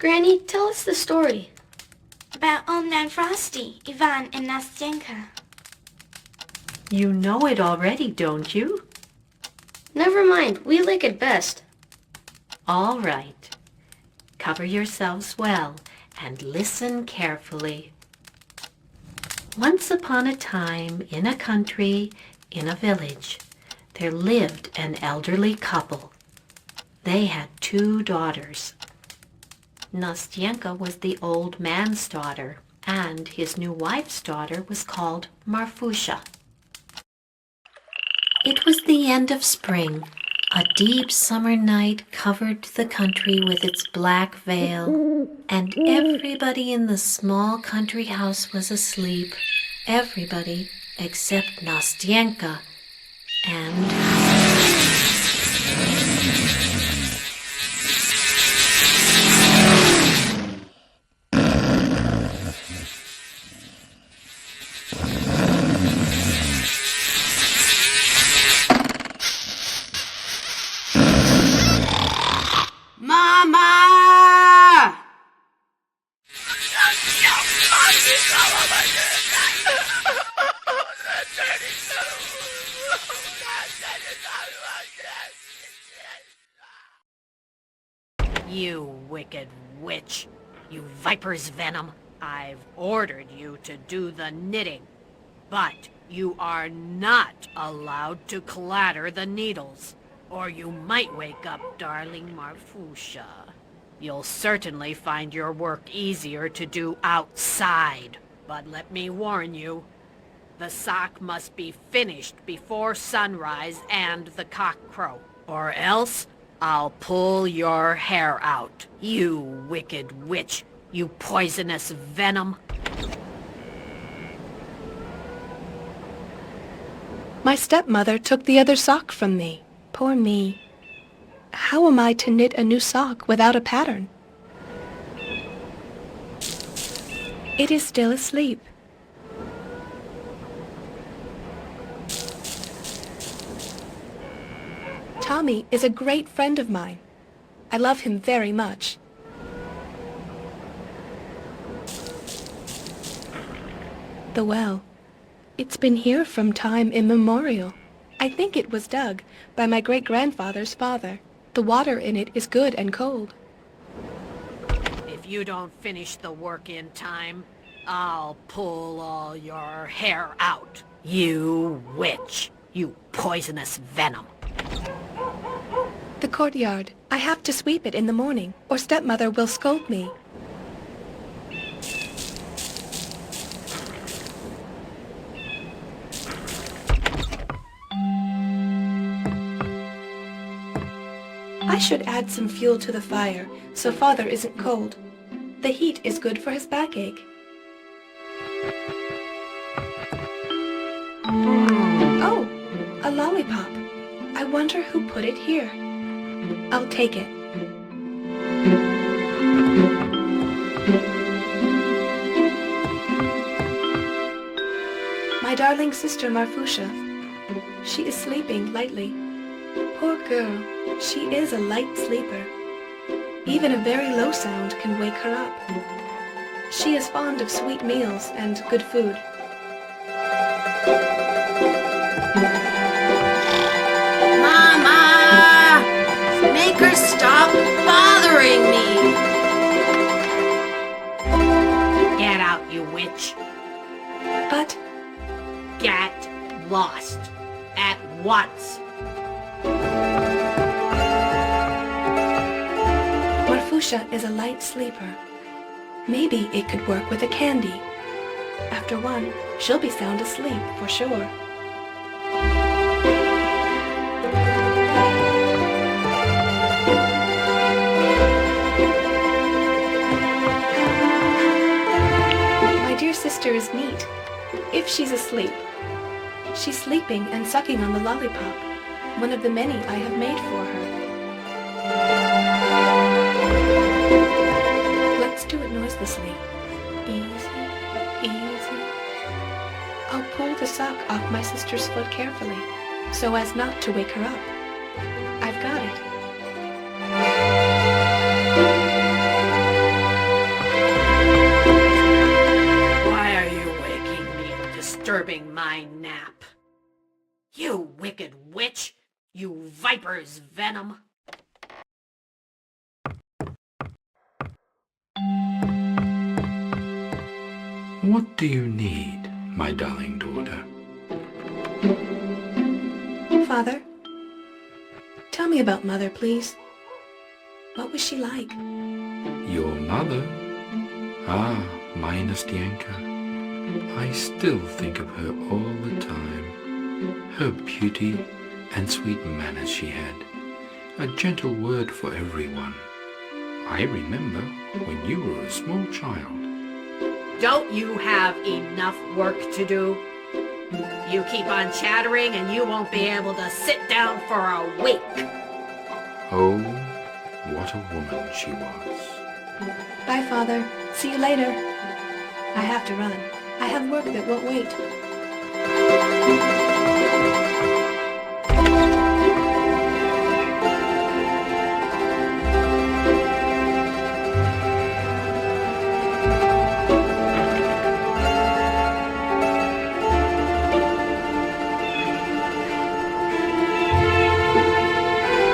Granny, tell us the story. About Old Man Frosty, Ivan, and Nastyenka. You know it already, don't you? Never mind, we like it best. All right. Cover yourselves well and listen carefully. Once upon a time, in a country, in a village, there lived an elderly couple. They had 2 daughters. Nastyenka was the old man's daughter, and his new wife's daughter was called Marfusha. It was the end of spring. A deep summer night covered the country with its black veil, and everybody in the small country house was asleep. Everybody except Nastyenka and... Mama! You wicked witch! You viper's venom! I've ordered you to do the knitting, but you are not allowed to clatter the needles, or you might wake up darling Marfusha. You'll certainly find your work easier to do outside, but let me warn you, the sock must be finished before sunrise and the cock crow, or else I'll pull your hair out. You wicked witch, you poisonous venom. My stepmother took the other sock from me. Poor me. How am I to knit a new sock without a pattern? It is still asleep. Tommy is a great friend of mine. I love him very much. The well. It's been here from time immemorial. I think it was dug by my great-grandfather's father. The water in it is good and cold. If you don't finish the work in time, I'll pull all your hair out. You witch! You poisonous venom! The courtyard. I have to sweep it in the morning, or stepmother will scold me. I should add some fuel to the fire, so father isn't cold. The heat is good for his backache. Oh, a lollipop. I wonder who put it here. I'll take it. My darling sister Marfusha. She is sleeping lightly. Poor girl, she is a light sleeper. Even a very low sound can wake her up. She is fond of sweet meals and good food. Mama! Make her stop bothering me! Get out, you witch! But Get lost! At once! Marfusha is a light sleeper. Maybe it could work with a candy. After one, she'll be sound asleep for sure. My dear sister is neat, if she's asleep. She's sleeping and sucking on the lollipop, one of the many I have made for her. Let's do it noiselessly. Easy, easy. I'll pull the sock off my sister's foot carefully, so as not to wake her up. I've got it. disturbing my nap. You wicked witch! You viper's venom! What do you need, my darling daughter? Father, tell me about Mother, please. What was she like? Your mother? Ah, my Nastyanka. I still think of her all the time. Her beauty and sweet manners she had. A gentle word for everyone. I remember when you were a small child. Don't you have enough work to do? You keep on chattering and you won't be able to sit down for a week. Oh, what a woman she was. Bye, Father. See you later. I have to run. I have work that won't wait.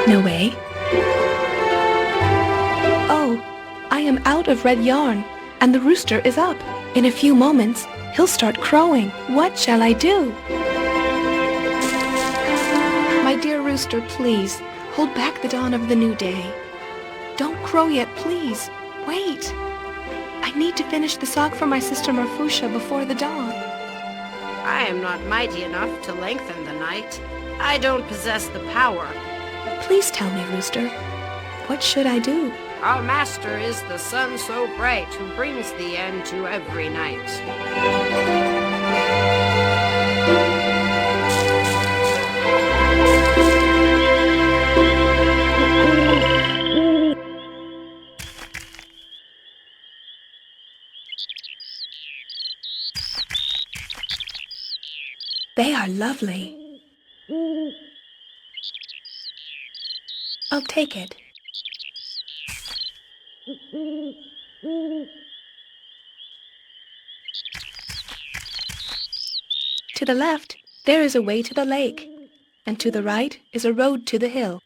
No way. Oh, I am out of red yarn, and the rooster is up. In a few moments, he'll start crowing. What shall I do? My dear rooster, please, hold back the dawn of the new day. Don't crow yet, please. Wait. I need to finish the sock for my sister Marfusha before the dawn. I am not mighty enough to lengthen the night. I don't possess the power. Please tell me, rooster. What should I do? Our master is the sun so bright who brings the end to every night. They are lovely. I'll take it. To the left, there is a way to the lake, and to the right is a road to the hill.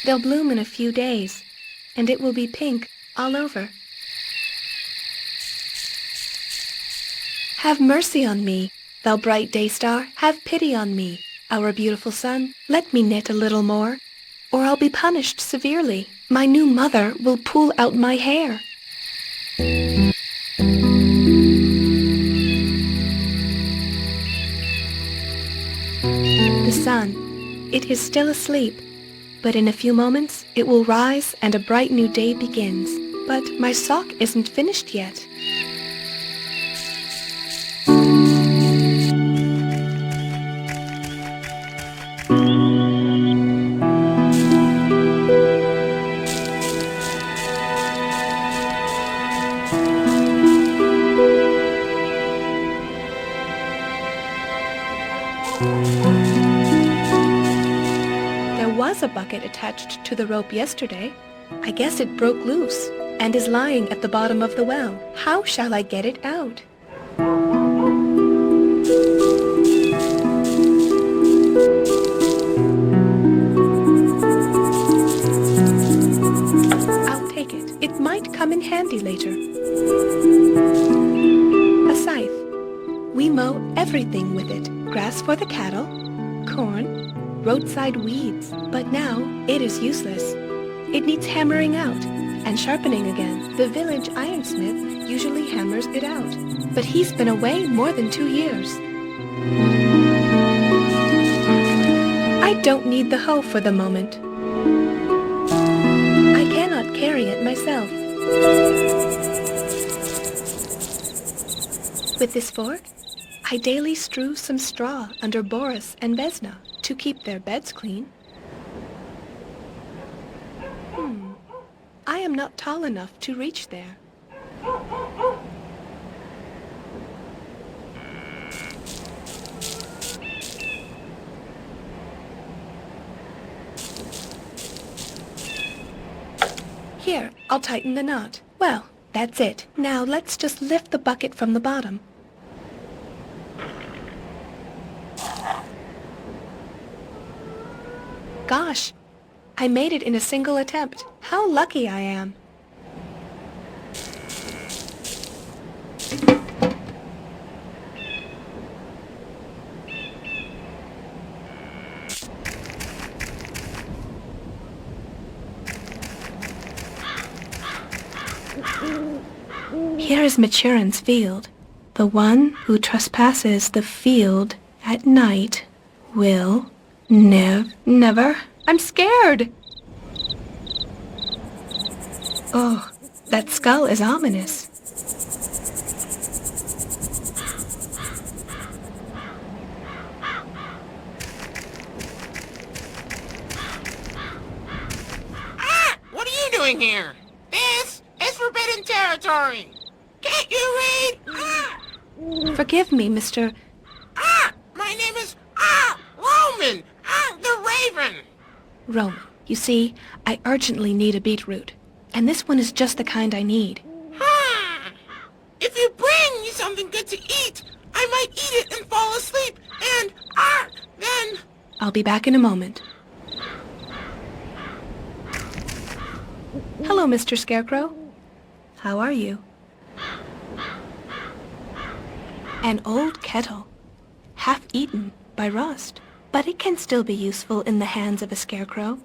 They'll bloom in a few days, and it will be pink all over. Have mercy on me, thou bright day star, have pity on me. Our beautiful sun, let me knit a little more, or I'll be punished severely. My new mother will pull out my hair. The sun, it is still asleep, but in a few moments it will rise and a bright new day begins. But my sock isn't finished yet. There was a bucket attached to the rope yesterday. I guess it broke loose and is lying at the bottom of the well. How shall I get it out? I'll take it. It might come in handy later. A scythe. We mow everything with it. Grass for the cattle, corn, roadside weeds. But now it is useless. It needs hammering out and sharpening again. The village ironsmith usually hammers it out, but he's been away more than 2 years. I don't need the hoe for the moment. I cannot carry it myself. With this fork, I daily strew some straw under Boris and Vesna to keep their beds clean. I am not tall enough to reach there. Here, I'll tighten the knot. Well, that's it. Now let's just lift the bucket from the bottom. Gosh, I made it in a single attempt. How lucky I am. Here is Maturin's field. The one who trespasses the field at night will never. I'm scared! Oh, that skull is ominous. Ah! What are you doing here? This is forbidden territory! Can't you read? Ah! Forgive me, Mr. My name is, Roman! The Raven! Roman. You see, I urgently need a beetroot, and this one is just the kind I need. If you bring me something good to eat, I might eat it and fall asleep, and, then... I'll be back in a moment. Hello, Mr. Scarecrow. How are you? An old kettle, half eaten by rust, but it can still be useful in the hands of a scarecrow.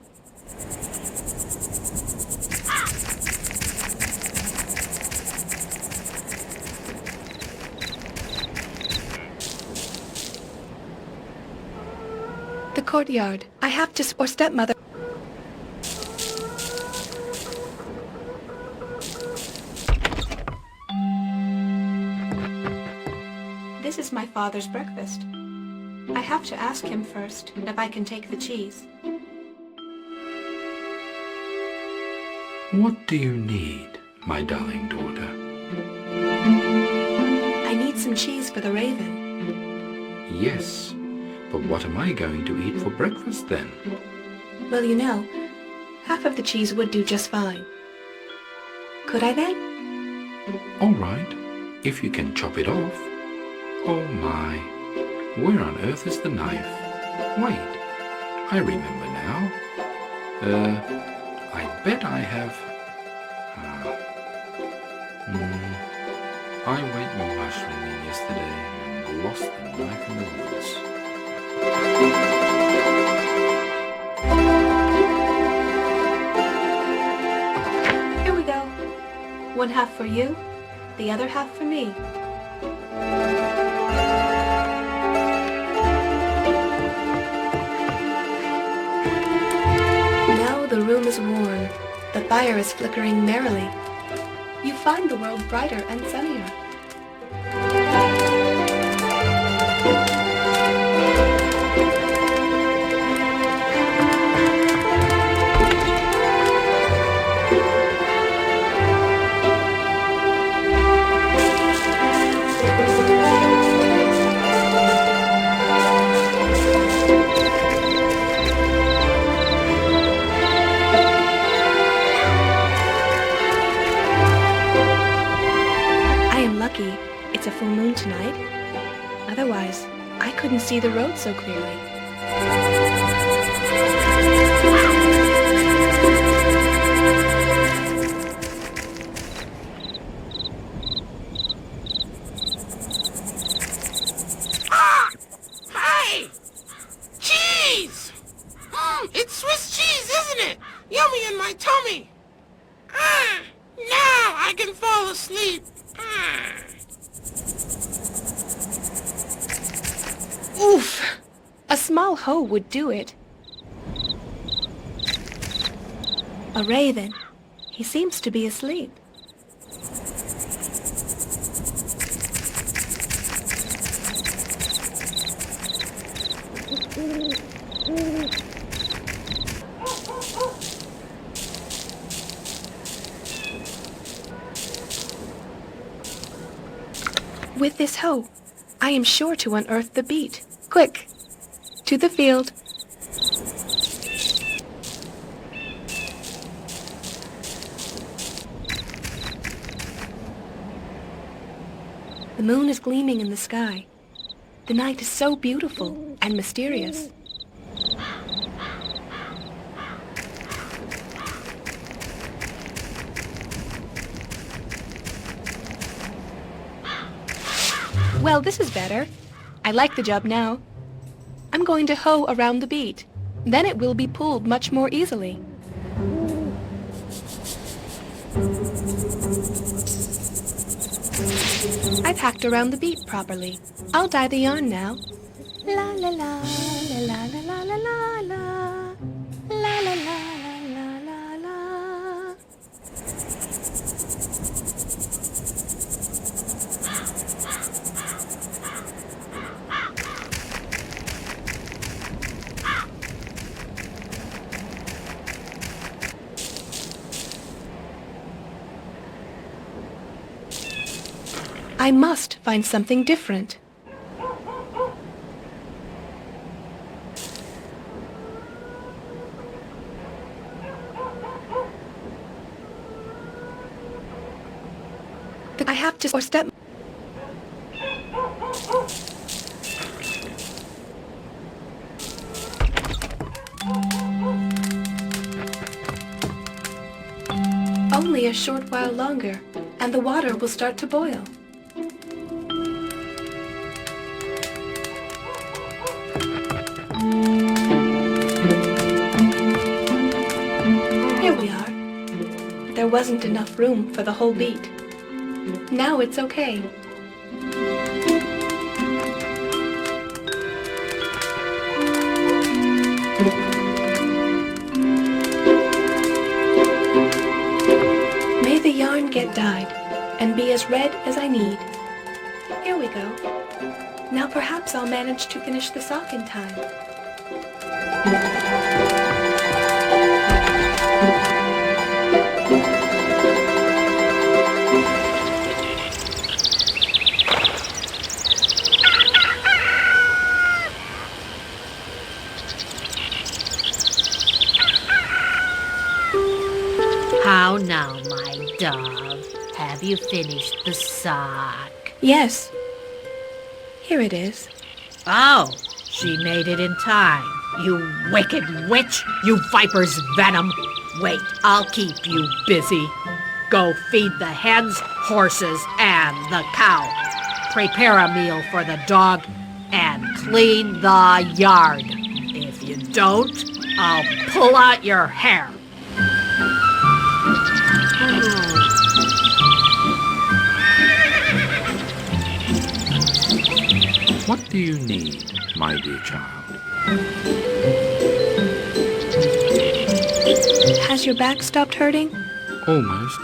The courtyard. I have to, or stepmother. This is my father's breakfast. I have to ask him first if I can take the cheese. What do you need, my darling daughter? I need some cheese for the raven. Yes, but what am I going to eat for breakfast then? Well, you know, half of the cheese would do just fine. Could I then? All right, if you can chop it off. Oh my, where on earth is the knife? Wait, I remember now. I bet I have... I went mushrooming yesterday and lost the knife in the woods. Here we go. One half for you, the other half for me. Now the room is warm. The fire is flickering merrily. You find the world brighter and sunnier. It's a full moon tonight. Otherwise, I couldn't see the road so clearly. Hey! Cheese! It's Swiss cheese, isn't it? Yummy in my tummy. Now I can fall asleep. Oof! A small hoe would do it. A raven. He seems to be asleep. With this hoe, I am sure to unearth the beat. Quick! To the field. The moon is gleaming in the sky. The night is so beautiful and mysterious. Well, this is better. I like the job now. I'm going to hoe around the beet. Then it will be pulled much more easily. I've hacked around the beet properly. I'll dye the yarn now. La la la la la la la la la la la la la la. I must find something different. I have to or step. Only a short while longer, and the water will start to boil. Here we are. There wasn't enough room for the whole beet. Now it's okay. May the yarn get dyed and be as red as I need. Here we go. Now perhaps I'll manage to finish the sock in time. How now, my dove? Have you finished the sock? Yes. Here it is. Oh, she made it in time. You wicked witch! You viper's venom! Wait, I'll keep you busy. Go feed the hens, horses, and the cow. Prepare a meal for the dog, and clean the yard. If you don't, I'll pull out your hair. What do you need, my dear child? Has your back stopped hurting? Almost.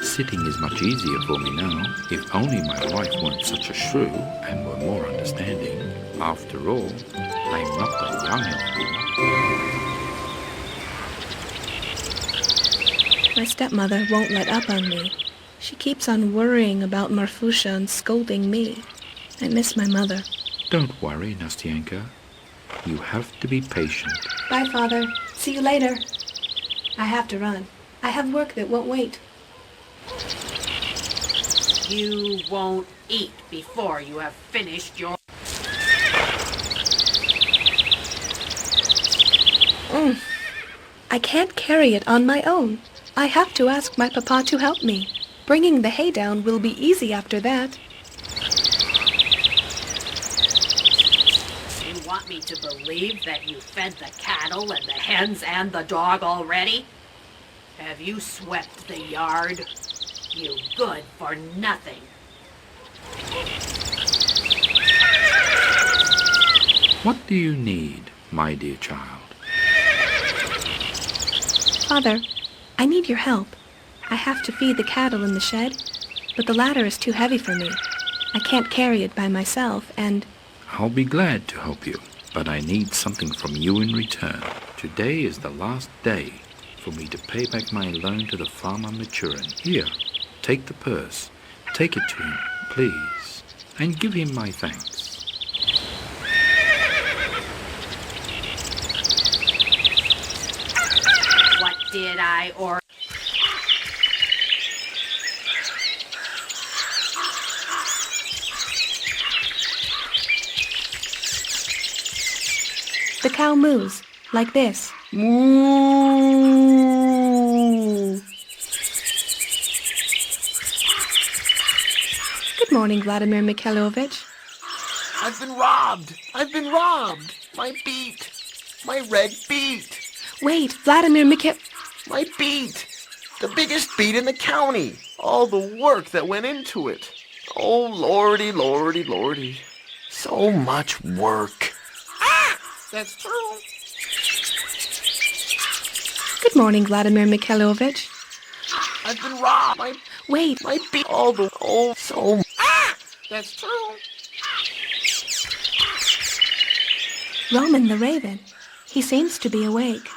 Sitting is much easier for me now. If only my wife weren't such a shrew and were more understanding. After all, I'm not that young anymore. My stepmother won't let up on me. She keeps on worrying about Marfusha and scolding me. I miss my mother. Don't worry, Nastyanka. You have to be patient. Bye, Father. See you later. I have to run. I have work that won't wait. You won't eat before you have finished your... I can't carry it on my own. I have to ask my papa to help me. Bringing the hay down will be easy after that. You want me to believe that you fed the cattle and the hens and the dog already? Have you swept the yard? You good for nothing. What do you need, my dear child? Father, I need your help. I have to feed the cattle in the shed, but the ladder is too heavy for me. I can't carry it by myself, and... I'll be glad to help you, but I need something from you in return. Today is the last day for me to pay back my loan to the farmer Maturin. Here, take the purse. Take it to him, please, and give him my thanks. What did I order? The cow moos, like this. Moo! Good morning, Vladimir Mikhailovich. I've been robbed! I've been robbed! My beat! My red beat! Wait, Vladimir My beat! The biggest beat in the county! All the work that went into it! Oh, lordy, lordy, lordy. So much work. Ah! That's true. Good morning, Vladimir Mikhailovich. I've been robbed. Wait, My beat. All the... Oh, so... Ah! That's true. Roman the Raven. He seems to be awake.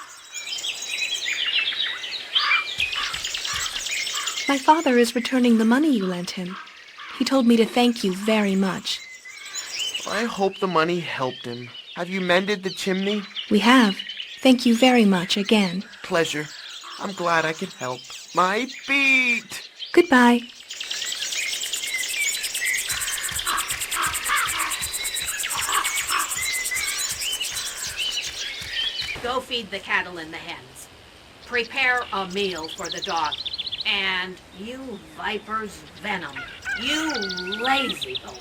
My father is returning the money you lent him. He told me to thank you very much. I hope the money helped him. Have you mended the chimney? We have. Thank you very much again. Pleasure. I'm glad I could help. My beat! Goodbye. Go feed the cattle and the hens. Prepare a meal for the dog. And you viper's venom. You lazy bones.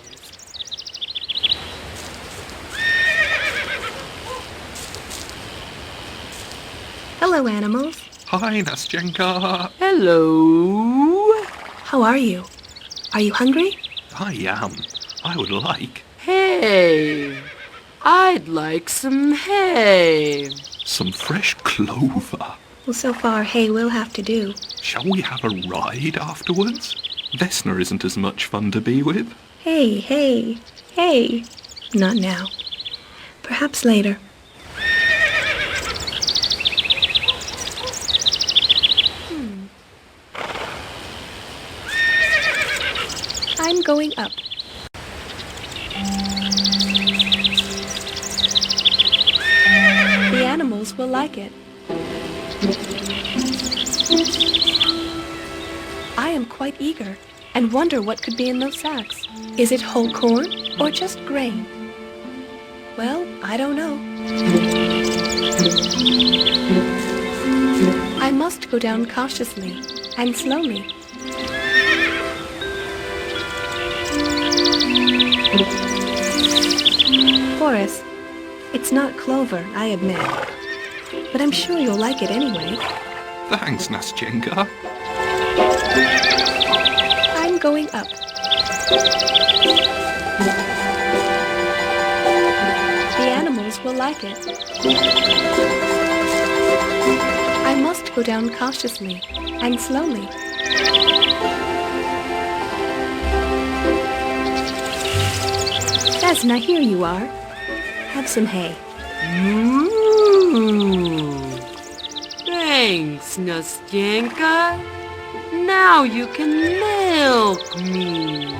Hello, animals. Hi, Nastyenka. Hello. How are you? Are you hungry? I am. I would like Hey. I'd like some hay. some fresh clover. Well, so far, hay will have to do. Shall we have a ride afterwards? Vesna isn't as much fun to be with. Hey, hey, hey. Not now. Perhaps later. I'm going up. The animals will like it. I am quite eager and wonder what could be in those sacks. Is it whole corn or just grain? Well, I don't know. I must go down cautiously and slowly. Boris, it's not clover, I admit. But I'm sure you'll like it anyway. Thanks, Nastyenka. I'm going up. The animals will like it. I must go down cautiously and slowly. Vesna, here you are. Have some hay. Thanks, Nastyenka. Now you can milk me.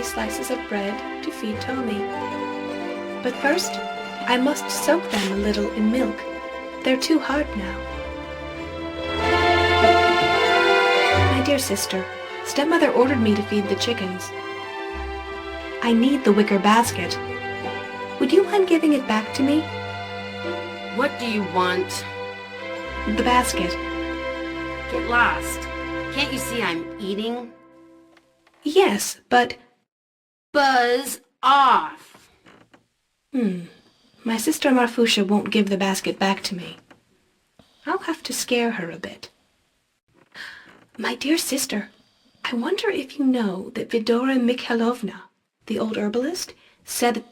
Slices of bread to feed Tommy. But first, I must soak them a little in milk. They're too hard now. My dear sister, stepmother ordered me to feed the chickens. I need the wicker basket. Would you mind giving it back to me? What do you want? The basket. Get lost. Can't you see I'm eating? Yes, but... Buzz off. My sister Marfusha won't give the basket back to me. I'll have to scare her a bit. My dear sister, I wonder if you know that Vidora Mikhailovna, the old herbalist, said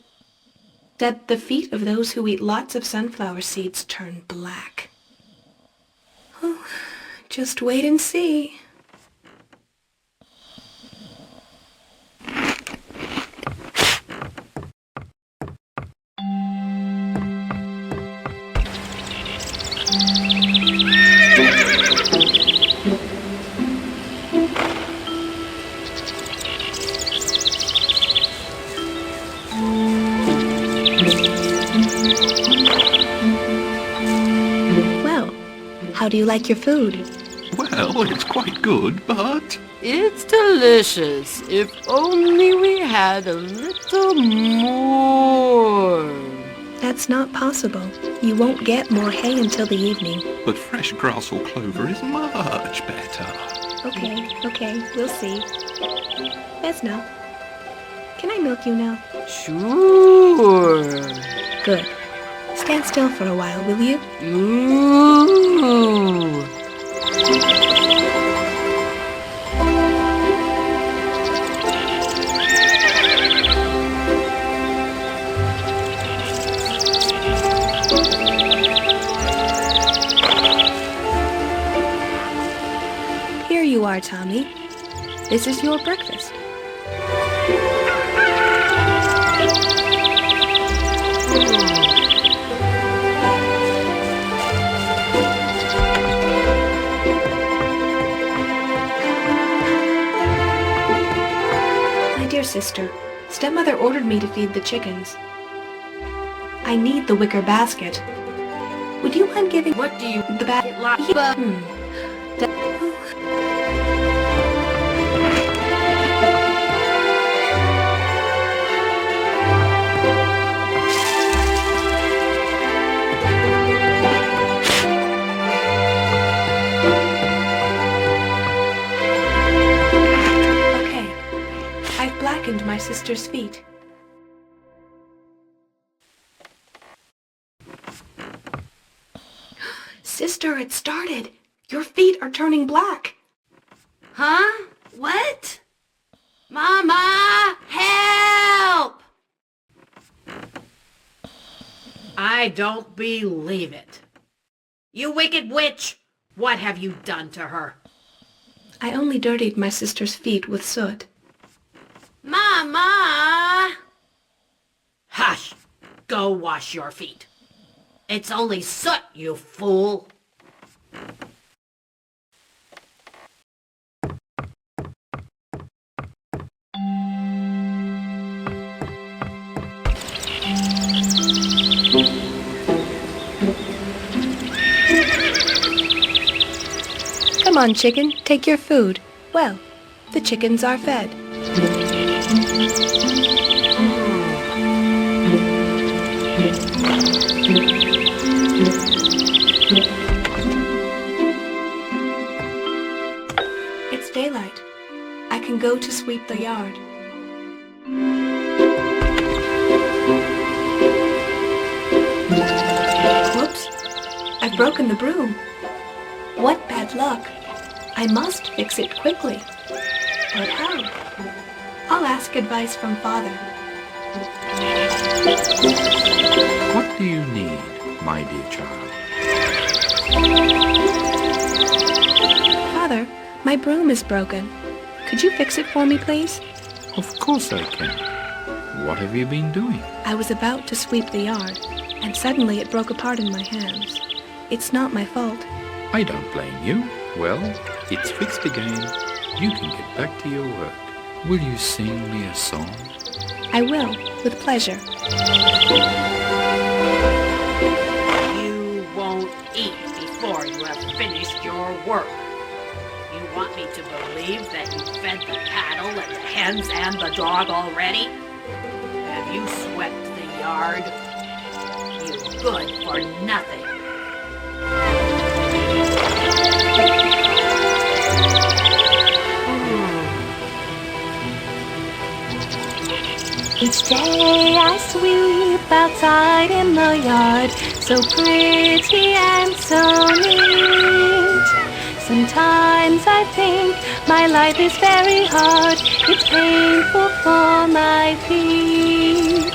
that the feet of those who eat lots of sunflower seeds turn black. Oh, just wait and see. How do you like your food? Well, it's quite good, but... It's delicious. If only we had a little more. That's not possible. You won't get more hay until the evening. But fresh grass or clover is much better. Okay, we'll see. Vesna, can I milk you now? Sure. Good. Stand still for a while, will you? Ooh. Here you are, Tommy. This is your breakfast. My dear sister, stepmother ordered me to feed the chickens. I need the wicker basket. Would you mind giving What do you... the basket? Okay, I've blackened my sister's feet. Sister, it started. Your feet are turning black. Huh? What? Mama! Help! I don't believe it. You wicked witch! What have you done to her? I only dirtied my sister's feet with soot. Mama! Hush! Go wash your feet. It's only soot, you fool. Come on, chicken, take your food. Well, the chickens are fed. It's daylight. I can go to sweep the yard. Whoops! I've broken the broom. What bad luck. I must fix it quickly. But how? I'll ask advice from Father. What do you need, my dear child? Father, my broom is broken. Could you fix it for me, please? Of course I can. What have you been doing? I was about to sweep the yard, and suddenly it broke apart in my hands. It's not my fault. I don't blame you. Well, it's fixed again. You can get back to your work. Will you sing me a song? I will, with pleasure. You won't eat before you have finished your work. You want me to believe that you fed the cattle and the hens and the dog already? Have you swept the yard? You good for nothing. Each day I sweep outside in the yard, so pretty and so neat. Sometimes I think my life is very hard, it's painful for my feet.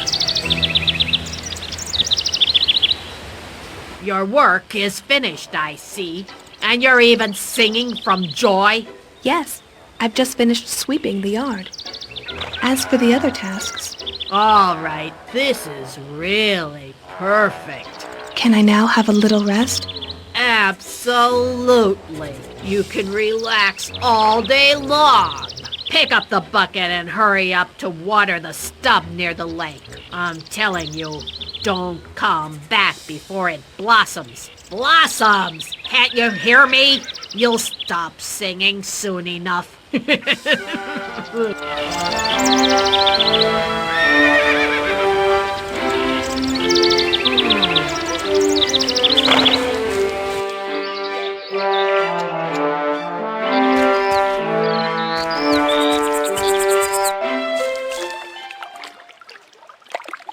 Your work is finished, I see. And you're even singing from joy? Yes, I've just finished sweeping the yard. As for the other tasks... All right, this is really perfect. Can I now have a little rest? Absolutely. You can relax all day long. Pick up the bucket and hurry up to water the stub near the lake. I'm telling you, don't come back before it blossoms. Blossoms! Can't you hear me? You'll stop singing soon enough.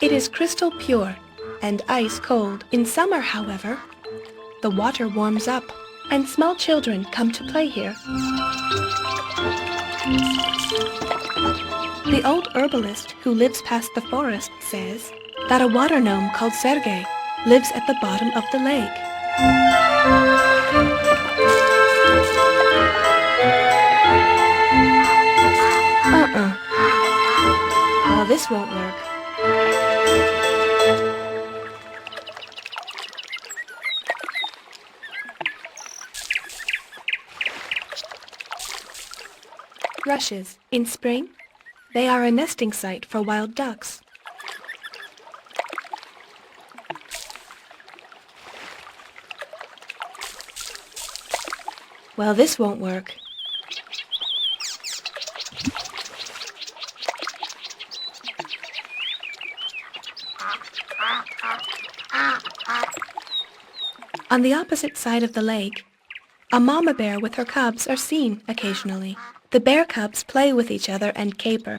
It is crystal pure and ice cold. In summer, however, the water warms up and small children come to play here. The old herbalist who lives past the forest says that a water gnome called Sergei lives at the bottom of the lake. Well, this won't work. Rushes. In spring, they are a nesting site for wild ducks. Well, this won't work. On the opposite side of the lake, a mama bear with her cubs are seen occasionally. The bear cubs play with each other and caper.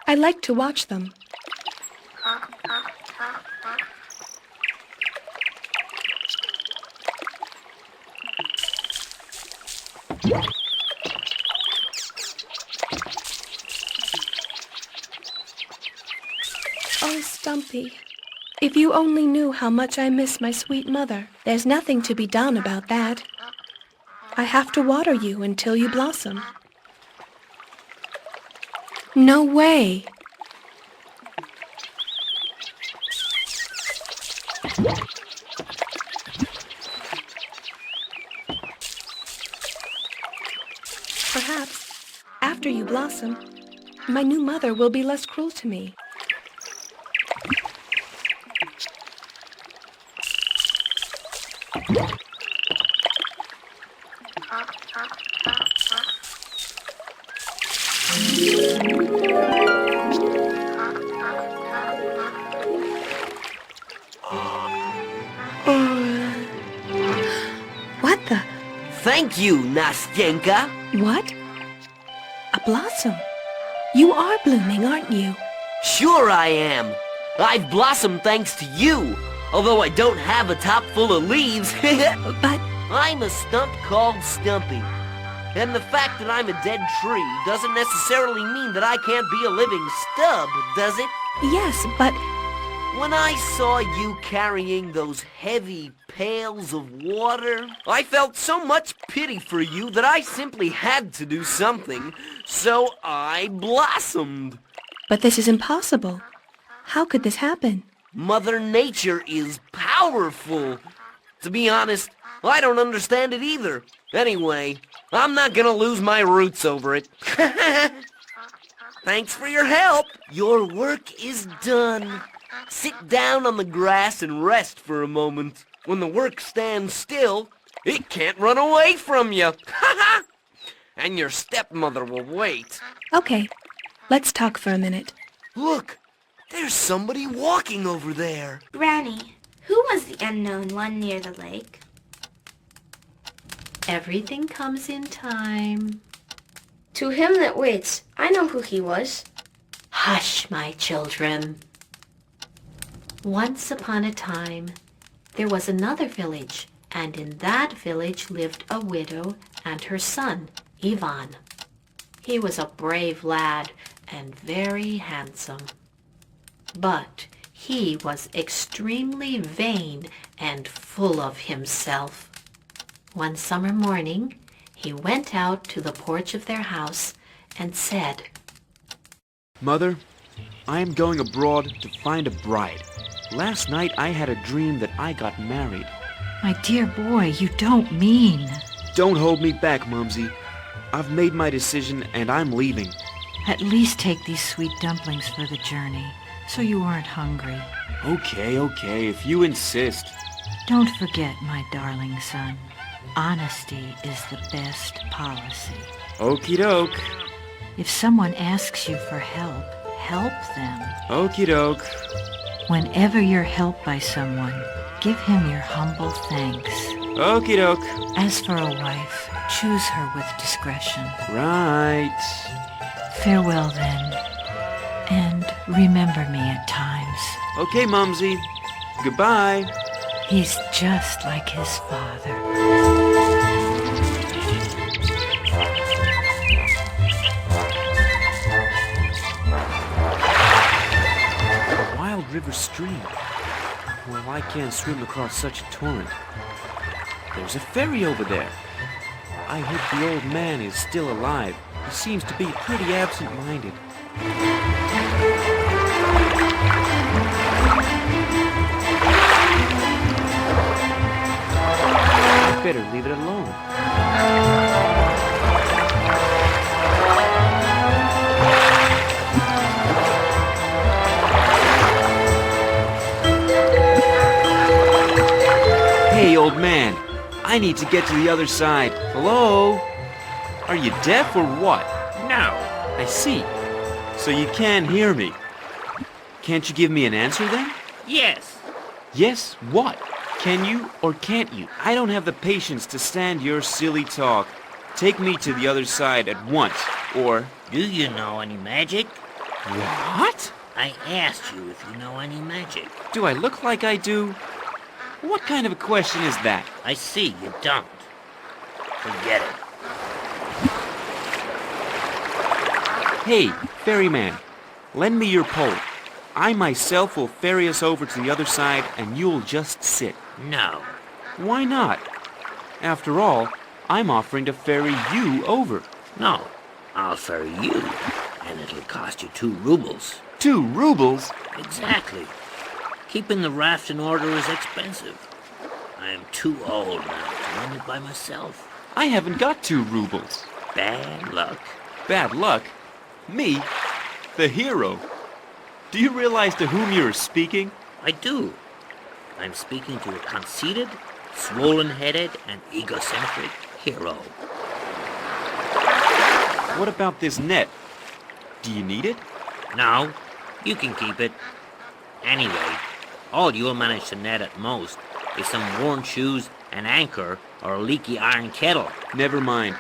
I like to watch them. Oh, Stumpy, if you only knew how much I miss my sweet mother. There's nothing to be done about that. I have to water you until you blossom. No way! Perhaps, after you blossom, my new mother will be less cruel to me. What the? Thank you, Nastyenka. What? A blossom? You are blooming, aren't you? Sure I am. I've blossomed thanks to you, although I don't have a top full of leaves. But I'm a stump called Stumpy. And the fact that I'm a dead tree doesn't necessarily mean that I can't be a living stub, does it? yes, but When I saw you carrying those heavy pails of water, I felt so much pity for you that I simply had to do something, so I blossomed. But this is impossible. How could this happen? Mother Nature is powerful. To be honest, I don't understand it either. Anyway, I'm not gonna lose my roots over it. Thanks for your help. Your work is done. Sit down on the grass and rest for a moment. When the work stands still, it can't run away from you. And your stepmother will wait. Okay, let's talk for a minute. Look, there's somebody walking over there. Granny, who was the unknown one near the lake? Everything comes in time. To him that waits, I know who he was. Hush, my children. Once upon a time, there was another village, and in that village lived a widow and her son, Ivan. He was a brave lad and very handsome. But he was extremely vain and full of himself. One summer morning, he went out to the porch of their house and said, Mother, I am going abroad to find a bride. Last night I had a dream that I got married. My dear boy, you don't mean... Don't hold me back, Mumsy. I've made my decision and I'm leaving. At least take these sweet dumplings for the journey, so you aren't hungry. Okay, if you insist. Don't forget, my darling son, honesty is the best policy. Okie doke. If someone asks you for help, help them. Okie doke. Whenever you're helped by someone, give him your humble thanks. Okie doke. As for a wife, choose her with discretion. Right. Farewell then, and remember me at times. Okay, Mumsy. Goodbye. He's just like his father. A wild river stream. Well, I can't swim across such a torrent. There's a ferry over there. I hope the old man is still alive. He seems to be pretty absent-minded. I better leave it alone. Hey, old man. I need to get to the other side. Hello? Are you deaf or what? No. I see. So you can hear me. Can't you give me an answer then? Yes. Yes, what? Can you or can't you? I don't have the patience to stand your silly talk. Take me to the other side at once, or... Do you know any magic? What? I asked you if you know any magic. Do I look like I do? What kind of a question is that? I see you don't. Forget it. Hey, ferryman, lend me your pole. I myself will ferry us over to the other side and you'll just sit. No. Why not? After all, I'm offering to ferry you over. No, I'll ferry you, and it'll cost you 2 rubles. 2 rubles? Exactly. Keeping the raft in order is expensive. I am too old now to run it by myself. I haven't got 2 rubles. Bad luck. Bad luck? Me? The hero? Do you realize to whom you're speaking? I do. I'm speaking to a conceited, swollen-headed, and egocentric hero. What about this net? Do you need it? No, you can keep it. Anyway, all you'll manage to net at most is some worn shoes, an anchor, or a leaky iron kettle. Never mind.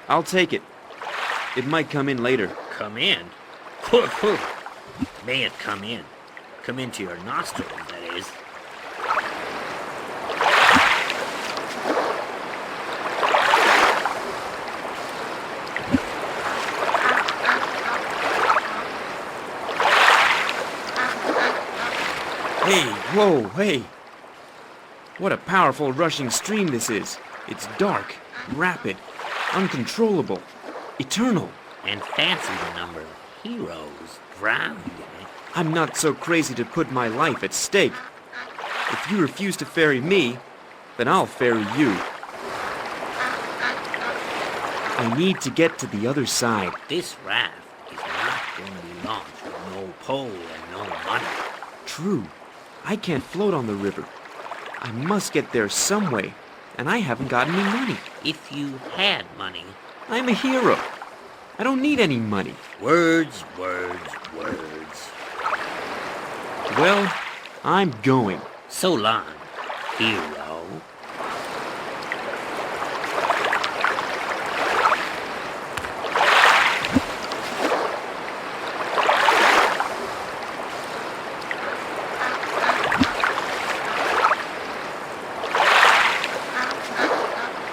I'll take it. It might come in later. Come in? May it come in. Come into your nostrils, that is. Hey, whoa, hey. What a powerful rushing stream this is. It's dark, rapid, uncontrollable, eternal. And fancy the number of heroes drowned in it. I'm not so crazy to put my life at stake. If you refuse to ferry me, then I'll ferry you. I need to get to the other side. This raft is not going to be launched with no pole and no money. True. I can't float on the river. I must get there some way, and I haven't got any money. If you had money... I'm a hero. I don't need any money. Words, words, words. Well, I'm going. So long, hero.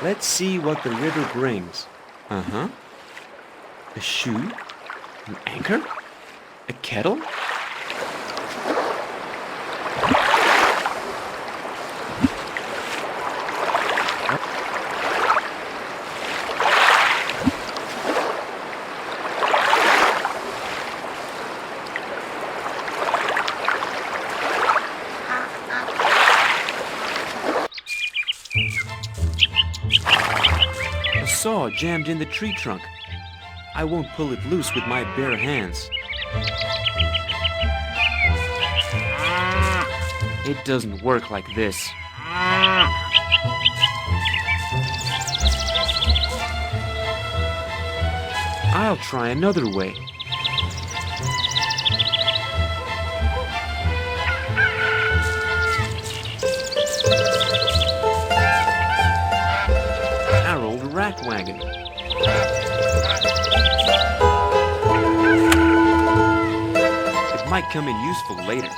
Let's see what the river brings. Uh-huh. A shoe? An anchor? A kettle? A saw jammed in the tree trunk. I won't pull it loose with my bare hands. It doesn't work like this. I'll try another way. Our old rat wagon. It might come in useful later.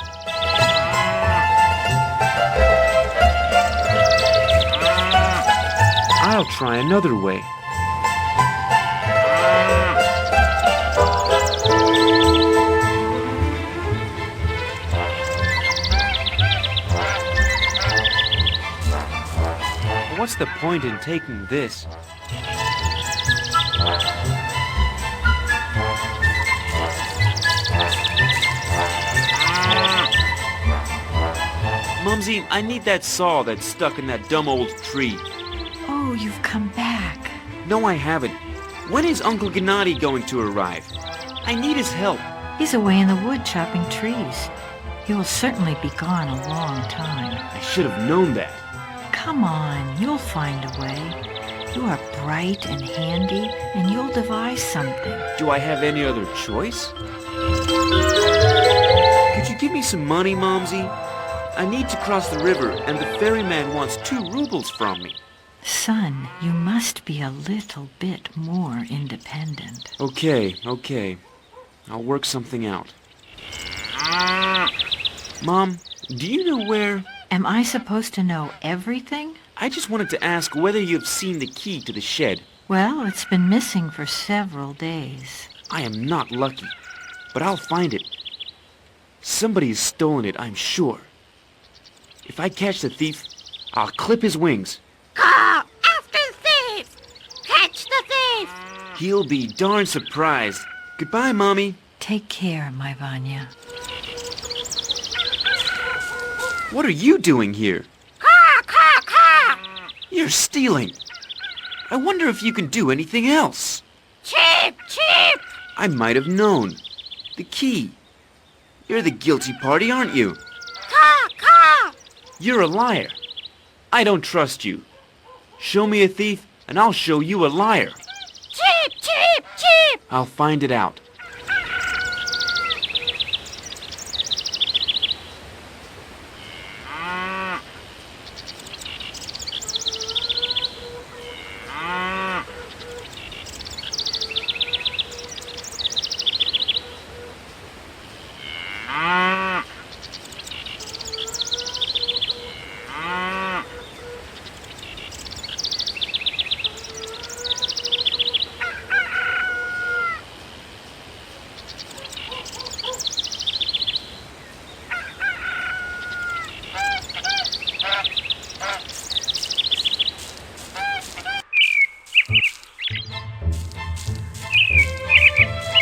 I'll try another way. What's the point in taking this? Mumsy, I need that saw that's stuck in that dumb old tree. Oh, you've come back. No, I haven't. When is Uncle Gennady going to arrive? I need his help. He's away in the wood chopping trees. He will certainly be gone a long time. I should have known that. Come on, you'll find a way. You are bright and handy, and you'll devise something. Do I have any other choice? Could you give me some money, Momsy? I need to cross the river, and the ferryman wants 2 rubles from me. Son, you must be a little bit more independent. Okay. I'll work something out. Mom, do you know where... Am I supposed to know everything? I just wanted to ask whether you've seen the key to the shed. Well, it's been missing for several days. I am not lucky, but I'll find it. Somebody has stolen it, I'm sure. If I catch the thief, I'll clip his wings. Call after the thief! Catch the thief! He'll be darn surprised. Goodbye, Mommy. Take care, my Vanya. What are you doing here? Caw, caw, caw! You're stealing. I wonder if you can do anything else. Cheap, cheap! I might have known. The key. You're the guilty party, aren't you? Caw, caw! You're a liar. I don't trust you. Show me a thief, and I'll show you a liar. Cheap, cheap, cheap! I'll find it out.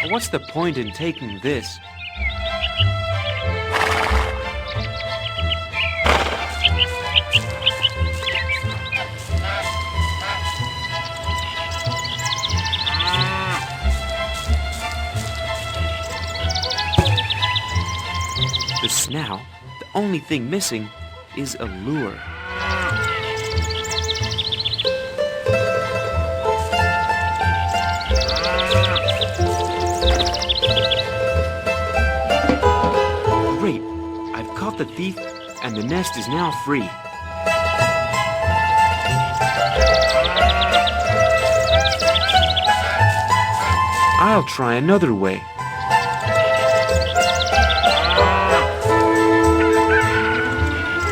What's the point in taking this? The snout, the only thing missing, is a lure. Great! I've caught the thief, and the nest is now free. I'll try another way.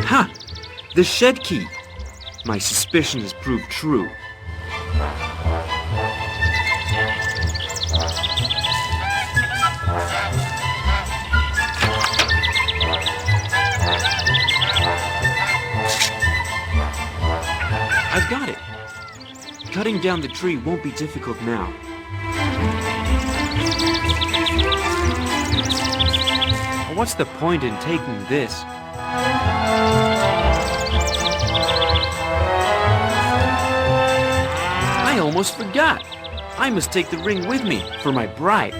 Ha! The shed key! My suspicion has proved true. I've got it! Cutting down the tree won't be difficult now. What's the point in taking this? I almost forgot. I must take the ring with me for my bride.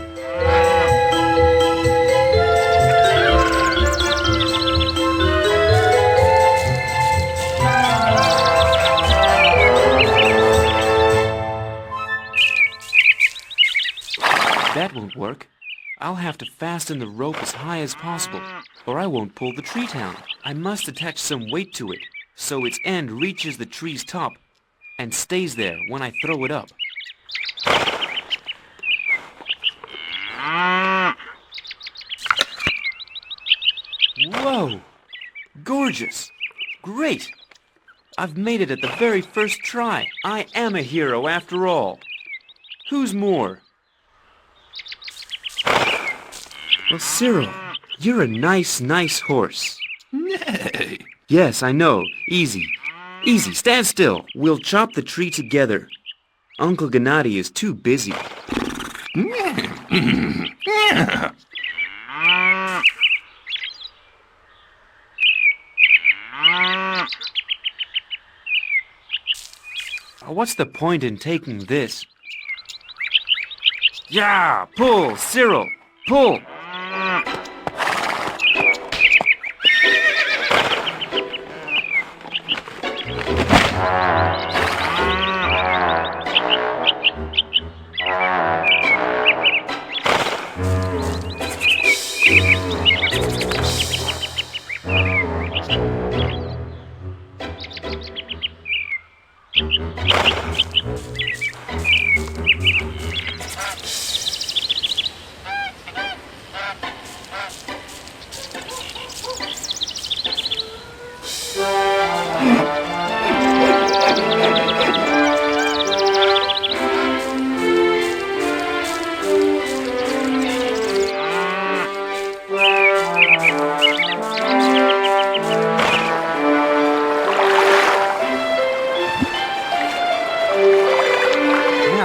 have to fasten the rope as high as possible, or I won't pull the tree down. I must attach some weight to it, so its end reaches the tree's top and stays there when I throw it up. Whoa! Gorgeous! Great! I've made it at the very first try. I am a hero after all. Who's more? Well, Cyril, you're a nice horse. Nay. Yes, I know. Easy. Easy, stand still. We'll chop the tree together. Uncle Gennady is too busy. What's the point in taking this? Yeah, pull, Cyril, pull!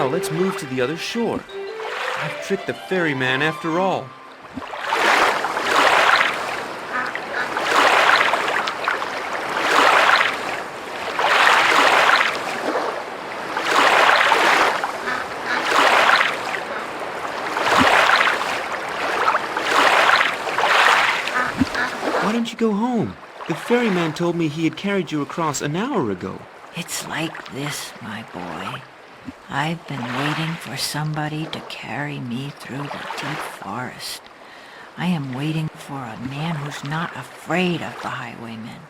Let's move to the other shore. I've tricked the ferryman after all. Why don't you go home? The ferryman told me he had carried you across an hour ago. It's like this, my boy. I've been waiting for somebody to carry me through the deep forest. I am waiting for a man who's not afraid of the highwaymen.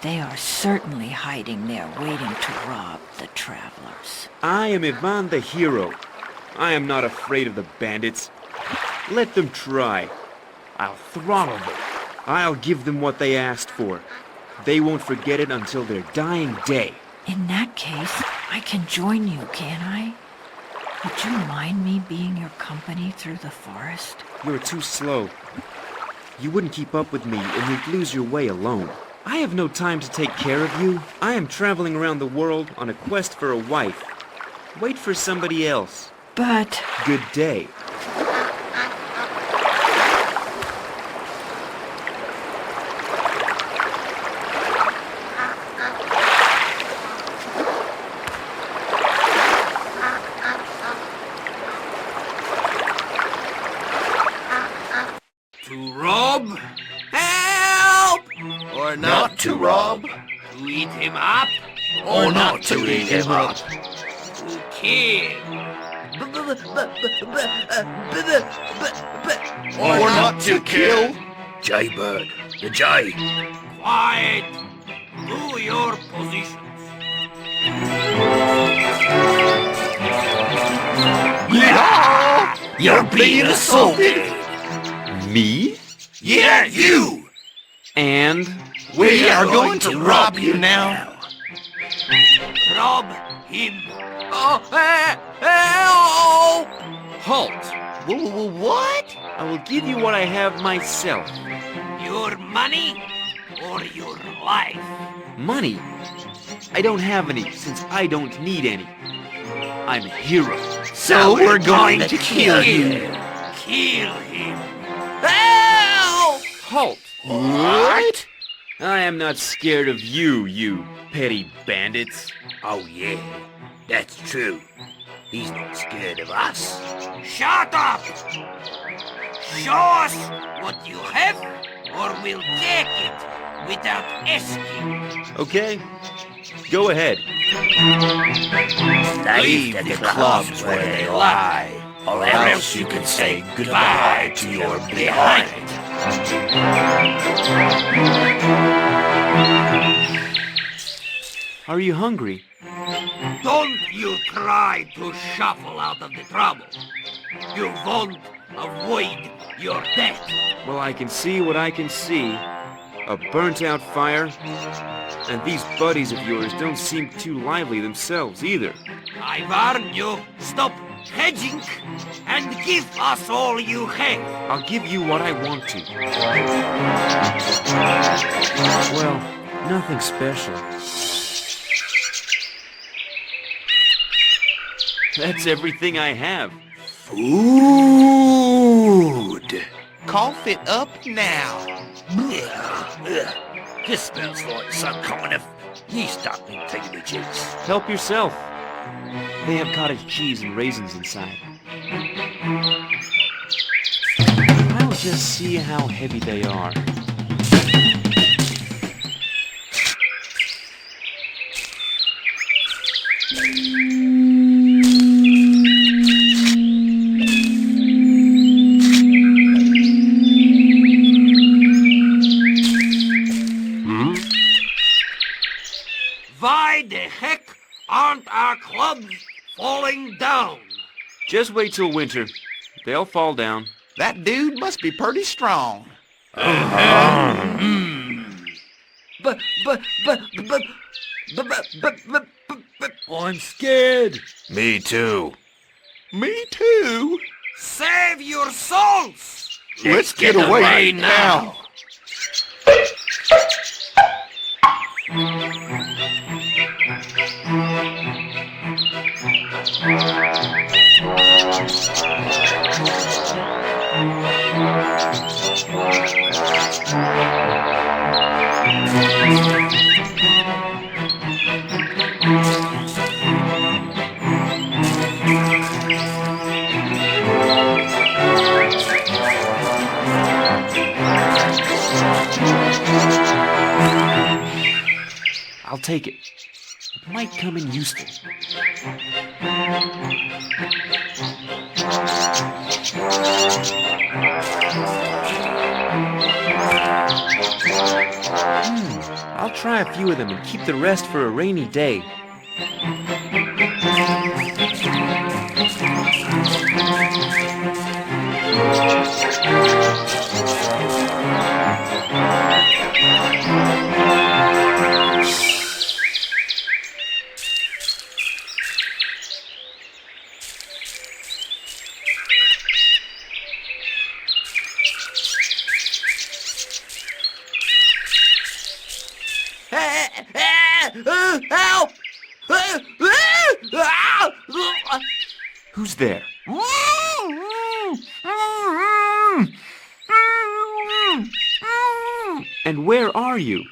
They are certainly hiding there waiting to rob the travelers. I am Ivan the hero. I am not afraid of the bandits. Let them try. I'll throttle them. I'll give them what they asked for. They won't forget it until their dying day. In that case, I can join you, can I? Would you mind me being your company through the forest? You're too slow. You wouldn't keep up with me and you'd lose your way alone. I have no time to take care of you. I am traveling around the world on a quest for a wife. Wait for somebody else. But... Good day. To rob? Help! Or not to rob? To eat him up? Or not to eat him up? To kill? Or not to kill? Jaybird, the jay. Quiet! To your positions. Yeehaw! You're being assaulted! Me? Yeah, you! And? We are going to rob you now. Rob him. Oh, help! Halt! What? I will give you what I have myself. Your money or your life? Money? I don't have any, since I don't need any. I'm a hero. So we're going to kill you. Kill him. Help! Halt! What? I am not scared of you, you petty bandits. Oh yeah, that's true. He's not scared of us. Shut up! Show us what you have, or we'll take it without asking. Okay, go ahead. Leave the clubs where they lie. or else you can say goodbye to your behind. Are you hungry? Don't you try to shuffle out of the trouble. You won't avoid your death. Well, I can see what I can see. A burnt-out fire. And these buddies of yours don't seem too lively themselves, either. I warn you, stop hedging and give us all you have. I'll give you what I want to. Well, nothing special. That's everything I have. Food. Cough it up now. This smells like some kind of yeast-up intelligence. Help yourself. They have cottage cheese and raisins inside. I'll just see how heavy they are. Why the heck aren't our clubs falling down? Just wait till winter. They'll fall down. That dude must be pretty strong. I'm scared. Me too. Me too. Save your souls! Let's get away now. I'll take it. It might come in useful. I'll try a few of them and keep the rest for a rainy day. Help! Who's there? And where are you?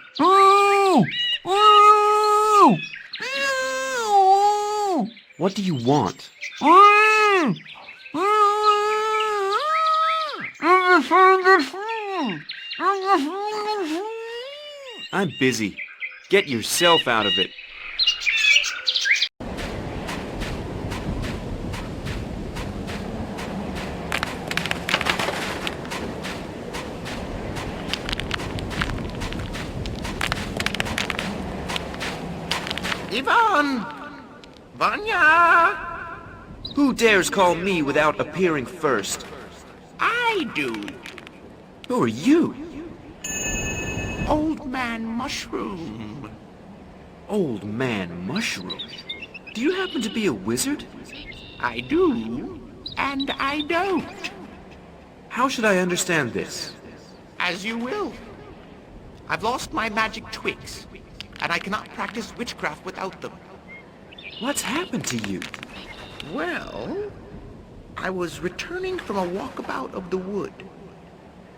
What do you want? I'm busy. Get yourself out of it. Ivan! Vanya! Who dares call me without appearing first? I do. Who are you? Old Man Mushroom. Old Man Mushroom? Do you happen to be a wizard? I do, and I don't. How should I understand this? As you will. I've lost my magic twigs, and I cannot practice witchcraft without them. What's happened to you? Well, I was returning from a walkabout of the wood.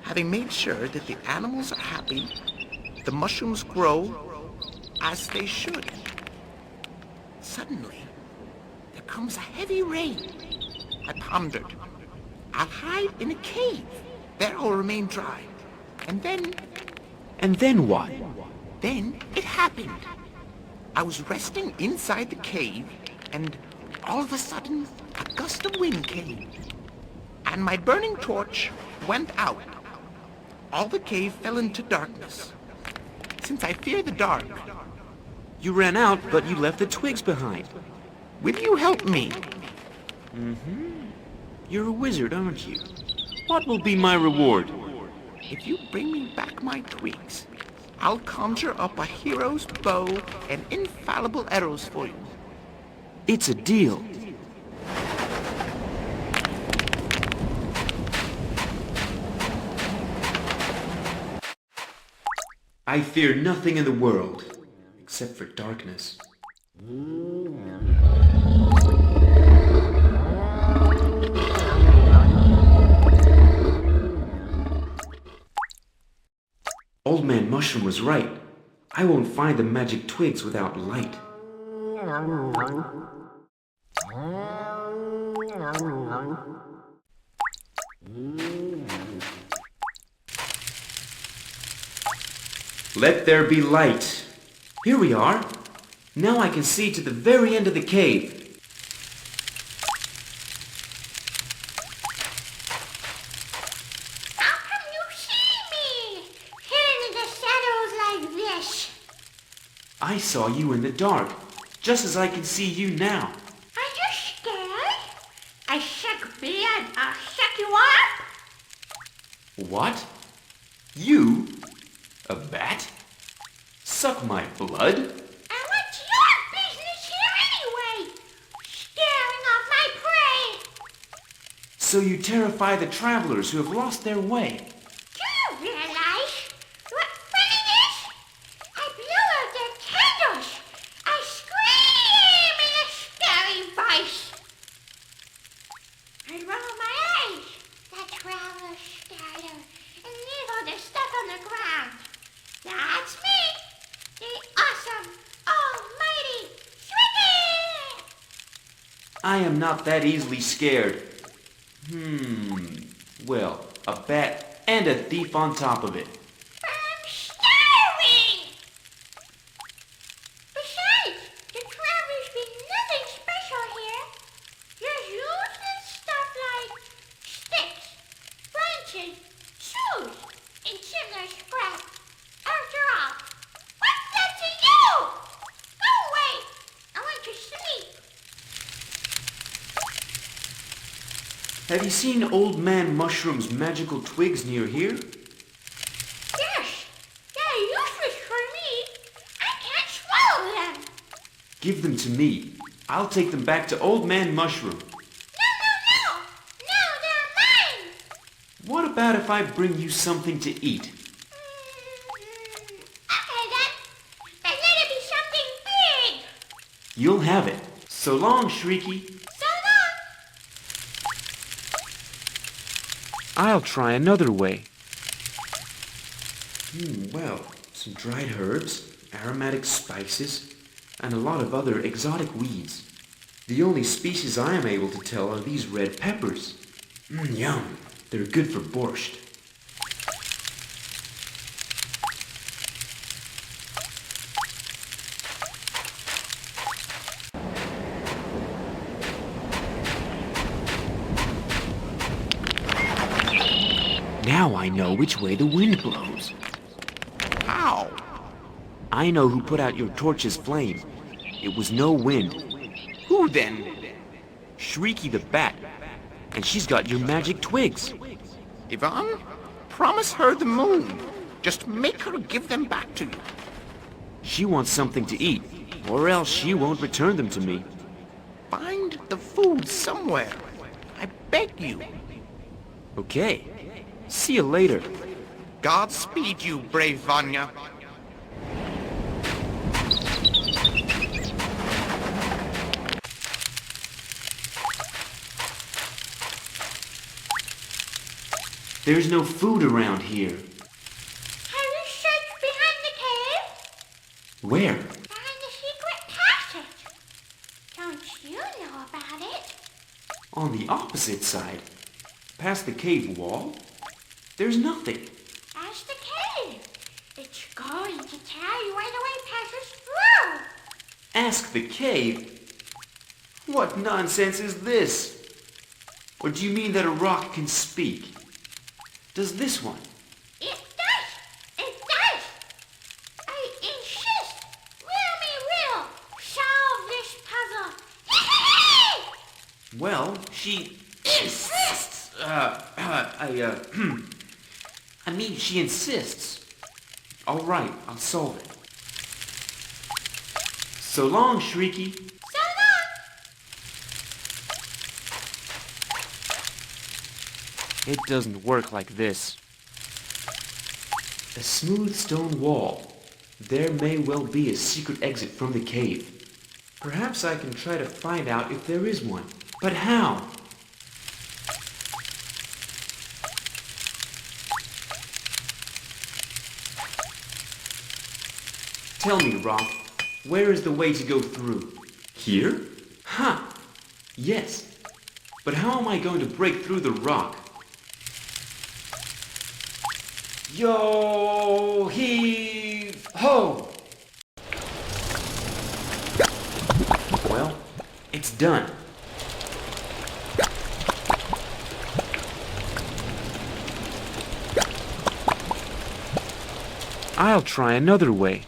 Having made sure that the animals are happy, the mushrooms grow as they should. Suddenly, there comes a heavy rain. I pondered. I'll hide in a cave. There I'll remain dry. And then... And then what? Then it happened. I was resting inside the cave, and all of a sudden, a gust of wind came, and my burning torch went out. All the cave fell into darkness. Since I fear the dark, You ran out, but you left the twigs behind. will you help me? You're a wizard, aren't you? What will be my reward? If you bring me back my twigs, I'll conjure up a hero's bow and infallible arrows for you. It's a deal. I fear nothing in the world, except for darkness. Old Man Mushroom was right. I won't find the magic twigs without light. Let there be light. Here we are. Now I can see to the very end of the cave. How come you see me? Hidden in the shadows like this. I saw you in the dark, just as I can see you now. Are you scared? I suck blood. I'll suck you up. What? You? A bat? Suck my blood? And what's your business here anyway? Scaring off my prey. So you terrify the travelers who have lost their way. Do you realize what fun it is? I blow out their candles. I scream in a scary voice. I roll my eyes. The travelers scatter and leave all their stuff on the ground. That's me, the awesome, almighty Squeaky! I am not that easily scared. Well, a bat and a thief on top of it. I'm starving! Besides, the travelers been nothing special here. Just useless stuff like sticks, branches, shoes, and similar scrap. After all, what's that to you? Go away! I want to sleep. Have you seen Old Man Mushroom's magical twigs near here? Yes, they're useless for me. I can't swallow them. Give them to me. I'll take them back to Old Man Mushroom. No! No, they're mine! What about if I bring you something to eat? Okay then. But let it be something big. You'll have it. So long, Shrieky. So long. I'll try another way. Well, some dried herbs, aromatic spices, and a lot of other exotic weeds. The only species I am able to tell are these red peppers. Yum. They're good for borscht. Now I know which way the wind blows. How? I know who put out your torch's flame. It was no wind. Who then? Shrieky the bat. And she's got your magic twigs. Ivan, promise her the moon. Just make her give them back to you. She wants something to eat, or else she won't return them to me. Find the food somewhere. I beg you. Okay. See you later. Godspeed you, brave Vanya. There's no food around here. Have you searched behind the cave? Where? Behind the secret passage. Don't you know about it? On the opposite side. Past the cave wall. There's nothing. That's the cave. It's going to tell you where the way passes through. Ask the cave. What nonsense is this? Or do you mean that a rock can speak? Does this one? It does! It does! I insist! Will me will solve this puzzle! Well, she insists. I mean, she insists. All right, I'll solve it. So long, Shrieky. So long! It doesn't work like this. A smooth stone wall. There may well be a secret exit from the cave. Perhaps I can try to find out if there is one. But how? Tell me, Rock, where is the way to go through? Here? Huh! Yes. But how am I going to break through the rock? Yo, heave, ho! Well, it's done. I'll try another way.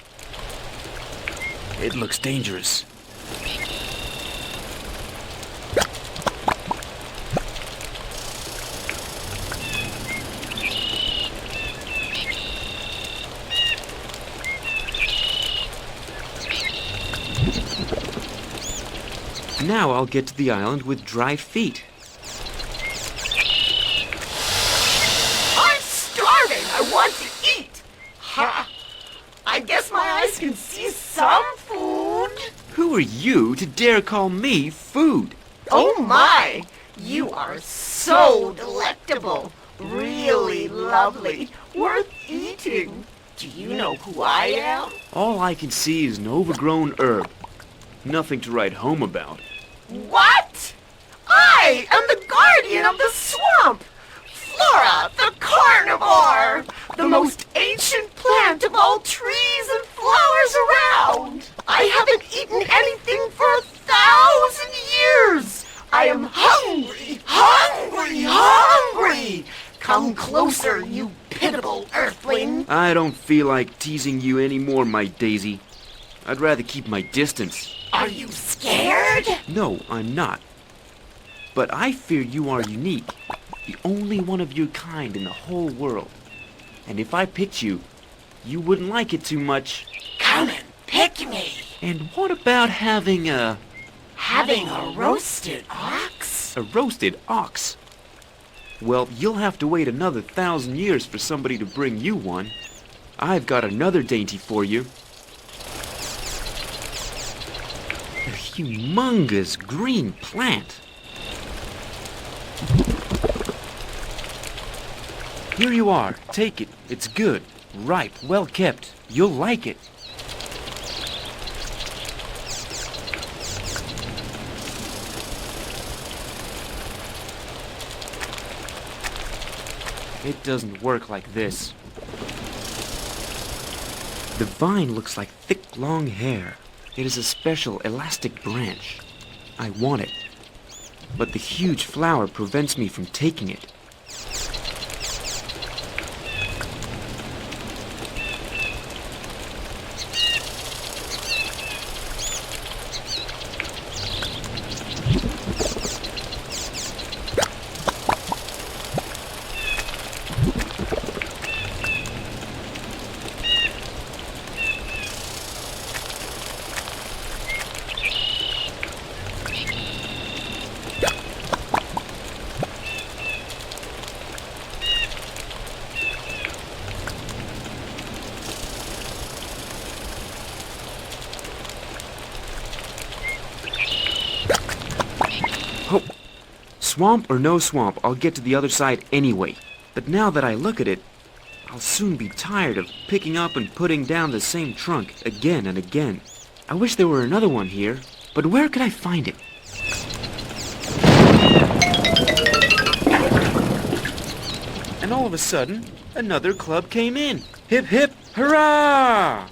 It looks dangerous. Now I'll get to the island with dry feet. I'm starving! I want to eat! Ha! I guess my eyes can see some food! Who are you to dare call me food? Oh my! You are so delectable! Really lovely! Worth eating! Do you know who I am? All I can see is an overgrown herb. Nothing to write home about. What? I am the guardian of the swamp! Flora, the carnivore! The most ancient plant of all trees and flowers around! I haven't eaten anything for 1,000 years! I am hungry, hungry, hungry! Come closer, you pitiable earthling! I don't feel like teasing you anymore, my daisy. I'd rather keep my distance. Are you scared? No, I'm not. But I fear you are unique. The only one of your kind in the whole world. And if I picked you, you wouldn't like it too much. Come and pick me! And what about having a... Having a roasted ox? A roasted ox? Well, you'll have to wait another 1,000 years for somebody to bring you one. I've got another dainty for you. A humongous green plant. Here you are. Take it. It's good. Ripe. Well kept. You'll like it. It doesn't work like this. The vine looks like thick, long hair. It is a special elastic branch. I want it. But the huge flower prevents me from taking it. Swamp or no swamp, I'll get to the other side anyway. But now that I look at it, I'll soon be tired of picking up and putting down the same trunk again and again. I wish there were another one here, but where could I find it? And all of a sudden, another club came in. Hip hip, hurrah!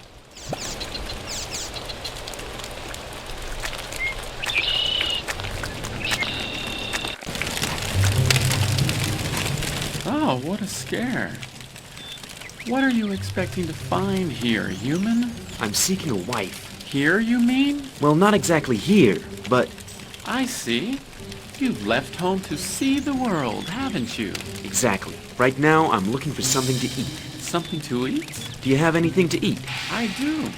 Wow, what a scare. What are you expecting to find here, human? I'm seeking a wife. Here, you mean? Well, not exactly here, but... I see. You've left home to see the world, haven't you? Exactly. Right now, I'm looking for something to eat. Something to eat? Do you have anything to eat? I do.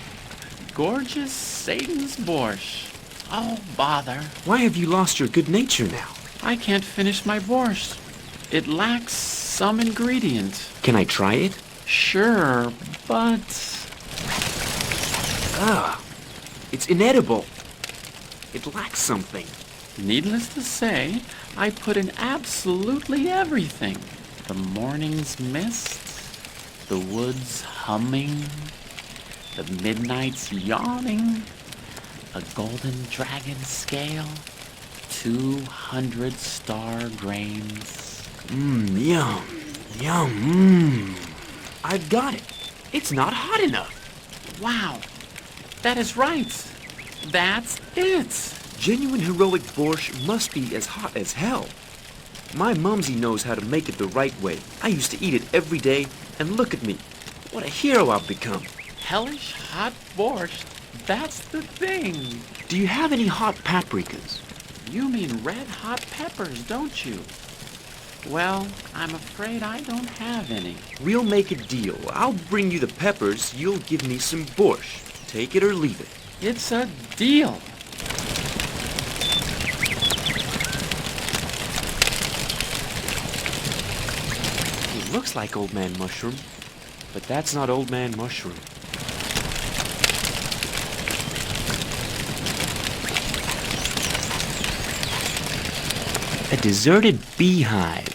Gorgeous Satan's borscht. Oh, bother. Why have you lost your good nature now? I can't finish my borscht. It lacks some ingredient. Can I try it? Sure, but... Ah, it's inedible. It lacks something. Needless to say, I put in absolutely everything. The morning's mist, the woods humming, the midnight's yawning, a golden dragon scale, 200 star grains. Yum, yum, I've got it. It's not hot enough. Wow, that is right. That's it. Genuine heroic borscht must be as hot as hell. My mumsy knows how to make it the right way. I used to eat it every day, and look at me. What a hero I've become. Hellish hot borscht, that's the thing. Do you have any hot paprikas? You mean red hot peppers, don't you? Well, I'm afraid I don't have any. We'll make a deal. I'll bring you the peppers, you'll give me some borscht. Take it or leave it. It's a deal. It looks like Old Man Mushroom, but that's not Old Man Mushroom. A deserted beehive.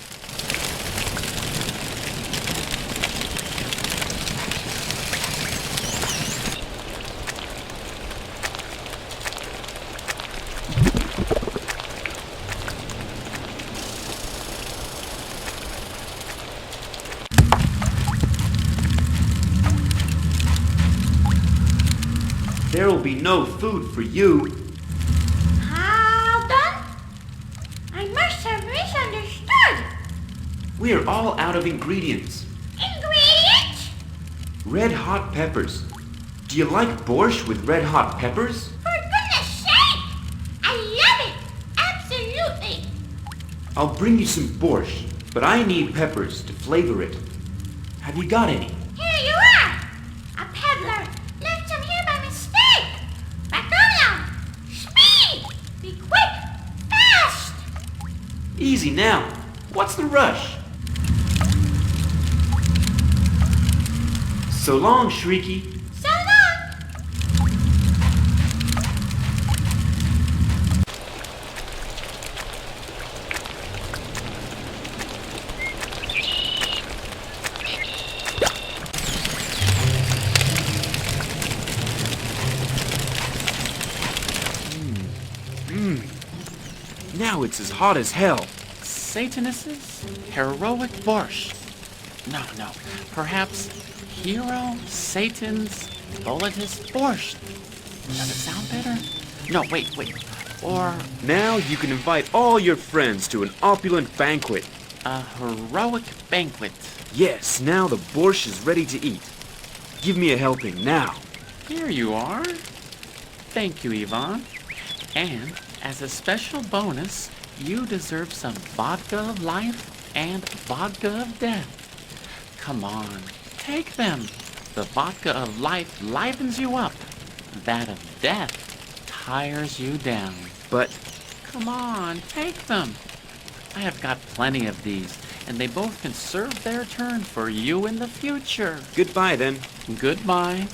There will be no food for you. How done? I must have misunderstood. We're all out of ingredients. Ingredients? Red hot peppers. Do you like borscht with red hot peppers? For goodness sake! I love it! Absolutely! I'll bring you some borscht, but I need peppers to flavor it. Have you got any? Here you are! A peddler left some here by mistake! Back Speed! Be quick! Fast! Easy now. What's the rush? So long, Shrieky. So long! Now it's as hot as hell. Satanist's heroic borscht. No. Perhaps hero Satan's bulletist borscht. Does it sound better? No, wait. Or Now you can invite all your friends to an opulent banquet. a heroic banquet. Yes, now the borscht is ready to eat. Give me a helping now. Here you are. Thank you, Ivan. And as a special bonus, you deserve some vodka of life and vodka of death. Come on, take them. The vodka of life livens you up. That of death tires you down. But Come on, take them. I have got plenty of these, and they both can serve their turn for you in the future. goodbye then. Goodbye.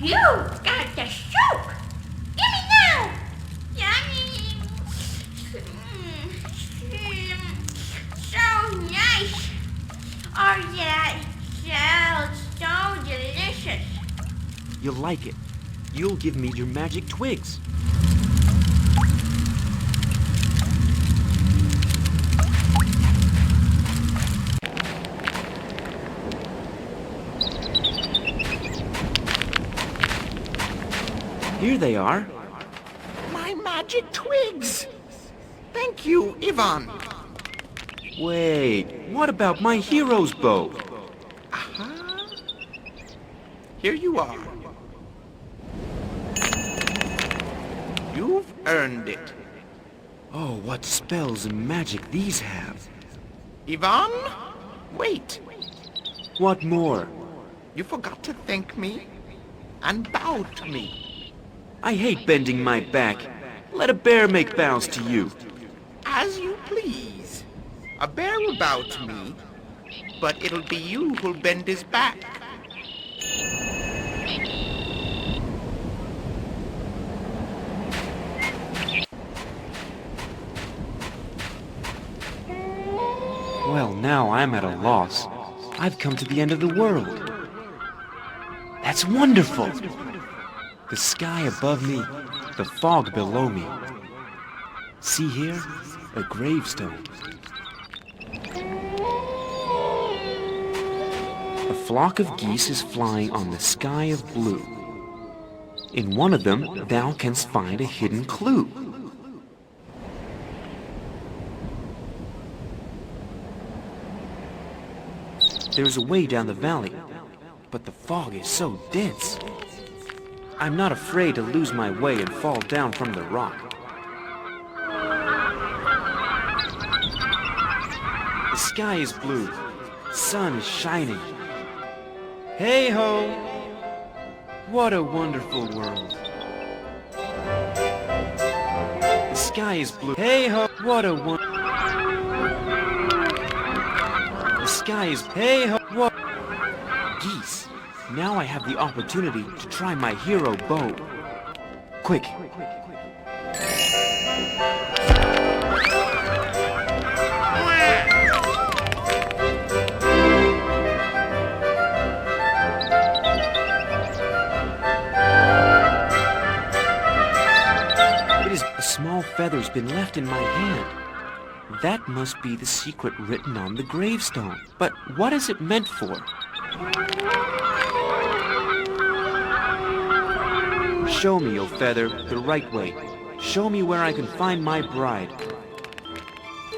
You've got the soup! Give me now! Yummy! So nice! Oh yeah, it sounds so delicious. You'll like it. You'll give me your magic twigs. Here they are. My magic twigs! Thank you, Ivan. Wait, what about my hero's bow? Aha. Here you are. You've earned it. Oh, what spells and magic these have. Ivan, wait. What more? You forgot to thank me and bow to me. I hate bending my back. Let a bear make bows to you. As you please. A bear will bow to me, but it'll be you who'll bend his back. Well, now I'm at a loss. I've come to the end of the world. That's wonderful! The sky above me, the fog below me. See here? A gravestone. A flock of geese is flying on the sky of blue. In one of them, thou canst find a hidden clue. There's a way down the valley, but the fog is so dense. I'm not afraid to lose my way and fall down from the rock. The sky is blue, sun is shining. Hey ho! What a wonderful world. The sky is blue. Hey ho! What a The sky is... Hey ho! What? Geese. Now I have the opportunity to try my hero bow. Quick! A small feather's been left in my hand. That must be the secret written on the gravestone. But what is it meant for? Show me, O feather, the right way. Show me where I can find my bride.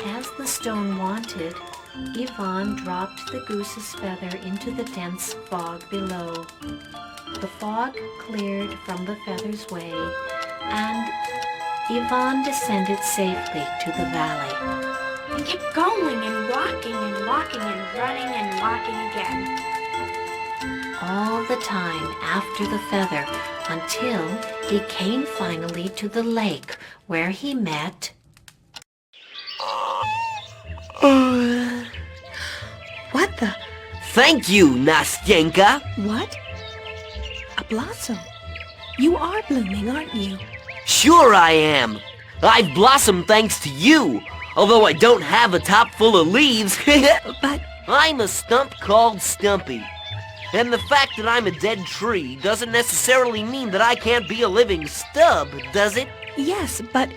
As the stone wanted, Ivan dropped the goose's feather into the dense fog below. The fog cleared from the feather's way, and Ivan descended safely to the valley. And kept going and walking and walking and running and walking again. All the time after the feather, until he came finally to the lake where he met... What the... Thank you, Nastyenka. What? A blossom. You are blooming, aren't you? Sure I am. I've blossomed thanks to you, although I don't have a top full of leaves. But... I'm a stump called Stumpy. And the fact that I'm a dead tree doesn't necessarily mean that I can't be a living stub, does it? Yes, but...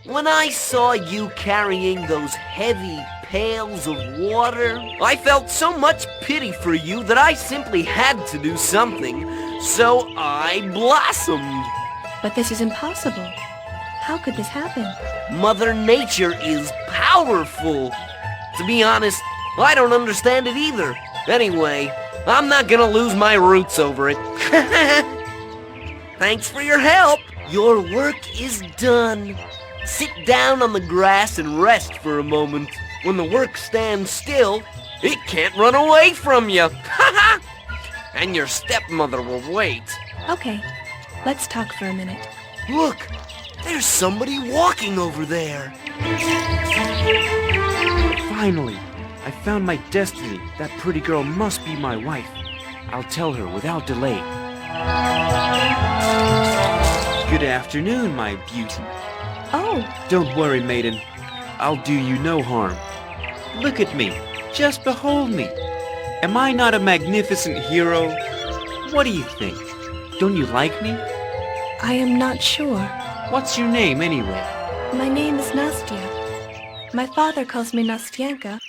When I saw you carrying those heavy pails of water, I felt so much pity for you that I simply had to do something, so I blossomed. But this is impossible. How could this happen? Mother Nature is powerful. To be honest, I don't understand it either. Anyway, I'm not gonna lose my roots over it. Thanks for your help. Your work is done. Sit down on the grass and rest for a moment. When the work stands still, it can't run away from you. And your stepmother will wait. Okay, let's talk for a minute. Look, there's somebody walking over there. Finally, I found my destiny. That pretty girl must be my wife. I'll tell her without delay. Good afternoon, my beauty. Oh. Don't worry, maiden. I'll do you no harm. Look at me. Just behold me. Am I not a magnificent hero? What do you think? Don't you like me? I am not sure. What's your name, anyway? My name is Nastya. My father calls me Nastyenka,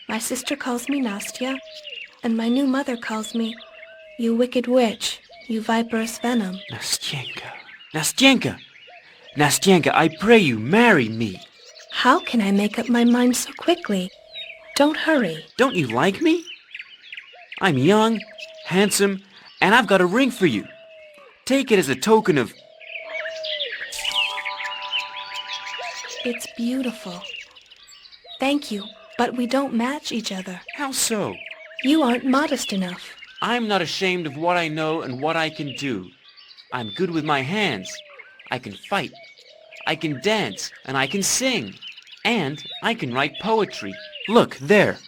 my sister calls me Nastya, and my new mother calls me, you wicked witch, you viperous venom. Nastyenka. Nastyenka! Nastyenka, I pray you, marry me. How can I make up my mind so quickly? Don't hurry. Don't you like me? I'm young, handsome, and I've got a ring for you. Take it as a token of... It's beautiful. Thank you, but we don't match each other. How so? You aren't modest enough. I'm not ashamed of what I know and what I can do. I'm good with my hands. I can fight. I can dance, and I can sing. And I can write poetry. Look, there.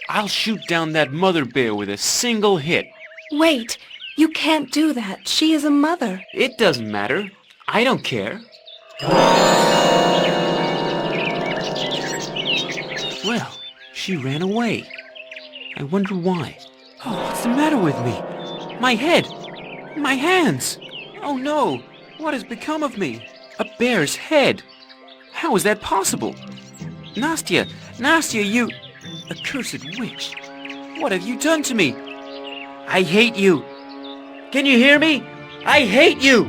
I'll shoot down that mother bear with a single hit. Wait, you can't do that. She is a mother. It doesn't matter. I don't care. Well, she ran away. I wonder why. Oh, what's the matter with me? My head! My hands! Oh no! What has become of me? A bear's head! How is that possible? Nastya! Nastya, you... Accursed witch! What have you done to me? I hate you! Can you hear me? I hate you!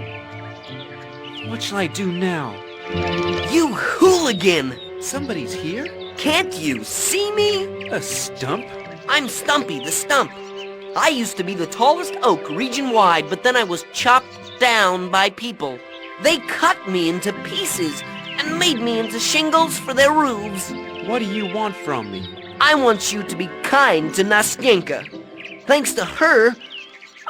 What shall I do now? You hooligan! Somebody's here? Can't you see me? A stump? I'm Stumpy the Stump. I used to be the tallest oak region-wide, but then I was chopped down by people. They cut me into pieces and made me into shingles for their roofs. What do you want from me? I want you to be kind to Nastyenka. Thanks to her,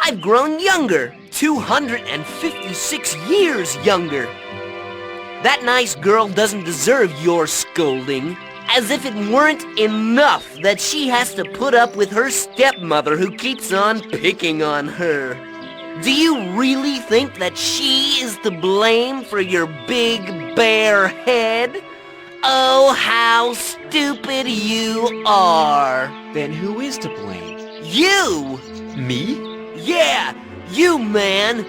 I've grown younger. 256 years younger. That nice girl doesn't deserve your scolding. As if it weren't enough that she has to put up with her stepmother who keeps on picking on her. Do you really think that she is to blame for your big bare head? Oh, how stupid you are. Then who is to blame? You! Me? Yeah, you, man.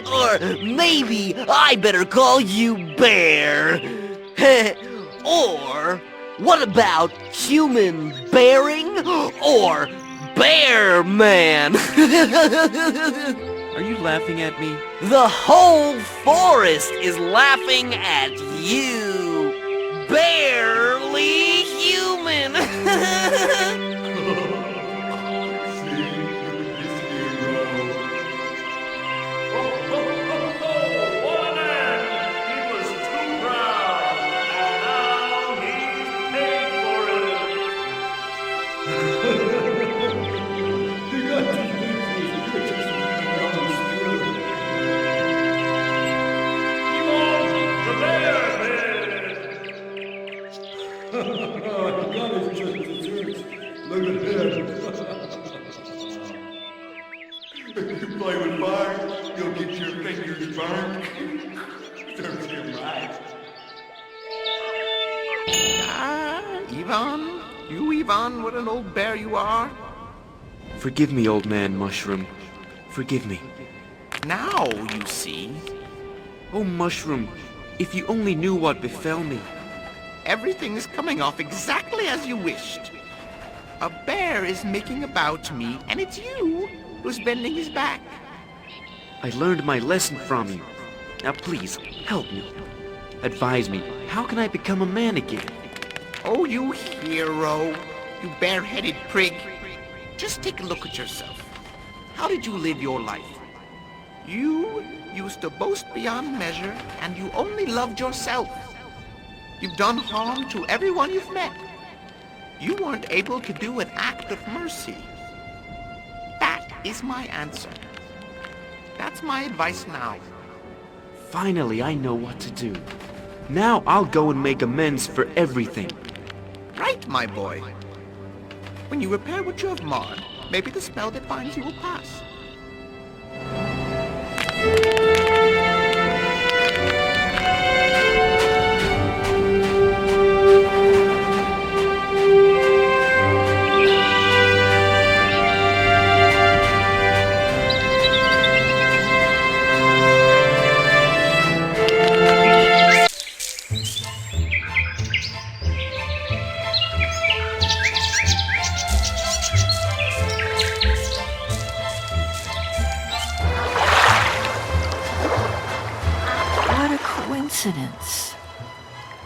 Or maybe I better call you Bear. Or what about human bearing? Or Bear Man? Are you laughing at me? The whole forest is laughing at you. Barely human. If you play with fire, you'll get your fingers burned. Serves you right. Ivan? You, Ivan, what an old bear you are. Forgive me, old man Mushroom. Forgive me. Now you see. Oh, Mushroom, if you only knew what befell me. Everything is coming off exactly as you wished. A bear is making a bow to me, and it's you who's bending his back. I learned my lesson from you. Now please, help me. Advise me, how can I become a man again? Oh, you hero, you bare-headed prig. Just take a look at yourself. How did you live your life? You used to boast beyond measure, and you only loved yourself. You've done harm to everyone you've met. You weren't able to do an act of mercy. That is my answer. That's my advice now. Finally, I know what to do. Now I'll go and make amends for everything. Right, my boy. When you repair what you have marred, maybe the spell that binds you will pass. coincidence.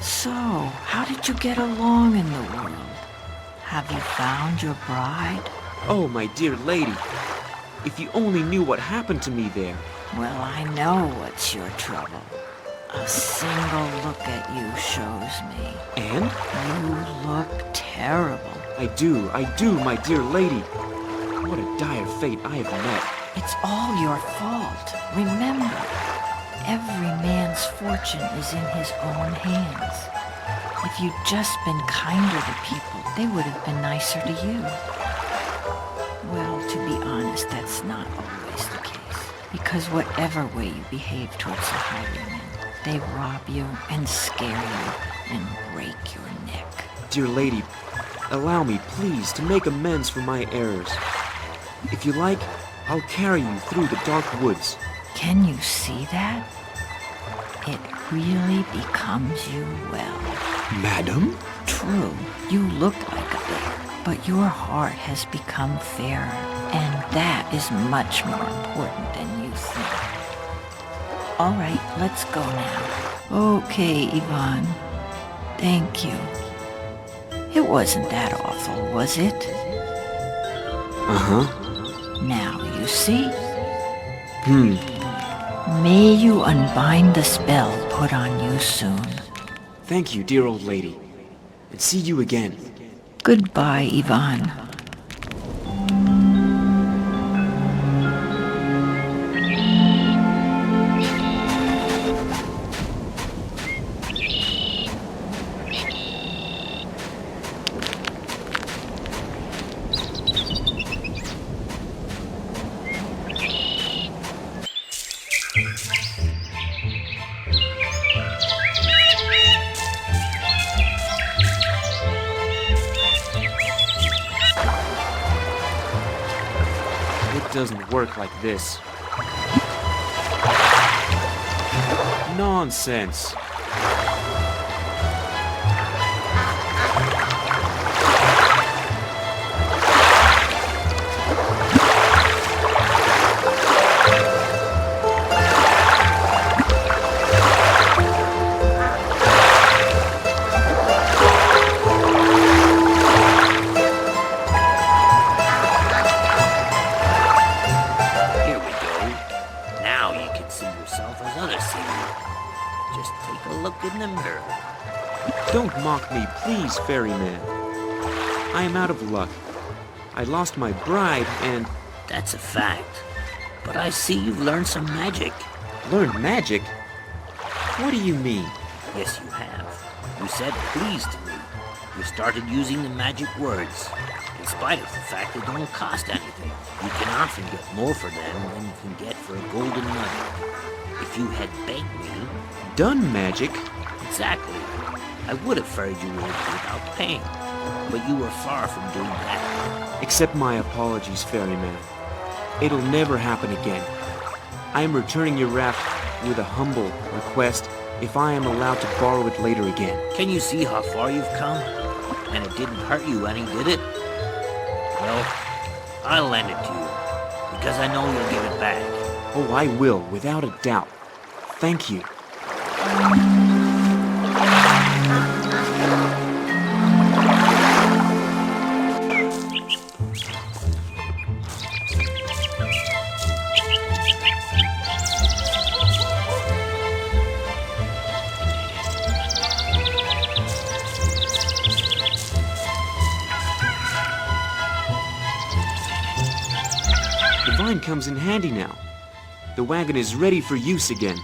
So, how did you get along in the world? Have you found your bride? Oh, my dear lady, if you only knew what happened to me there. Well, I know what's your trouble. A single look at you shows me. And? You look terrible. I do, my dear lady. What a dire fate I have met. It's all your fault. Remember, every man's fortune is in his own hands. If you'd just been kinder to people, they would have been nicer to you. Well, to be honest, that's not always the case. Because whatever way you behave towards the highwaymen, they rob you and scare you and break your neck. Dear lady, allow me, please, to make amends for my errors. If you like, I'll carry you through the dark woods. Can you see that? It really becomes you well. Madam? True, you look like a bear, but your heart has become fairer, and that is much more important than you think. All right, let's go now. Okay, Ivan. Thank you. It wasn't that awful, was it? Uh-huh. Now, you see? May you unbind the spell put on you soon. Thank you, dear old lady. And see you again. Goodbye, Ivan. It doesn't work like this. Nonsense. Don't mock me, please, ferryman. I am out of luck. I lost my bride and... That's a fact. But I see you've learned some magic. Learned magic? What do you mean? Yes, you have. You said please to me. You started using the magic words. In spite of the fact they don't cost anything. You can often get more for them than you can get for a golden nugget. If you had begged me... Done magic? Exactly. I would have ferried you over without paying, but you were far from doing that. Accept my apologies, ferryman. It'll never happen again. I am returning your raft with a humble request if I am allowed to borrow it later again. Can you see how far you've come? And it didn't hurt you any, did it? Well, I'll lend it to you, because I know you'll give it back. Oh, I will, without a doubt. Thank you. The vine comes in handy now. The wagon is ready for use again.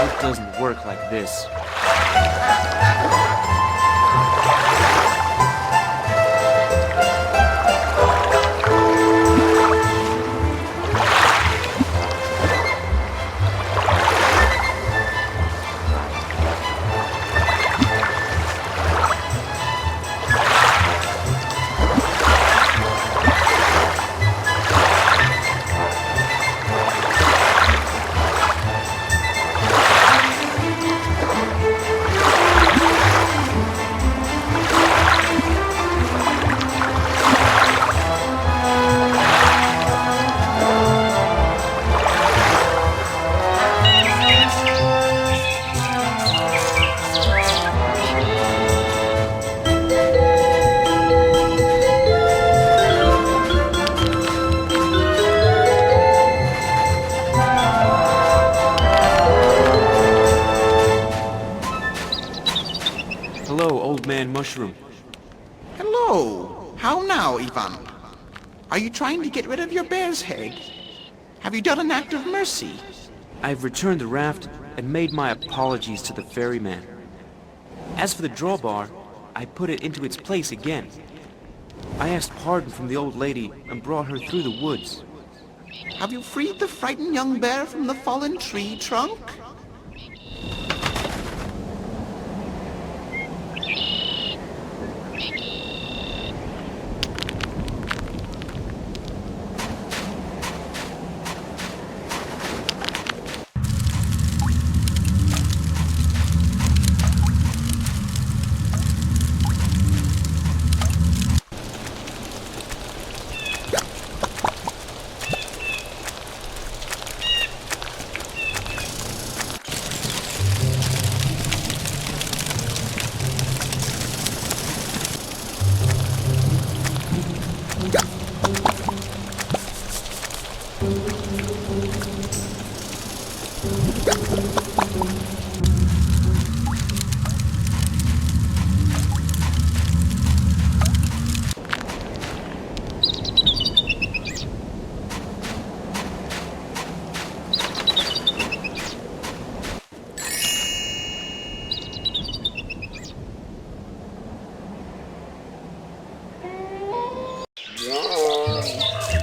It doesn't work like this. Oh, how now, Ivan? Are you trying to get rid of your bear's head? Have you done an act of mercy? I've returned the raft and made my apologies to the ferryman. As for the drawbar, I put it into its place again. I asked pardon from the old lady and brought her through the woods. Have you freed the frightened young bear from the fallen tree trunk?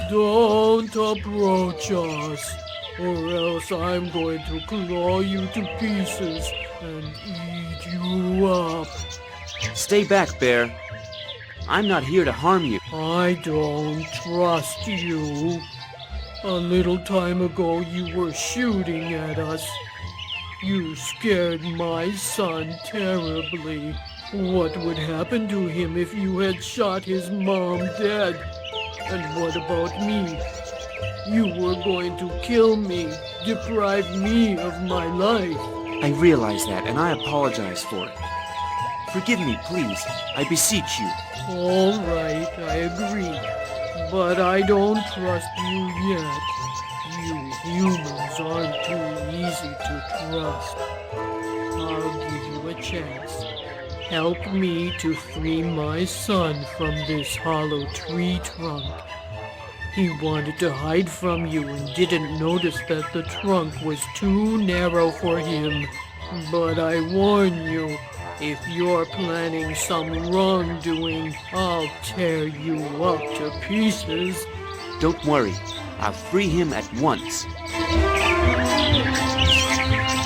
Don't approach us, or else I'm going to claw you to pieces and eat you up. Stay back, bear. I'm not here to harm you. I don't trust you. A little time ago you were shooting at us. You scared my son terribly. What would happen to him if you had shot his mom dead? And what about me? You were going to kill me, deprive me of my life. I realize that, and I apologize for it. Forgive me, please. I beseech you. All right, I agree. But I don't trust you yet. You humans aren't too easy to trust. I'll give you a chance. Help me to free my son from this hollow tree trunk. He wanted to hide from you and didn't notice that the trunk was too narrow for him. But I warn you, if you're planning some wrongdoing, I'll tear you up to pieces. Don't worry. I'll free him at once.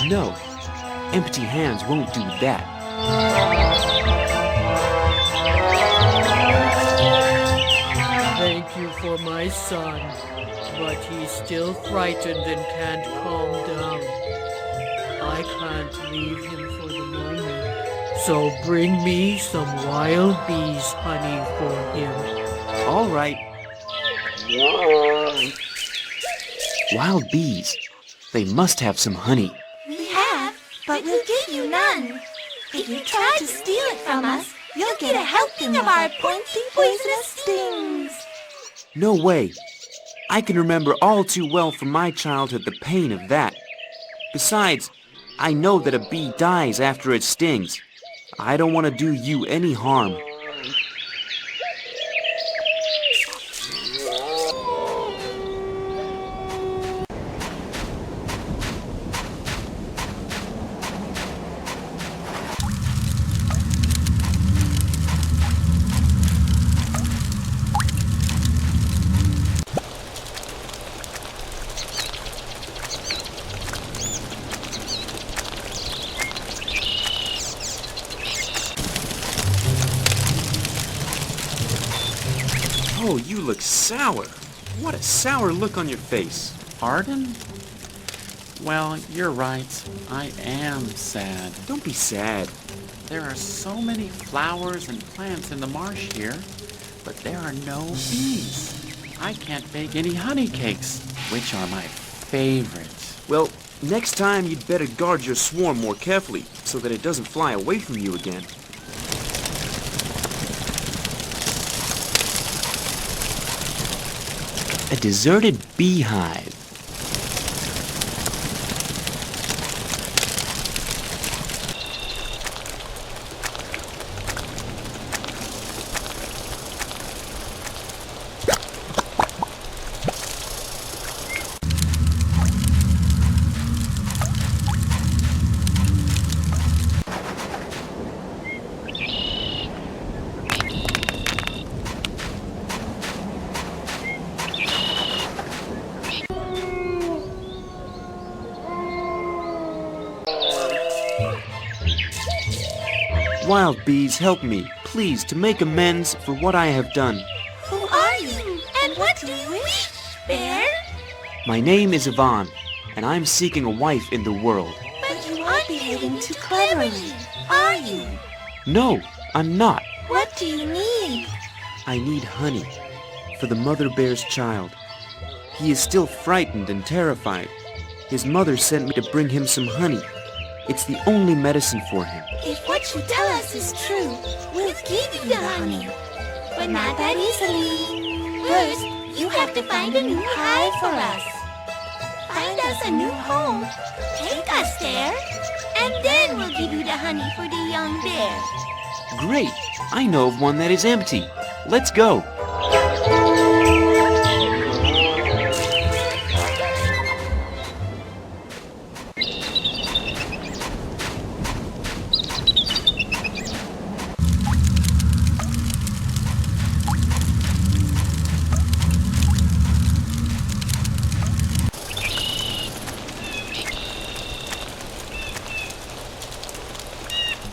No. Empty hands won't do that. Thank you for my son, but he's still frightened and can't calm down. I can't leave him for the moment, so bring me some wild bees honey for him. All right. Wild bees. They must have some honey. We have, but we'll give you none. If you try to steal it from us, you'll get a helping of our pointy poisonous stings. No way. I can remember all too well from my childhood the pain of that. Besides, I know that a bee dies after it stings. I don't want to do you any harm. Oh, you look sour. What a sour look on your face. Pardon? Well, you're right. I am sad. Don't be sad. There are so many flowers and plants in the marsh here, but there are no bees. I can't bake any honey cakes, which are my favorite. Well, next time you'd better guard your swarm more carefully so that it doesn't fly away from you again. A deserted beehive. wild bees, help me, please, to make amends for what I have done. Who are you? And what do you wish, Bear? My name is Ivan, and I'm seeking a wife in the world. But you aren't behaving too cleverly, are you? No, I'm not. What do you need? I need honey for the mother bear's child. He is still frightened and terrified. His mother sent me to bring him some honey. It's the only medicine for him. If what you tell us is true, we'll give you the honey. But not that easily. First, you have to find a new hive for us. Find us a new home. Take us there. And then we'll give you the honey for the young bear. Great! I know of one that is empty. Let's go.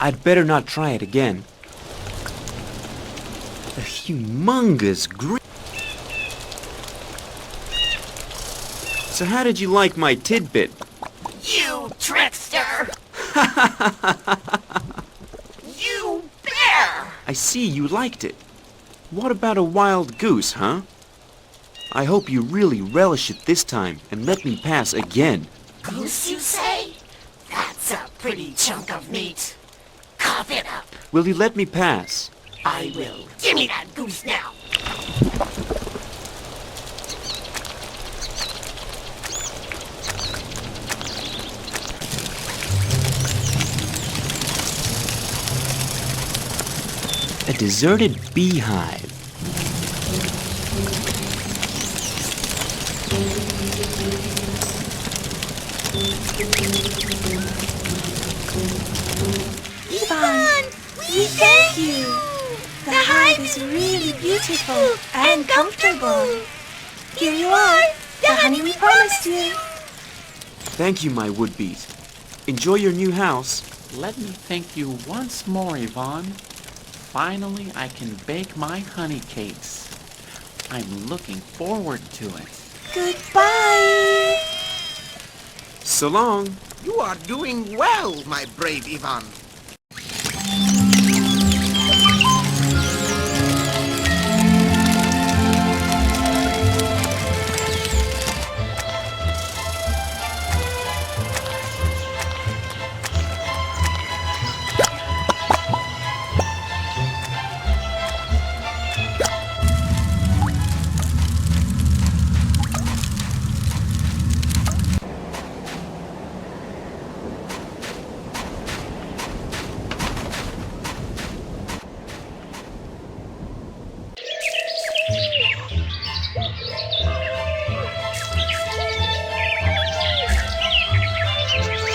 I'd better not try it again. A humongous green. So how did you like my tidbit? You trickster! You bear! I see you liked it. What about a wild goose, huh? I hope you really relish it this time and let me pass again. Goose, you say? That's a pretty chunk of meat. Cough it up. Will you let me pass? I will. Give me that goose now. A deserted beehive. Ivan, we thank you. The hive is really beautiful and comfortable. Here you are, the honey we promised you. Thank you, my would-bees. Enjoy your new house. Let me thank you once more, Yvonne. Finally, I can bake my honey cakes. I'm looking forward to it. Goodbye. So long. You are doing well, my brave Ivan.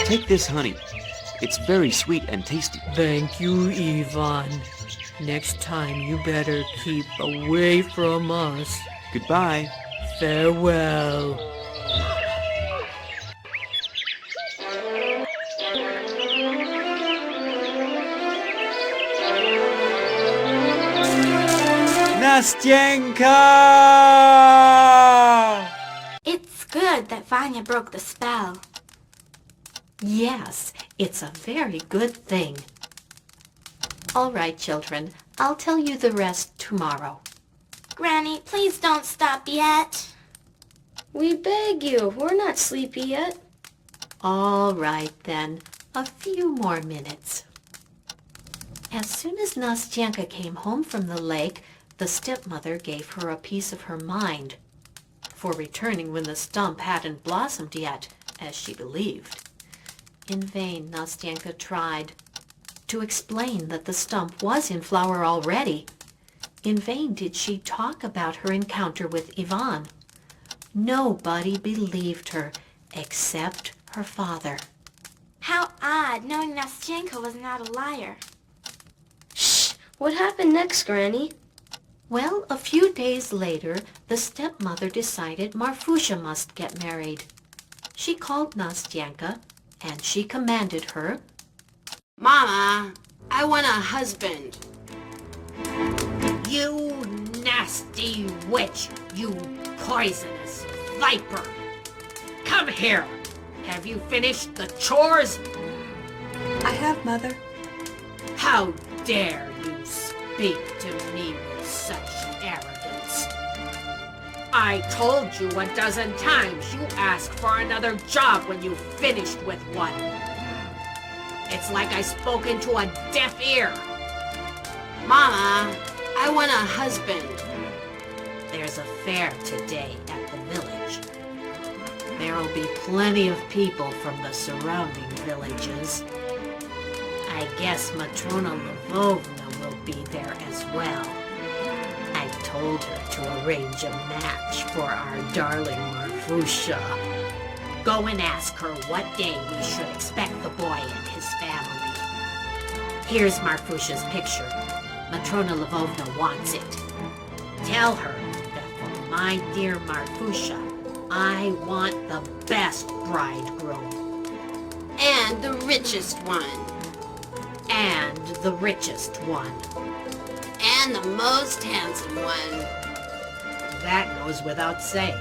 Take this honey. It's very sweet and tasty. Thank you, Ivan. Next time you better keep away from us. Goodbye. Farewell. Nastyenka! It's good that Vanya broke the spell. Yes, it's a very good thing. All right, children, I'll tell you the rest tomorrow. Granny, please don't stop yet. We beg you, we're not sleepy yet. All right, then, a few more minutes. As soon as Nastyanka came home from the lake, the stepmother gave her a piece of her mind for returning when the stump hadn't blossomed yet, as she believed. In vain, Nastyanka tried to explain that the stump was in flower already. In vain did she talk about her encounter with Ivan. Nobody believed her except her father. How odd, knowing Nastyenka was not a liar. Shh! What happened next, Granny? Well, a few days later, the stepmother decided Marfusha must get married. She called Nastyanka, and she commanded her, Mama, I want a husband. You nasty witch! You poisonous viper! Come here! Have you finished the chores? I have, Mother. How dare you speak to me with such arrogance? I told you a dozen times you ask for another job when you've finished with one. It's like I spoke into a deaf ear. Mama, I want a husband. There's a fair today at the village. There'll be plenty of people from the surrounding villages. I guess Matrona Lvovna will be there as well. I told her to arrange a match for our darling Marfusha. Go and ask her what day we should expect the boy and his family. Here's Marfusha's picture. Matrona Lvovna wants it. Tell her that for my dear Marfusha, I want the best bridegroom. And the richest one. And the richest one. And the most handsome one. That goes without saying.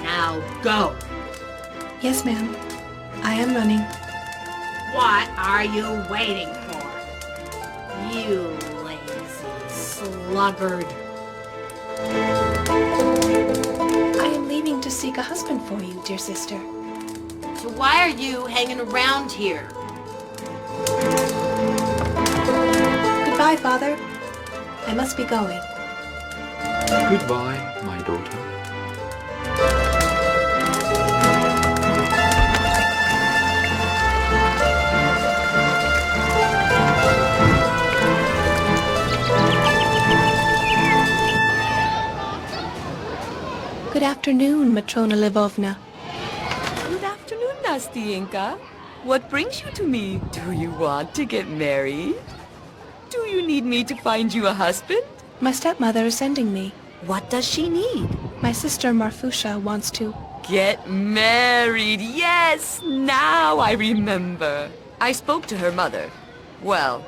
Now go. Yes, ma'am. I am running. What are you waiting for? You lazy sluggard. I am leaving to seek a husband for you, dear sister. So why are you hanging around here? Goodbye, Father. I must be going. Goodbye, my daughter. Good afternoon, Matrona Lvovna. Good afternoon, Nastyenka. What brings you to me? Do you want to get married? Do you need me to find you a husband? My stepmother is sending me. What does she need? My sister Marfusha wants to... Get married, yes! Now I remember. I spoke to her mother. Well,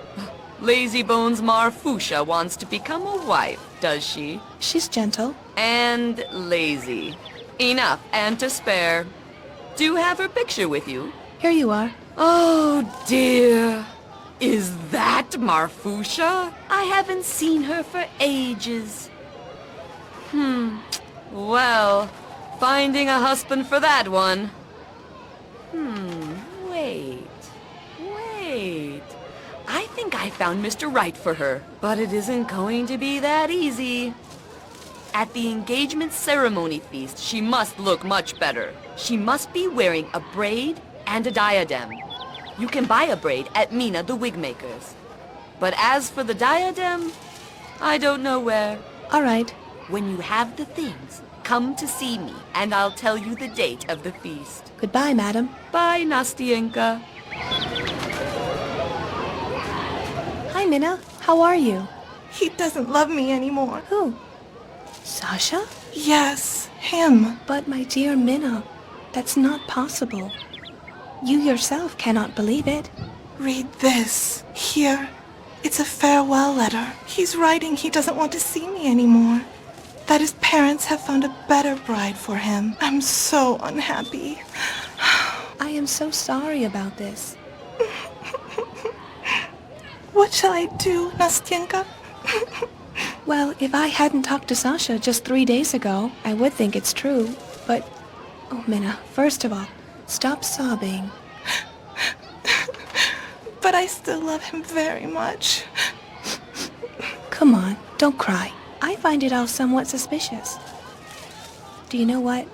Lazybones Marfusha wants to become a wife, does she? She's gentle. And lazy. Enough and to spare. Do you have her picture with you? Here you are. Oh dear. Is that Marfusha? I haven't seen her for ages. Well, finding a husband for that one. Wait. I think I found Mr. Right for her, but it isn't going to be that easy. At the engagement ceremony feast, she must look much better. She must be wearing a braid and a diadem. You can buy a braid at Mina the wigmaker's. But as for the diadem, I don't know where. All right. When you have the things, come to see me, and I'll tell you the date of the feast. Goodbye, madam. Bye, Nastyenka. Hi, Minna. How are you? He doesn't love me anymore. Who? Sasha? Yes, him. But my dear Minna, that's not possible. You yourself cannot believe it. Read this. Here. It's a farewell letter. He's writing he doesn't want to see me anymore. That his parents have found a better bride for him. I'm so unhappy. I am so sorry about this. What shall I do, Nastyenka? Well, if I hadn't talked to Sasha just 3 days ago, I would think it's true. But, oh, Minna, first of all, stop sobbing. But I still love him very much. Come on, don't cry. I find it all somewhat suspicious. Do you know what?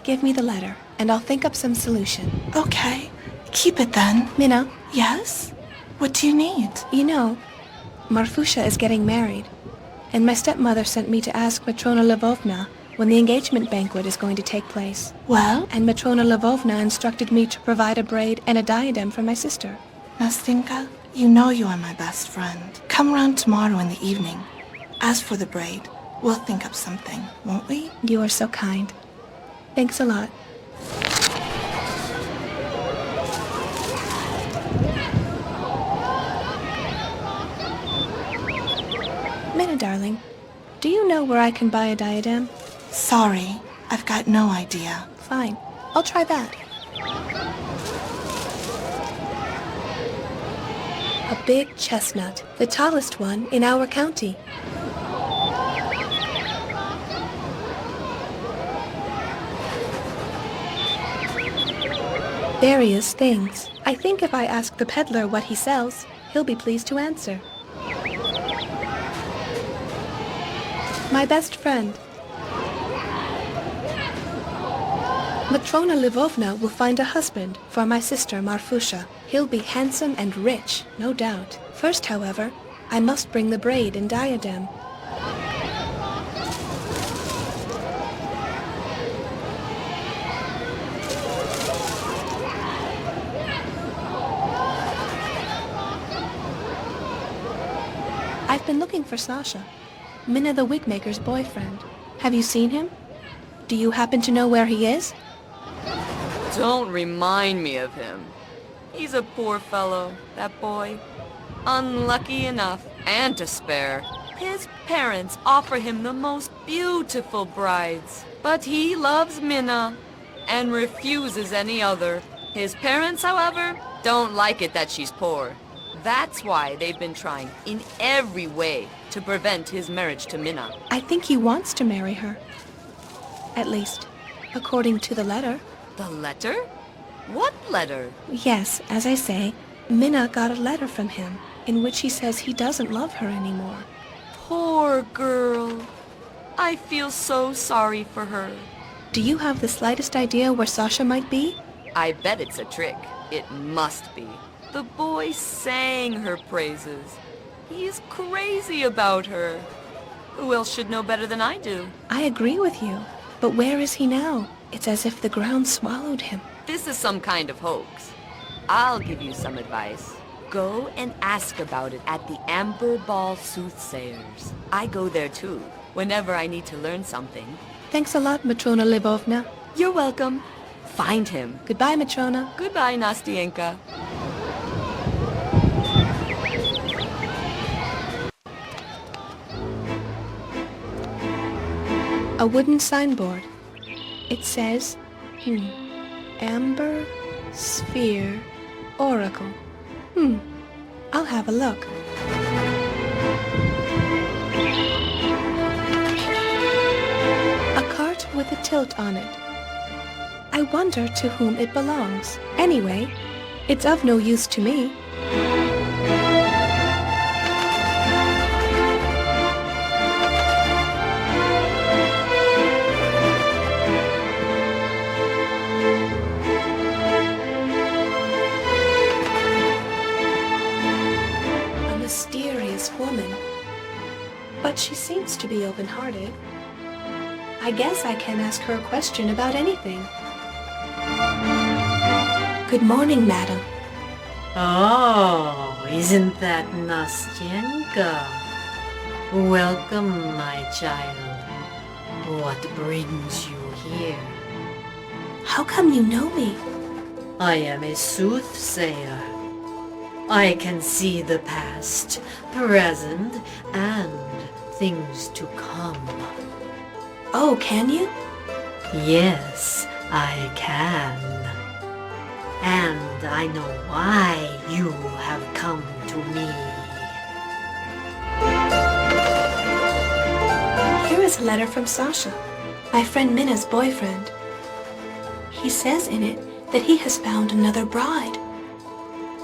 Give me the letter, and I'll think up some solution. Okay, keep it then. Minna? Yes? What do you need? You know, Marfusha is getting married, and my stepmother sent me to ask Matrona Lvovna when the engagement banquet is going to take place. Well? And Matrona Lvovna instructed me to provide a braid and a diadem for my sister. Nastyenka, you know you are my best friend. Come round tomorrow in the evening. As for the braid, we'll think up something, won't we? You are so kind. Thanks a lot. Minna, darling, do you know where I can buy a diadem? Sorry, I've got no idea. Fine, I'll try that. A big chestnut, the tallest one in our county. Various things. I think if I ask the peddler what he sells, he'll be pleased to answer. My best friend. Matrona Lvovna will find a husband for my sister Marfusha. He'll be handsome and rich, no doubt. First, however, I must bring the braid and diadem. I've been looking for Sasha, Minna the wigmaker's boyfriend. Have you seen him? Do you happen to know where he is? Don't remind me of him. He's a poor fellow, that boy. Unlucky enough, and to spare. His parents offer him the most beautiful brides. But he loves Minna, and refuses any other. His parents, however, don't like it that she's poor. That's why they've been trying in every way to prevent his marriage to Minna. I think he wants to marry her. At least, according to the letter. The letter? What letter? Yes, as I say, Minna got a letter from him in which he says he doesn't love her anymore. Poor girl. I feel so sorry for her. Do you have the slightest idea where Sasha might be? I bet it's a trick. It must be. The boy sang her praises. He's crazy about her. Who else should know better than I do? I agree with you. But where is he now? It's as if the ground swallowed him. This is some kind of hoax. I'll give you some advice. Go and ask about it at the Amber Ball Soothsayers. I go there too, whenever I need to learn something. Thanks a lot, Matrona Lvovna. You're welcome. Find him. Goodbye, Matrona. Goodbye, Nastyenka. A wooden signboard. It says, Amber, Sphere, Oracle. I'll have a look. A cart with a tilt on it. I wonder to whom it belongs. Anyway, it's of no use to me. Woman, but she seems to be open-hearted. I guess I can ask her a question about anything. Good morning, madam. Oh, isn't that Nastyenka? Welcome, my child. What brings you here? How come you know me? I am a soothsayer. I can see the past, present, and things to come. Oh, can you? Yes, I can. And I know why you have come to me. Here is a letter from Sasha, my friend Minna's boyfriend. He says in it that he has found another bride.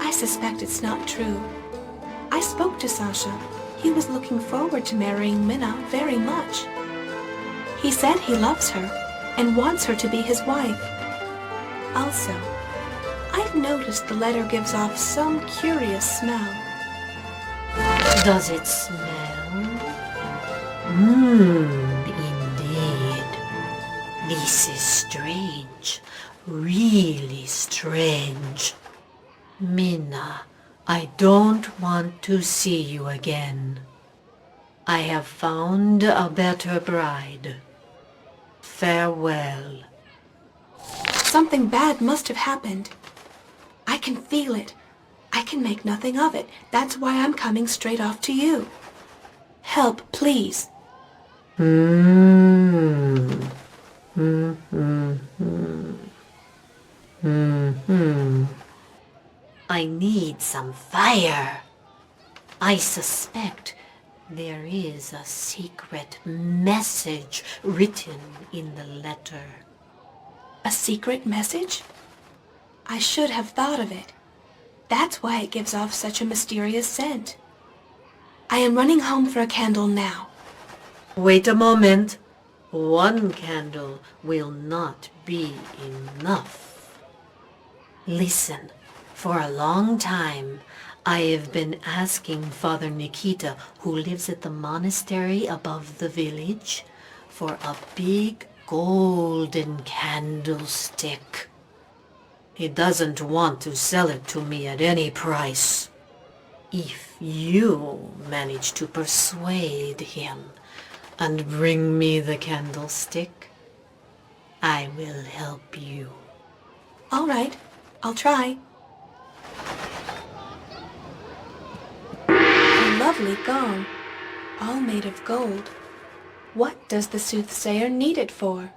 I suspect it's not true. I spoke to Sasha. He was looking forward to marrying Minna very much. He said he loves her and wants her to be his wife. Also, I've noticed the letter gives off some curious smell. Does it smell? Indeed. This is strange. Really strange. Minna, I don't want to see you again. I have found a better bride. Farewell. Something bad must have happened. I can feel it. I can make nothing of it. That's why I'm coming straight off to you. Help, please. I need some fire. I suspect there is a secret message written in the letter. A secret message? I should have thought of it. That's why it gives off such a mysterious scent. I am running home for a candle now. Wait a moment. One candle will not be enough. Listen, for a long time, I have been asking Father Nikita, who lives at the monastery above the village, for a big golden candlestick. He doesn't want to sell it to me at any price. If you manage to persuade him and bring me the candlestick, I will help you. All right, I'll try. A lovely gong, all made of gold. What does the soothsayer need it for?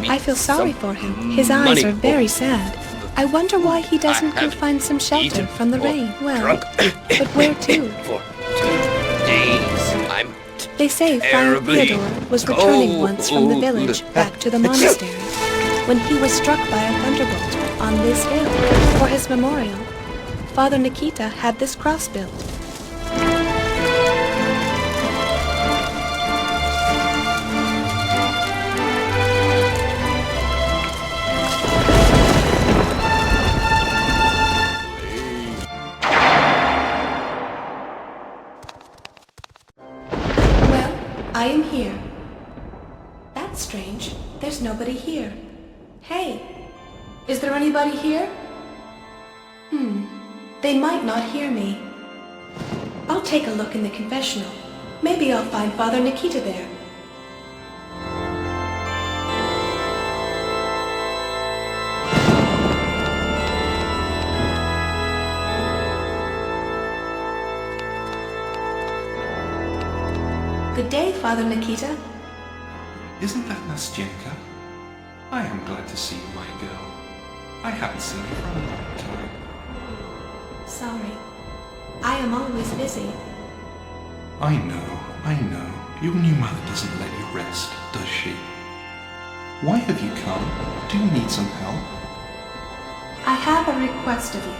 I feel sorry for him. His eyes are very sad. I wonder why he doesn't go find some shelter from the rain. Well, but where to? For 2 days, They say Friar Theodore was returning once from the village back to the monastery when he was struck by a thunderbolt on this hill. For his memorial, Father Nikita had this cross built. I am here. That's strange. There's nobody here. Hey, is there anybody here? They might not hear me. I'll take a look in the confessional. Maybe I'll find Father Nikita there. Good day, Father Nikita. Isn't that Nastyenka? I am glad to see you, my girl. I haven't seen you for a long time. Sorry. I am always busy. I know. Your new mother doesn't let you rest, does she? Why have you come? Do you need some help? I have a request of you.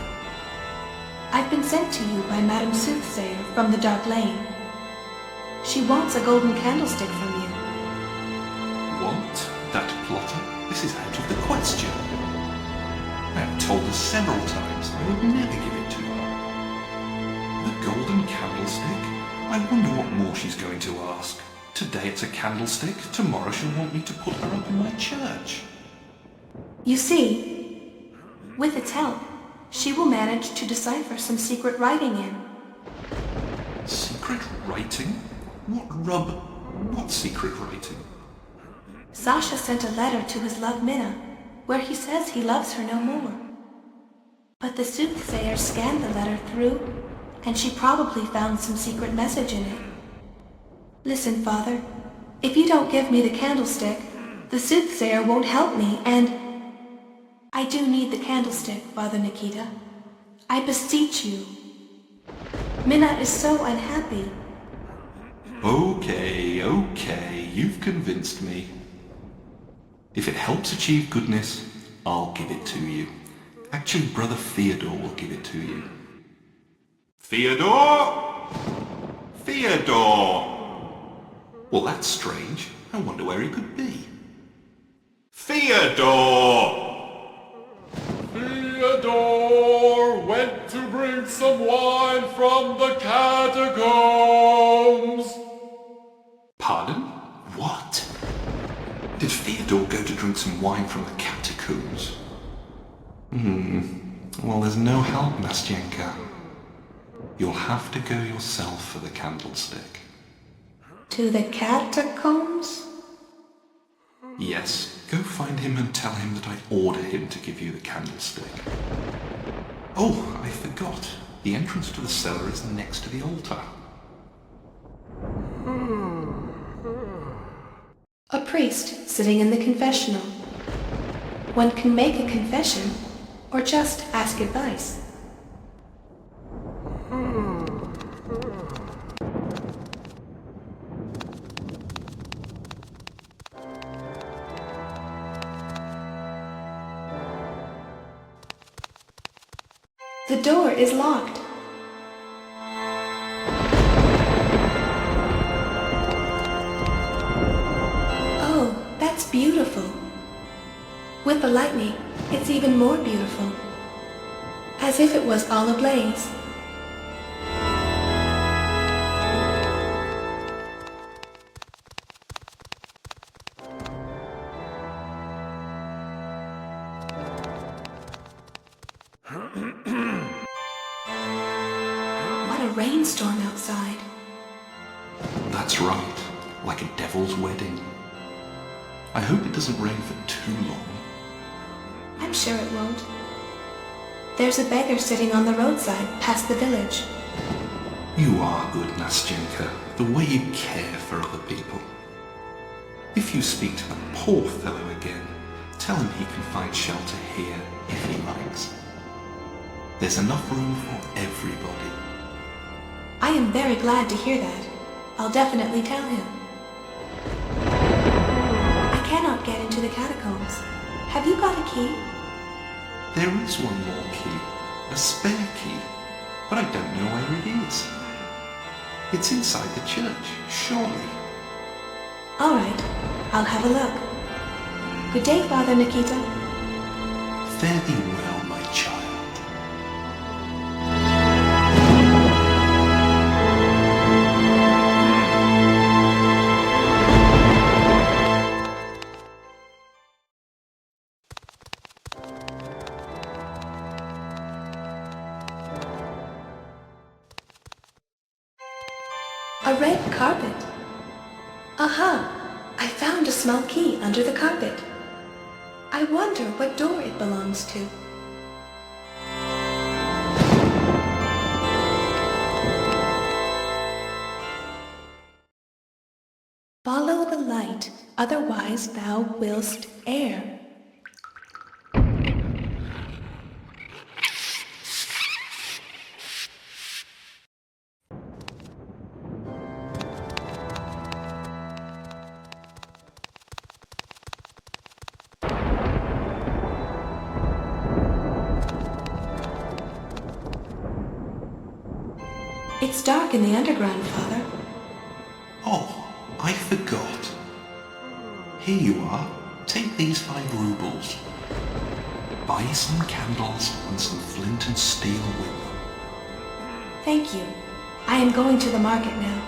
I've been sent to you by Madame Soothsayer from the Dark Lane. She wants a golden candlestick from you. What? That plotter? This is out of the question. I have told her several times I would never give it to her. The golden candlestick? I wonder what more she's going to ask. Today it's a candlestick, tomorrow she'll want me to put her up in my church. You see, with its help, she will manage to decipher some secret writing in. Secret writing? What secret writing? Sasha sent a letter to his love Minna, where he says he loves her no more. But the soothsayer scanned the letter through, and she probably found some secret message in it. Listen, Father, if you don't give me the candlestick, the soothsayer won't help me, and I do need the candlestick, Father Nikita. I beseech you. Minna is so unhappy. Okay, you've convinced me. If it helps achieve goodness, I'll give it to you. Actually, Brother Theodore will give it to you. Theodore! Well, that's strange. I wonder where he could be. Theodore! Theodore went to bring some wine from the catacombs. Pardon? What? Did Theodore go to drink some wine from the catacombs? Well, there's no help, Nastyenka. You'll have to go yourself for the candlestick. To the catacombs? Yes, go find him and tell him that I order him to give you the candlestick. Oh, I forgot. The entrance to the cellar is next to the altar. A priest sitting in the confessional. One can make a confession or just ask advice. The door is locked. Oh, that's beautiful. With the lightning, it's even more beautiful. As if it was all ablaze. What a rainstorm outside. That's right, like a devil's wedding. I hope it doesn't rain for too long. I'm sure it won't. There's a beggar sitting on the roadside past the village. You are good, Nastyenka, the way you care for other people. If you speak to the poor fellow again, tell him he can find shelter here if he likes. There's enough room for everybody. I am very glad to hear that. I'll definitely tell him. I cannot get into the catacombs. Have you got a key? There is one more key, a spare key, but I don't know where it is. It's inside the church, surely. All right, I'll have a look. Good day, Father Nikita. Fare thee well, my child. A red carpet. Aha! I found a small key under the carpet. I wonder what door it belongs to. Follow the light, otherwise thou willst err. It's dark in the underground, Father. Oh, I forgot. Here you are. Take these 5 rubles. Buy some candles and some flint and steel with them. Thank you. I am going to the market now.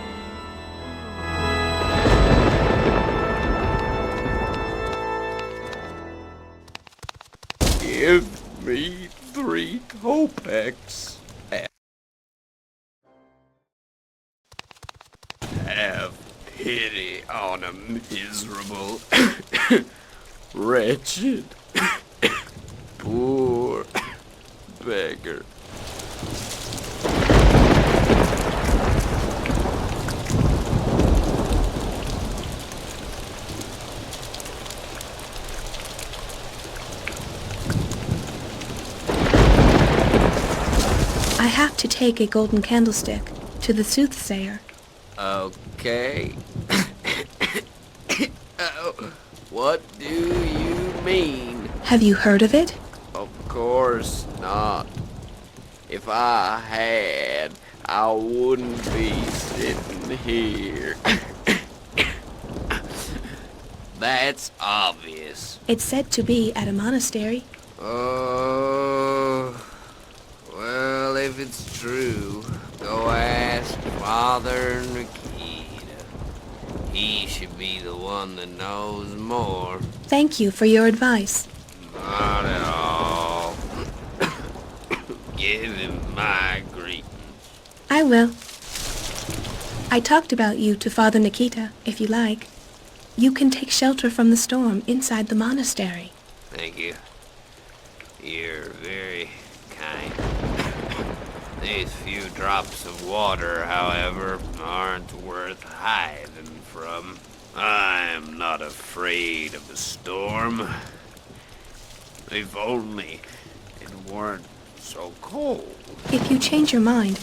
Give me 3 kopecks. Have pity on a miserable, wretched, poor beggar. I have to take a golden candlestick to the soothsayer. Okay. What do you mean? Have you heard of it? Of course not. If I had, I wouldn't be sitting here. That's obvious. It's said to be at a monastery. Oh, well, if it's true, go ask Father Nikita. He should be the one that knows more. Thank you for your advice. Not at all. Give him my greetings. I will. I talked about you to Father Nikita, if you like. You can take shelter from the storm inside the monastery. Thank you. You're very kind. These few drops of water, however, aren't worth hiding from. I'm not afraid of a storm. If only it weren't so cold. If you change your mind,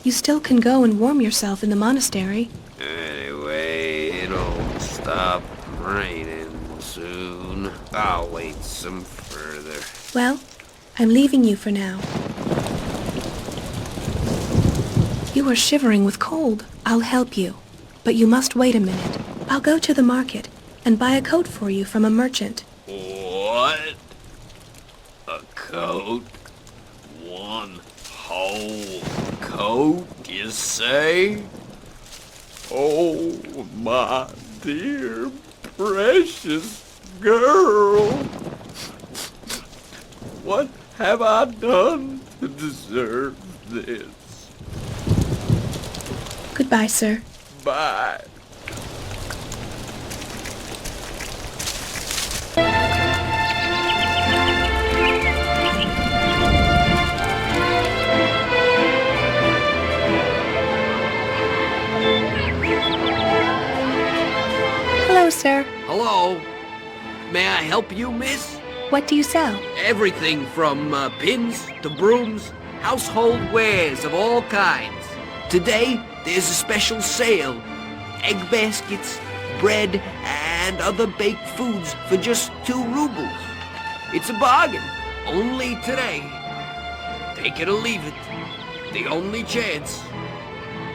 you still can go and warm yourself in the monastery. Anyway, it'll stop raining soon. I'll wait some further. Well, I'm leaving you for now. You are shivering with cold. I'll help you. But you must wait a minute. I'll go to the market and buy a coat for you from a merchant. What? A coat? One whole coat, you say? Oh, my dear, precious girl. What have I done to deserve this? Goodbye, sir. Bye. Hello, sir. Hello. May I help you, miss? What do you sell? Everything from pins to brooms, household wares of all kinds. Today, there's a special sale. Egg baskets, bread, and other baked foods for just 2 rubles. It's a bargain. Only today. Take it or leave it. The only chance.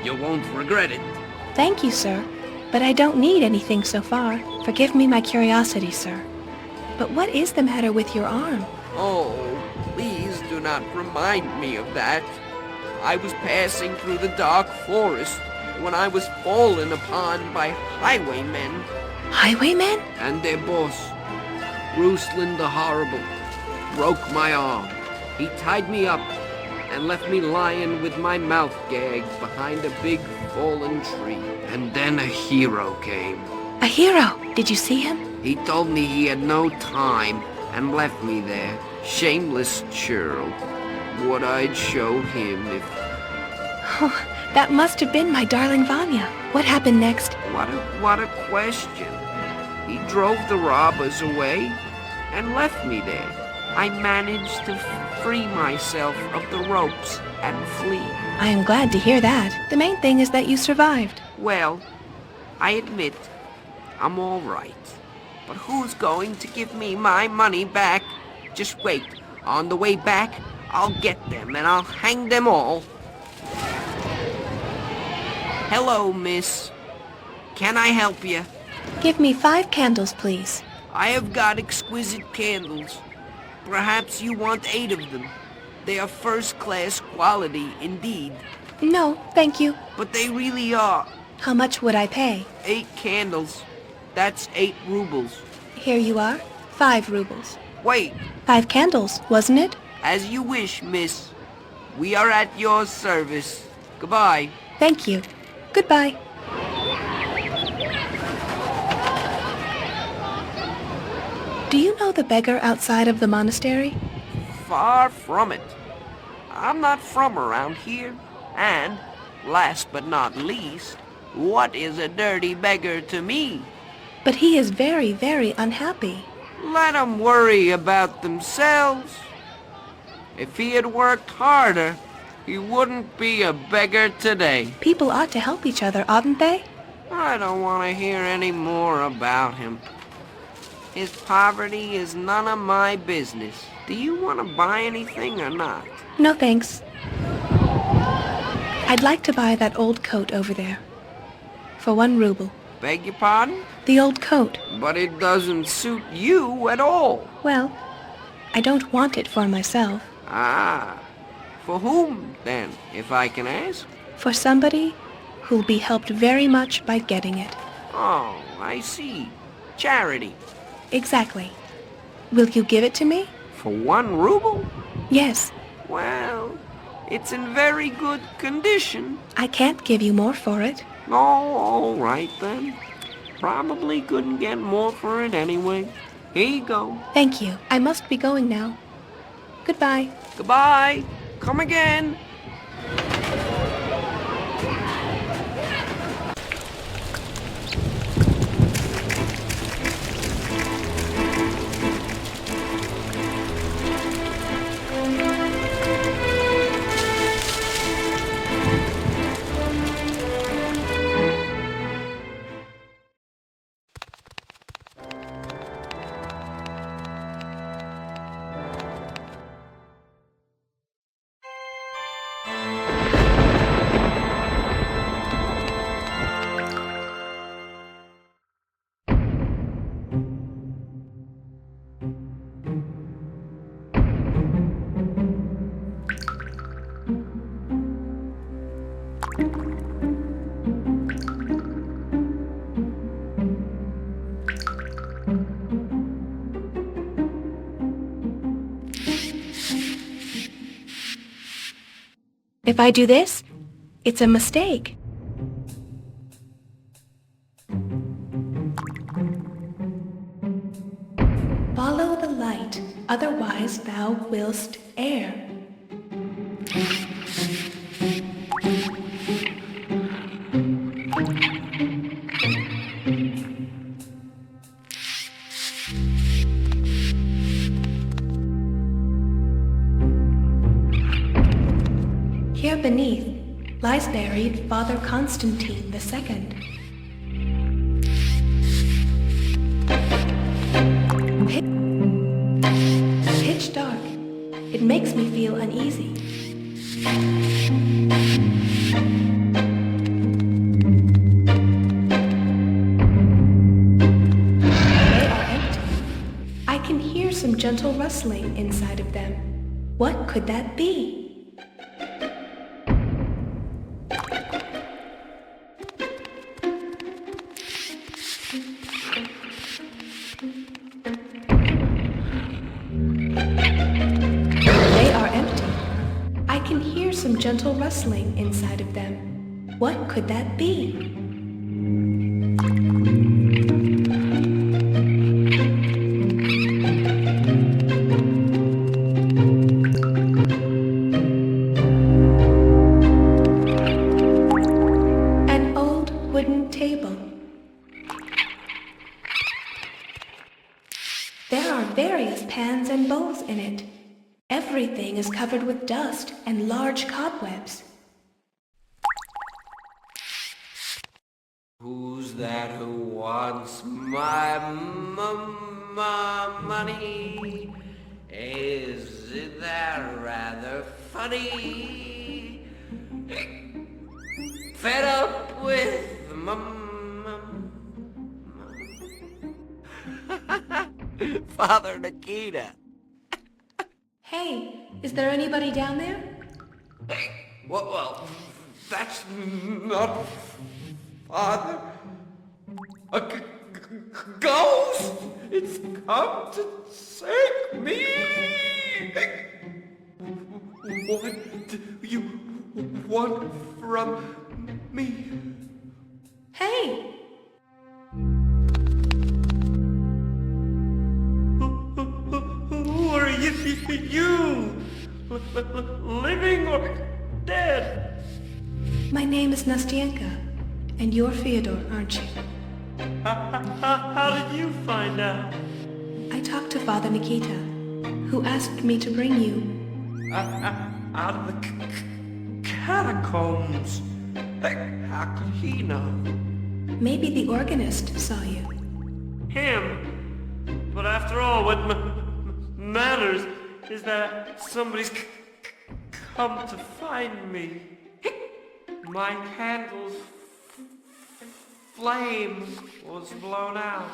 You won't regret it. Thank you, sir. But I don't need anything so far. Forgive me my curiosity, sir. But what is the matter with your arm? Oh, please do not remind me of that. I was passing through the dark forest when I was fallen upon by highwaymen. Highwaymen? And their boss, Ruslan the Horrible, broke my arm. He tied me up and left me lying with my mouth gagged behind a big fallen tree. And then a hero came. A hero? Did you see him? He told me he had no time and left me there. Shameless churl. What I'd show him if... Oh, that must have been my darling Vanya. What happened next? What a question. He drove the robbers away and left me there. I managed to free myself of the ropes and flee. I am glad to hear that. The main thing is that you survived. Well, I admit, I'm all right. But who's going to give me my money back? Just wait. On the way back, I'll get them and I'll hang them all. Hello, miss. Can I help you? Give me 5 candles, please. I have got exquisite candles. Perhaps you want 8 of them. They are first-class quality indeed. No, thank you. But they really are. How much would I pay? 8 candles. That's 8 rubles. Here you are. 5 rubles. Wait. 5 candles, wasn't it? As you wish, miss. We are at your service. Goodbye. Thank you. Goodbye. Do you know the beggar outside of the monastery? Far from it. I'm not from around here. And, last but not least, what is a dirty beggar to me? But he is very, very unhappy. Let 'em worry about themselves. If he had worked harder, he wouldn't be a beggar today. People ought to help each other, oughtn't they? I don't want to hear any more about him. His poverty is none of my business. Do you want to buy anything or not? No, thanks. I'd like to buy that old coat over there. For 1 ruble. Beg your pardon? The old coat. But it doesn't suit you at all. Well, I don't want it for myself. Ah. For whom, then, if I can ask? For somebody who'll be helped very much by getting it. Oh, I see. Charity. Exactly. Will you give it to me? For 1 ruble? Yes. Well, it's in very good condition. I can't give you more for it. Oh, all right then. Probably couldn't get more for it anyway. Here you go. Thank you. I must be going now. Goodbye. Goodbye. Come again. If I do this, it's a mistake. Follow the light, otherwise thou willst err. Here beneath lies buried Father Constantine II. Pitch dark. It makes me feel uneasy. They are empty. I can hear some gentle rustling inside of them. What could that be? Some gentle rustling inside of them. What could that be? An old wooden table. There are various pans and bowls in it. Everything is covered with dust and large cobwebs. Who's that who wants my money? Is it that rather funny? Fed up with Father Nikita. Hey, is there anybody down there? Well, that's not Father. A ghost! It's come to take me! What do you want from me? Hey! Who are you? Living or dead? My name is Nastyenka, and you're Fyodor, aren't you? How did you find out? I talked to Father Nikita, who asked me to bring you. Out of the catacombs? How could he know? Maybe the organist saw you. Him? But after all, what matters is that somebody's come to find me. My candle's flame was blown out,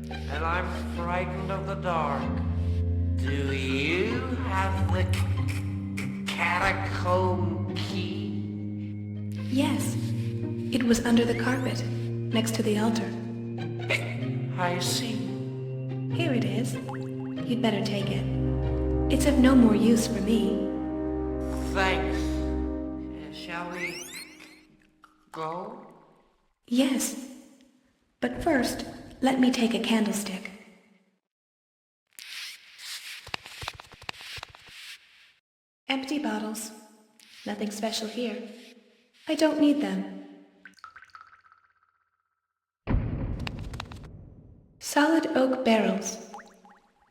and I'm frightened of the dark. Do you have the catacomb key? Yes, it was under the carpet. next to the altar. I see. Here it is. You'd better take it. It's of no more use for me. Thanks. Shall we go? Yes. But first, let me take a candlestick. Empty bottles. Nothing special here. I don't need them. Solid oak barrels.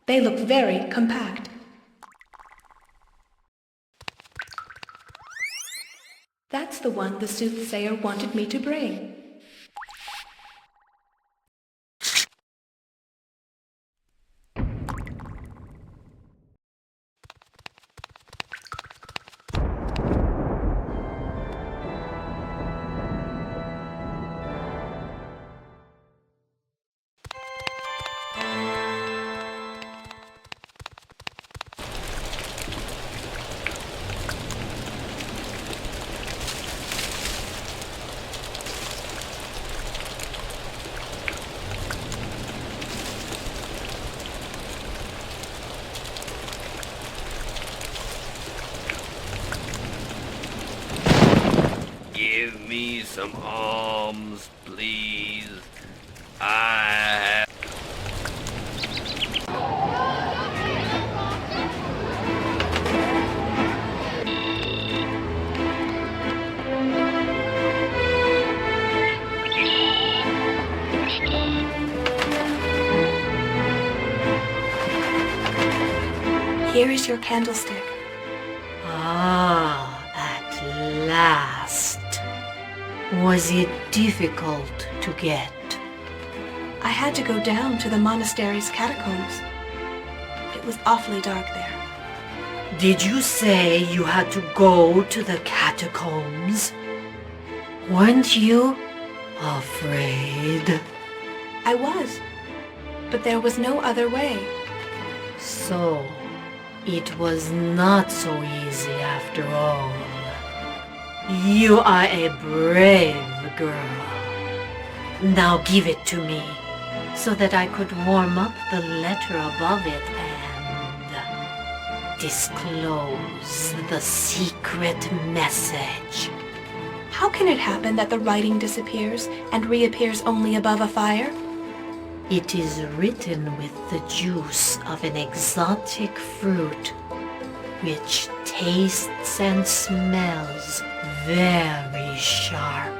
They look very compact. That's the one the soothsayer wanted me to bring. Give me some alms, please. I Here is your candlestick. Ah, at last. Was it difficult to get? I had to go down to the monastery's catacombs. It was awfully dark there. Did you say you had to go to the catacombs? Weren't you afraid? I was, but there was no other way. So, it was not so easy after all. You are a brave girl. Now give it to me, so that I could warm up the letter above it and disclose the secret message. How can it happen that the writing disappears and reappears only above a fire? It is written with the juice of an exotic fruit, which tastes and smells very sharp.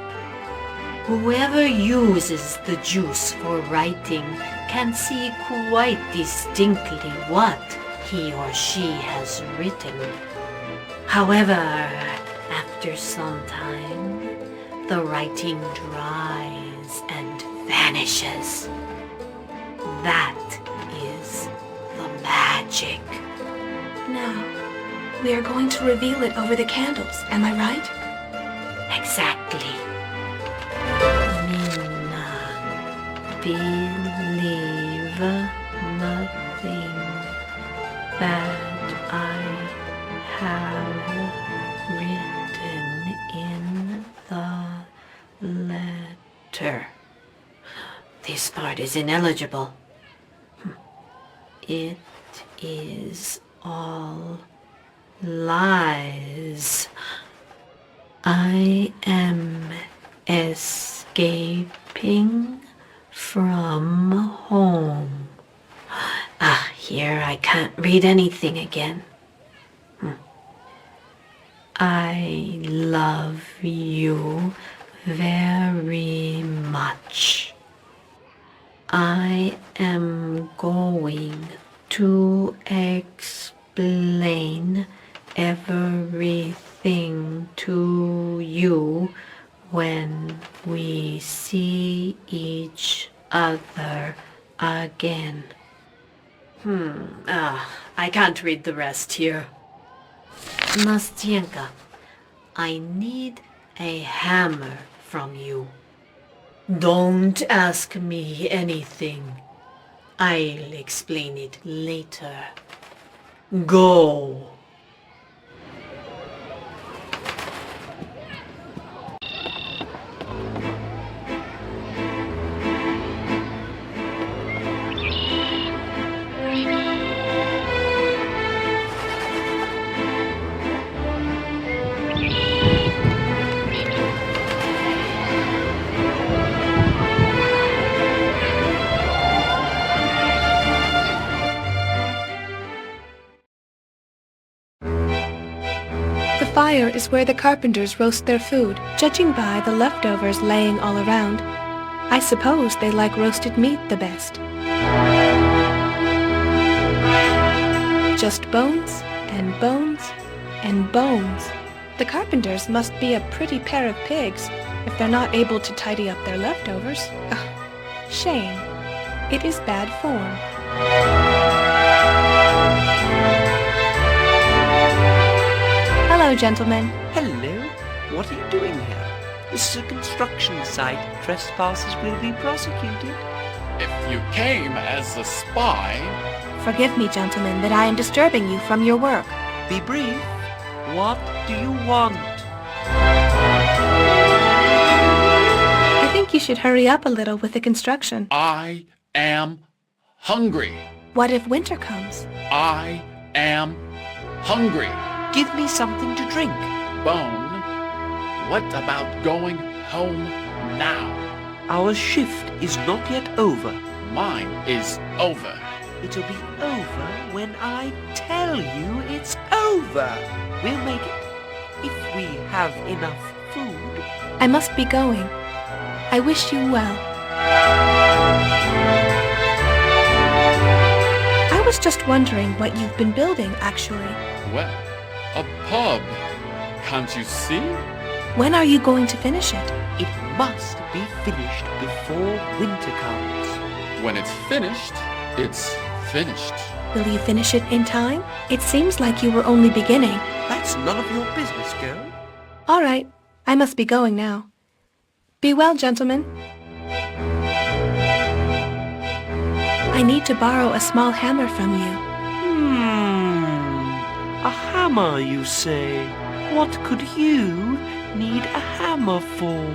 Whoever uses the juice for writing can see quite distinctly what he or she has written. However, after some time, the writing dries and vanishes. That is the magic. Now, we are going to reveal it over the candles, am I right? Exactly. Minna, believe nothing that I have written in the letter. This part is ineligible. It is all lies. I am escaping from home. Ah, here I can't read anything again. I love you very much. I am going to explain everything to you when we see each other again. I can't read the rest here. Nastyenka, I need a hammer from you. Don't ask me anything. I'll explain it later. Go. fire is where the carpenters roast their food, judging by the leftovers laying all around. I suppose they like roasted meat the best. Just bones and bones and bones. The carpenters must be a pretty pair of pigs if they're not able to tidy up their leftovers. Ugh, shame. It is bad form. Hello, gentlemen. Hello. What are you doing here? This is a construction site. Trespassers will be prosecuted. If you came as a spy... Forgive me, gentlemen, that I am disturbing you from your work. Be brief. What do you want? I think you should hurry up a little with the construction. I am hungry. What if winter comes? I am hungry. Give me something to drink. Bone, what about going home now? Our shift is not yet over. Mine is over. It'll be over when I tell you it's over. We'll make it if we have enough food. I must be going. I wish you well. I was just wondering what you've been building, actually. Well, a pub. Can't you see? When are you going to finish it? It must be finished before winter comes. When it's finished, it's finished. Will you finish it in time? It seems like you were only beginning. That's none of your business, girl. All right. I must be going now. Be well, gentlemen. I need to borrow a small hammer from you. A hammer, you say? What could you need a hammer for?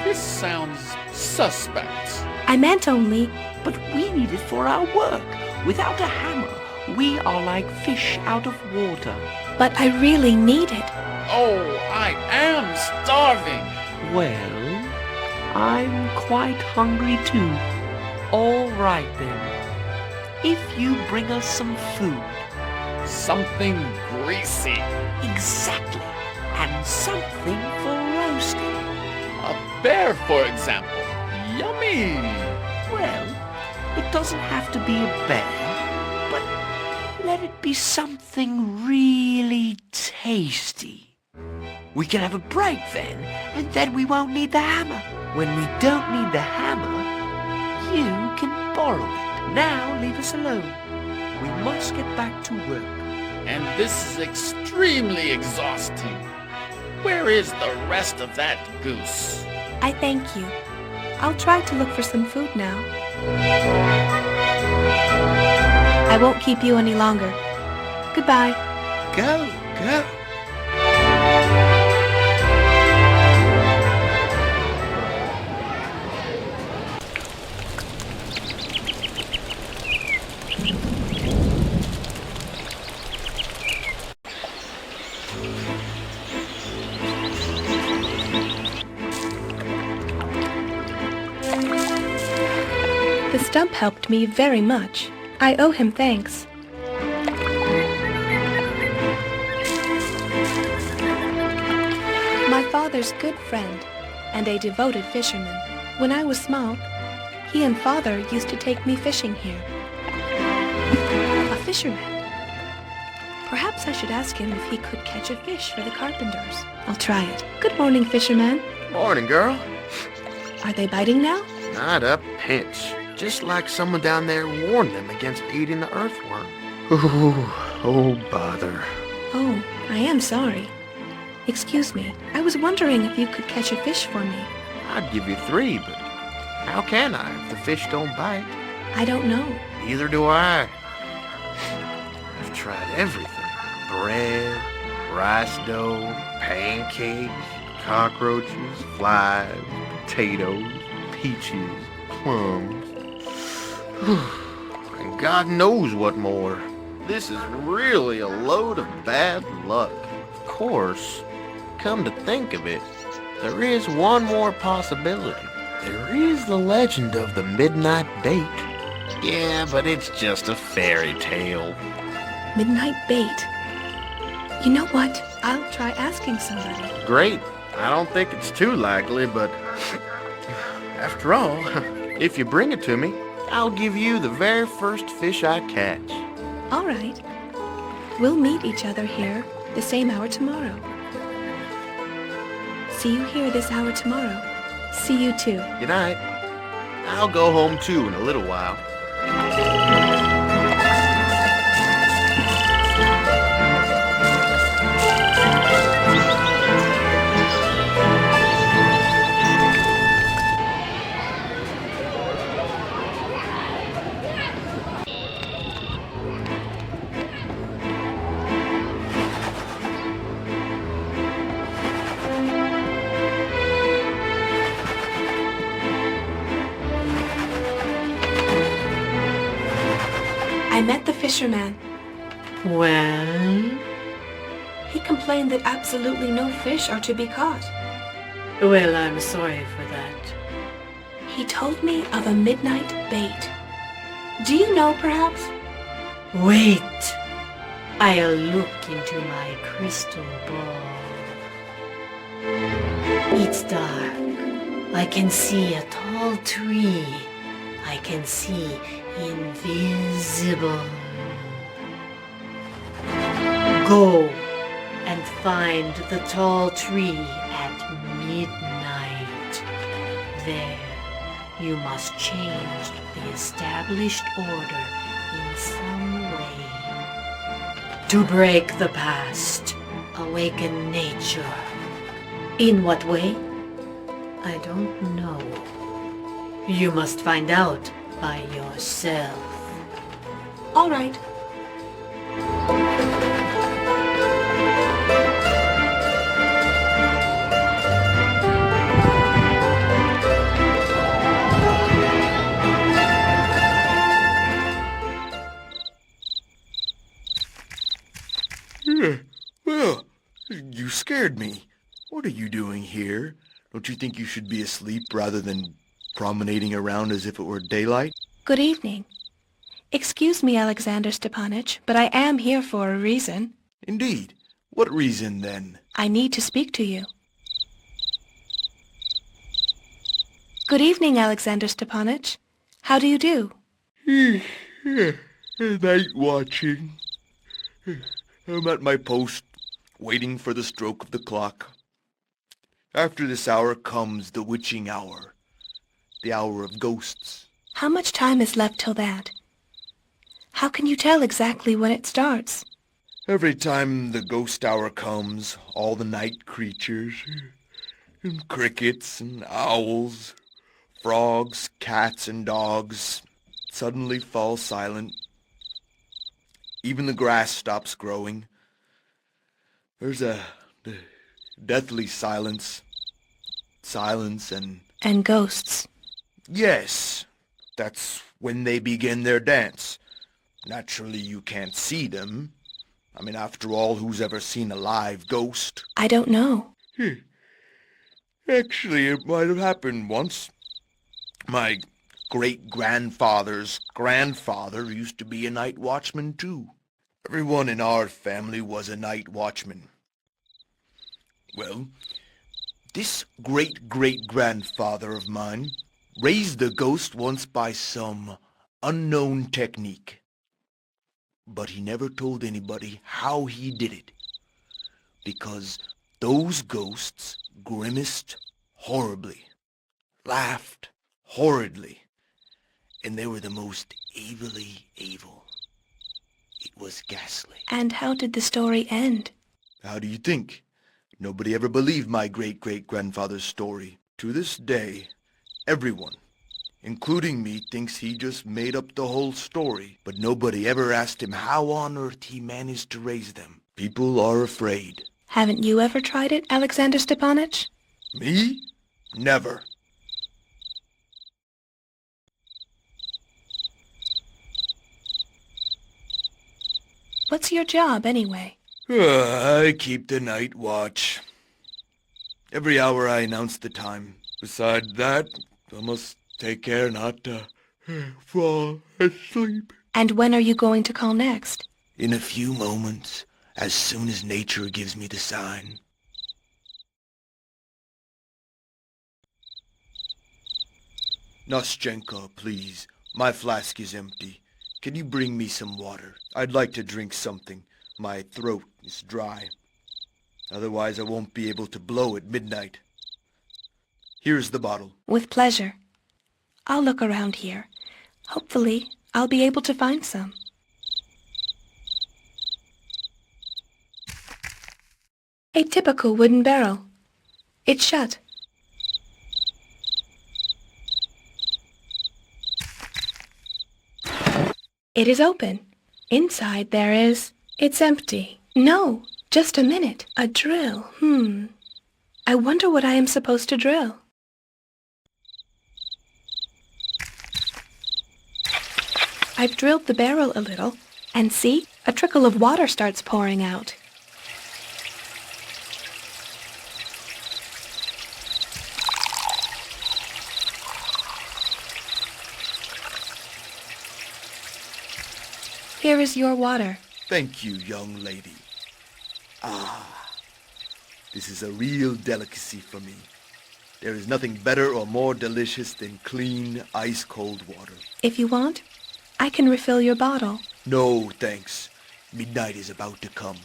This sounds suspect. I meant only... But we need it for our work. Without a hammer, we are like fish out of water. But I really need it. Oh, I am starving. Well, I'm quite hungry too. All right then. If you bring us some food. Something greasy. Exactly. And something for roasting. A bear, for example. Yummy. Well, it doesn't have to be a bear, but let it be something really tasty. We can have a break then, and then we won't need the hammer. When we don't need the hammer, you can borrow it. Now leave us alone. We must get back to work. And this is extremely exhausting. Where is the rest of that goose? I thank you. I'll try to look for some food now. I won't keep you any longer. Goodbye. Go, go. The stump helped me very much. I owe him thanks. My father's good friend and a devoted fisherman. When I was small, he and father used to take me fishing here. A fisherman. Perhaps I should ask him if he could catch a fish for the carpenters. I'll try it. Good morning, fisherman. Morning, girl. Are they biting now? Not a pinch. Just like someone down there warned them against eating the earthworm. Oh, bother. Oh, I am sorry. Excuse me. I was wondering if you could catch a fish for me. I'd give you 3, but how can I if the fish don't bite? I don't know. Neither do I. I've tried everything. Bread, rice dough, pancakes, cockroaches, flies, potatoes, peaches, plums. And God knows what more. This is really a load of bad luck. Of course, come to think of it, there is one more possibility. There is the legend of the midnight bait. Yeah, but it's just a fairy tale. Midnight bait. You know what? I'll try asking somebody. Great. I don't think it's too likely, but after all, if you bring it to me, I'll give you the very first fish I catch. All right. We'll meet each other here the same hour tomorrow. See you here this hour tomorrow. See you too. Good night. I'll go home too in a little while. I met the fisherman. Well? He complained that absolutely no fish are to be caught. Well, I'm sorry for that. He told me of a midnight bait. Do you know, perhaps? Wait. I'll look into my crystal ball. It's dark. I can see a tall tree. I can see invisible. Go and find the tall tree at midnight. There, you must change the established order in some way. To break the past, awaken nature. In what way? I don't know. You must find out by yourself. All right. Well, you scared me. What are you doing here? Don't you think you should be asleep rather than promenading around as if it were daylight? Good evening. Excuse me, Alexander Stepanich, but I am here for a reason. Indeed. What reason, then? I need to speak to you. Good evening, Alexander Stepanich. How do you do? Night watching. I'm at my post, waiting for the stroke of the clock. After this hour comes the witching hour, the hour of ghosts. How much time is left till that? How can you tell exactly when it starts? Every time the ghost hour comes, all the night creatures, and crickets and owls, frogs, cats and dogs, suddenly fall silent. Even the grass stops growing. There's a deathly silence. Silence and... And ghosts. Yes, that's when they begin their dance. Naturally, you can't see them. I mean, after all, who's ever seen a live ghost? I don't know. Actually, it might have happened once. My great-grandfather's grandfather used to be a night watchman, too. Everyone in our family was a night watchman. Well, this great-great-grandfather of mine raised the ghost once by some unknown technique. But he never told anybody how he did it, because those ghosts grimaced horribly, laughed horridly, and they were the most evilly evil. It was ghastly. And how did the story end? How do you think? Nobody ever believed my great-great-grandfather's story. To this day, everyone, including me, thinks he just made up the whole story, but nobody ever asked him how on earth he managed to raise them. People are afraid. Haven't you ever tried it, Alexander Stepanich? Me? Never. What's your job, anyway? I keep the night watch. Every hour I announce the time. Besides that, I must take care not to fall asleep. And when are you going to call next? In a few moments, as soon as nature gives me the sign. Nastyenka, please. My flask is empty. Can you bring me some water? I'd like to drink something. My throat is dry. Otherwise, I won't be able to blow at midnight. Here's the bottle. With pleasure. I'll look around here. Hopefully, I'll be able to find some. A typical wooden barrel. It's shut. It is open. Inside there is... It's empty. No, just a minute. A drill. I wonder what I am supposed to drill. I've drilled the barrel a little, and see, a trickle of water starts pouring out. Here is your water. Thank you, young lady. This is a real delicacy for me. There is nothing better or more delicious than clean, ice-cold water. If you want, I can refill your bottle. No, thanks. Midnight is about to come.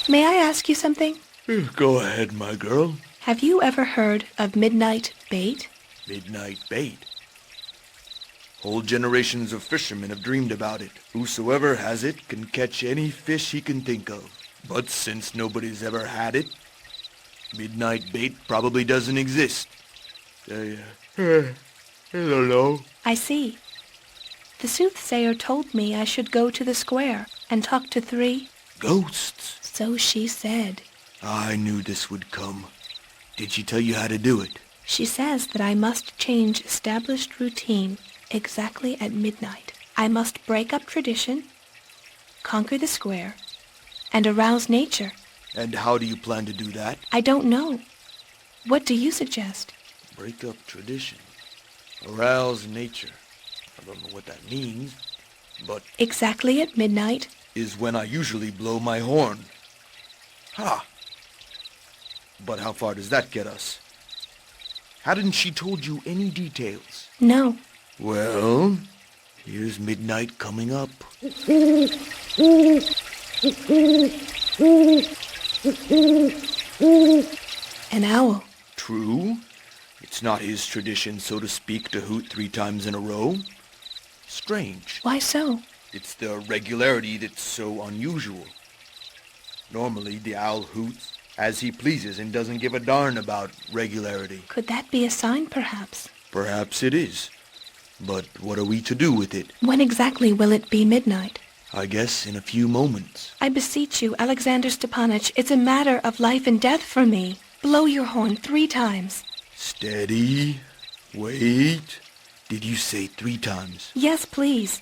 May I ask you something? Go ahead, my girl. Have you ever heard of midnight bait? Midnight bait. Whole generations of fishermen have dreamed about it. Whosoever has it can catch any fish he can think of. But since nobody's ever had it, midnight bait probably doesn't exist. I don't know. I see. The soothsayer told me I should go to the square and talk to 3 ghosts. So she said. I knew this would come. Did she tell you how to do it? She says that I must change established routine exactly at midnight. I must break up tradition, conquer the square, and arouse nature. And how do you plan to do that? I don't know. What do you suggest? Break up tradition. Arouse nature. I don't know what that means, but... Exactly at midnight is when I usually blow my horn. Ha! But how far does that get us? Hadn't she told you any details? No. Well, here's midnight coming up. An owl. True. It's not his tradition, so to speak, to hoot 3 times in a row. Strange. Why so? It's the regularity that's so unusual. Normally, the owl hoots as he pleases and doesn't give a darn about regularity. Could that be a sign, perhaps? Perhaps it is. But what are we to do with it? When exactly will it be midnight? I guess in a few moments. I beseech you, Alexander Stepanich, it's a matter of life and death for me. Blow your horn 3 times. Steady. Wait. Did you say 3 times? Yes, please.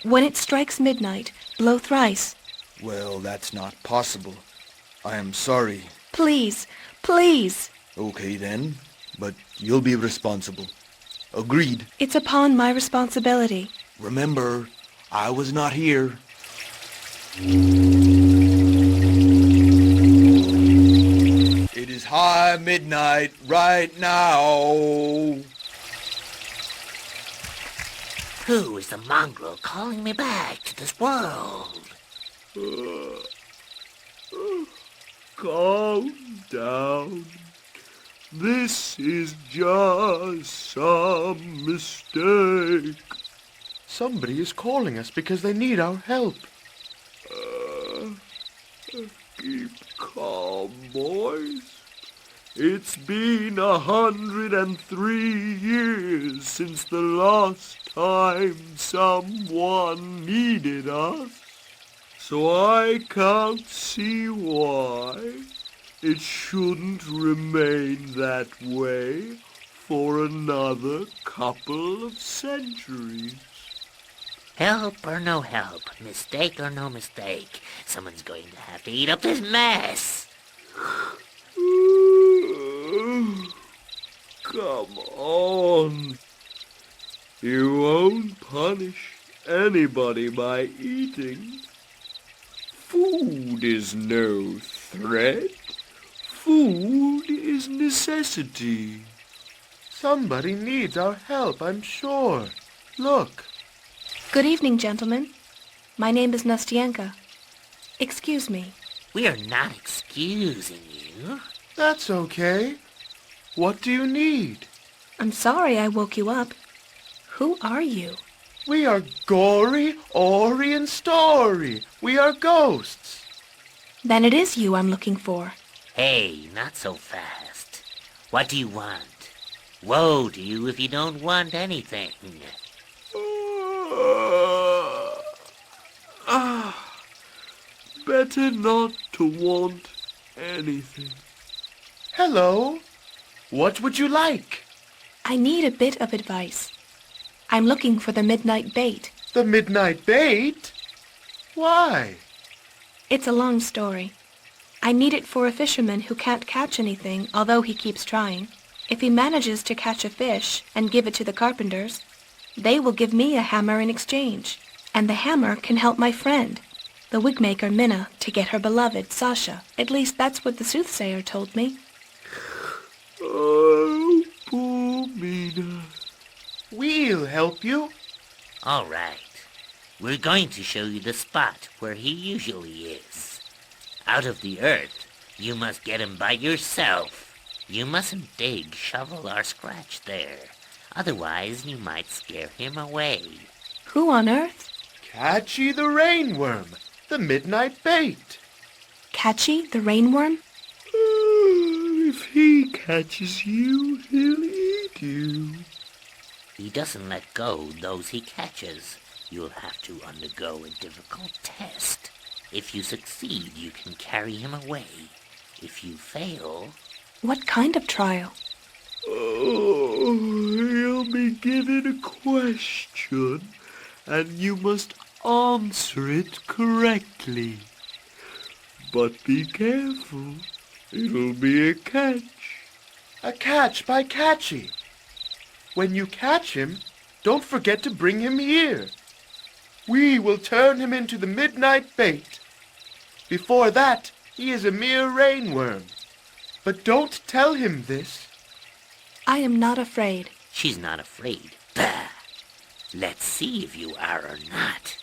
When it strikes midnight, blow thrice. Well, that's not possible. I am sorry. Please, please. Okay then, but you'll be responsible. Agreed. It's upon my responsibility. Remember, I was not here. It is high midnight right now. Who is the mongrel calling me back to this world? Calm down. This is just some mistake. Somebody is calling us because they need our help. Keep calm, boys. It's been 103 years since the last time someone needed us. So I can't see why it shouldn't remain that way for another couple of centuries. Help or no help, mistake or no mistake, someone's going to have to eat up this mess. Come on. You won't punish anybody by eating. Food is no threat. Food is necessity. Somebody needs our help, I'm sure. Look. Good evening, gentlemen. My name is Nastyenka. Excuse me. We are not excusing you. That's okay. What do you need? I'm sorry I woke you up. Who are you? We are Gory, Ori, and Story. We are ghosts. Then it is you I'm looking for. Hey, not so fast. What do you want? Woe to you if you don't want anything. Better not to want anything. Hello. What would you like? I need a bit of advice. I'm looking for the midnight bait. The midnight bait? Why? It's a long story. I need it for a fisherman who can't catch anything, although he keeps trying. If he manages to catch a fish and give it to the carpenters, they will give me a hammer in exchange. And the hammer can help my friend, the wigmaker Minna, to get her beloved, Sasha. At least that's what the soothsayer told me. Oh, poor Mina. We'll help you. All right. We're going to show you the spot where he usually is. Out of the earth, you must get him by yourself. You mustn't dig, shovel, or scratch there. Otherwise, you might scare him away. Who on earth? Catchy the rainworm, the midnight bait. Catchy, the rainworm? If he catches you, he'll eat you. He doesn't let go those he catches. You'll have to undergo a difficult test. If you succeed, you can carry him away. If you fail... What kind of trial? Oh, he'll be given a question, and you must answer it correctly. But be careful. It'll be a catch. A catch by Catchy. When you catch him, don't forget to bring him here. We will turn him into the midnight bait. Before that, he is a mere rainworm. But don't tell him this. I am not afraid. She's not afraid. Bah! Let's see if you are or not.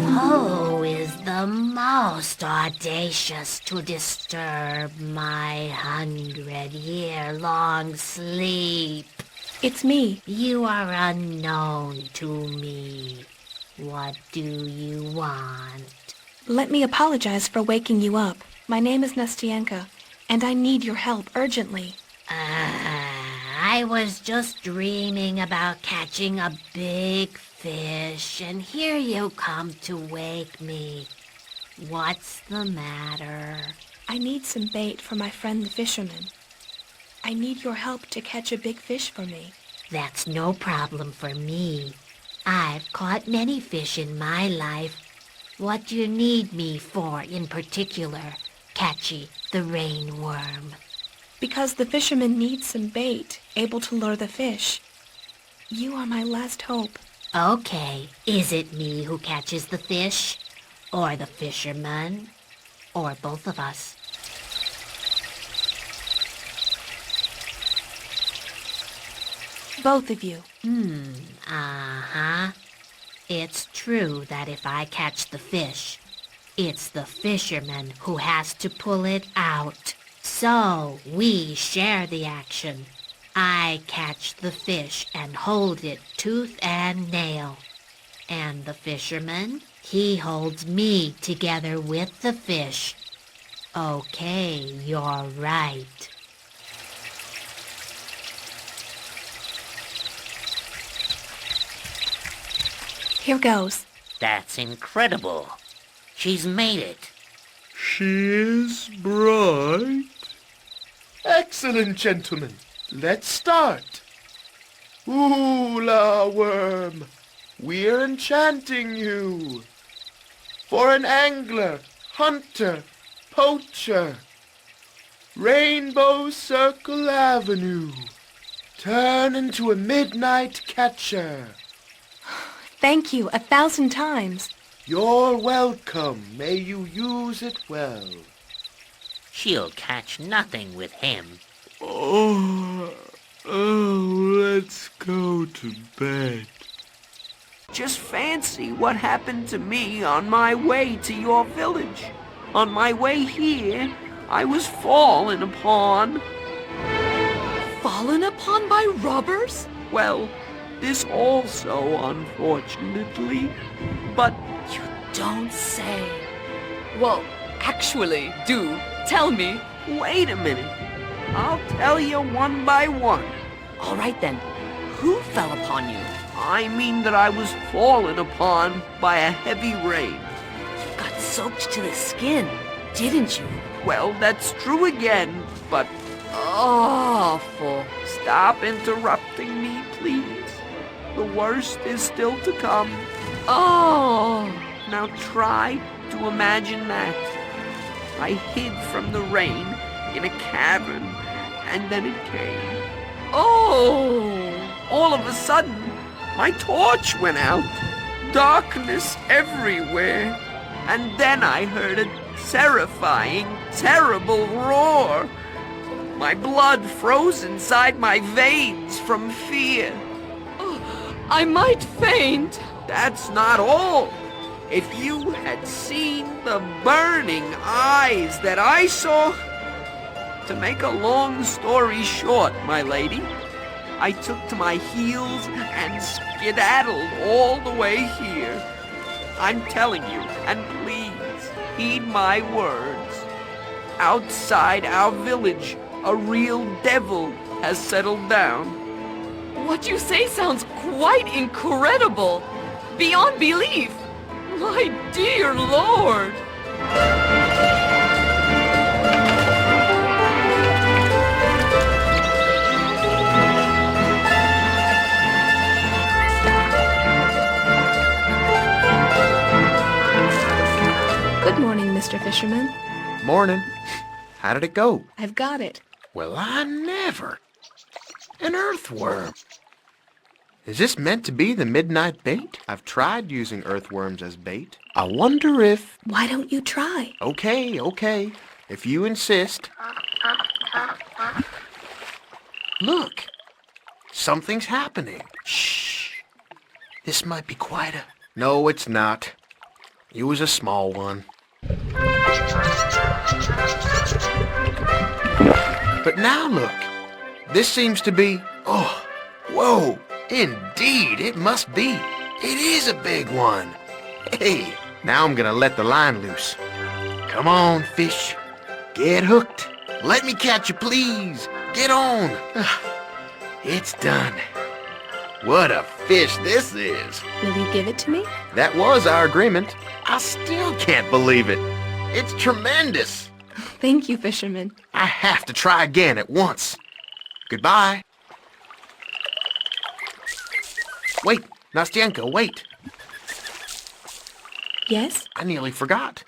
Who is the most audacious to disturb my 100-year-long sleep? It's me. You are unknown to me. What do you want? Let me apologize for waking you up. My name is Nastyenka, and I need your help urgently. I was just dreaming about catching a big fish, and here you come to wake me. What's the matter? I need some bait for my friend the fisherman. I need your help to catch a big fish for me. That's no problem for me. I've caught many fish in my life. What do you need me for in particular, Catchy the rainworm? Because the fisherman needs some bait, able to lure the fish. You are my last hope. Okay, is it me who catches the fish? Or the fisherman? Or both of us? Both of you. Uh-huh. It's true that if I catch the fish, it's the fisherman who has to pull it out. So, we share the action. I catch the fish and hold it tooth and nail. And the fisherman, he holds me together with the fish. Okay, you're right. Here goes. That's incredible. She's made it. She is bright. Excellent, gentlemen. Let's start. Hula worm, we're enchanting you. For an angler, hunter, poacher, Rainbow Circle Avenue, turn into a midnight catcher. Thank you 1,000 times. You're welcome. May you use it well. She'll catch nothing with him. Oh, let's go to bed. Just fancy what happened to me on my way to your village. On my way here, I was fallen upon. Fallen upon by robbers? Well, this also, unfortunately. But you don't say. Well, actually, do tell me. Wait a minute. I'll tell you one by one. All right then. Who fell upon you? I mean that I was fallen upon by a heavy rain. You got soaked to the skin, didn't you? Well, that's true again, but... Awful. Stop interrupting me, please. The worst is still to come. Oh. Now try to imagine that. I hid from the rain in a cavern, and then it came. Oh! All of a sudden, my torch went out. Darkness everywhere. And then I heard a terrifying, terrible roar. My blood froze inside my veins from fear. Oh, I might faint. That's not all. If you had seen the burning eyes that I saw... To make a long story short, my lady, I took to my heels and skedaddled all the way here. I'm telling you, and please, heed my words. Outside our village, a real devil has settled down. What you say sounds quite incredible. Beyond belief. My dear Lord. Good morning, Mr. Fisherman. Morning. How did it go? I've got it. Well, I never. An earthworm. Is this meant to be the midnight bait? I've tried using earthworms as bait. I wonder if... Why don't you try? Okay. If you insist. Look. Something's happening. Shh. This might be quite a... No, it's not. It was a small one. But now look. This seems to be... Oh, whoa. Indeed, it must be. It is a big one. Hey, now I'm gonna let the line loose. Come on, fish. Get hooked. Let me catch you, please. Get on. It's done. What a fish this is. Will you give it to me? That was our agreement. I still can't believe it. It's tremendous. Thank you, Fisherman. I have to try again at once. Goodbye. Wait, Nastyenka, wait. Yes? I nearly forgot.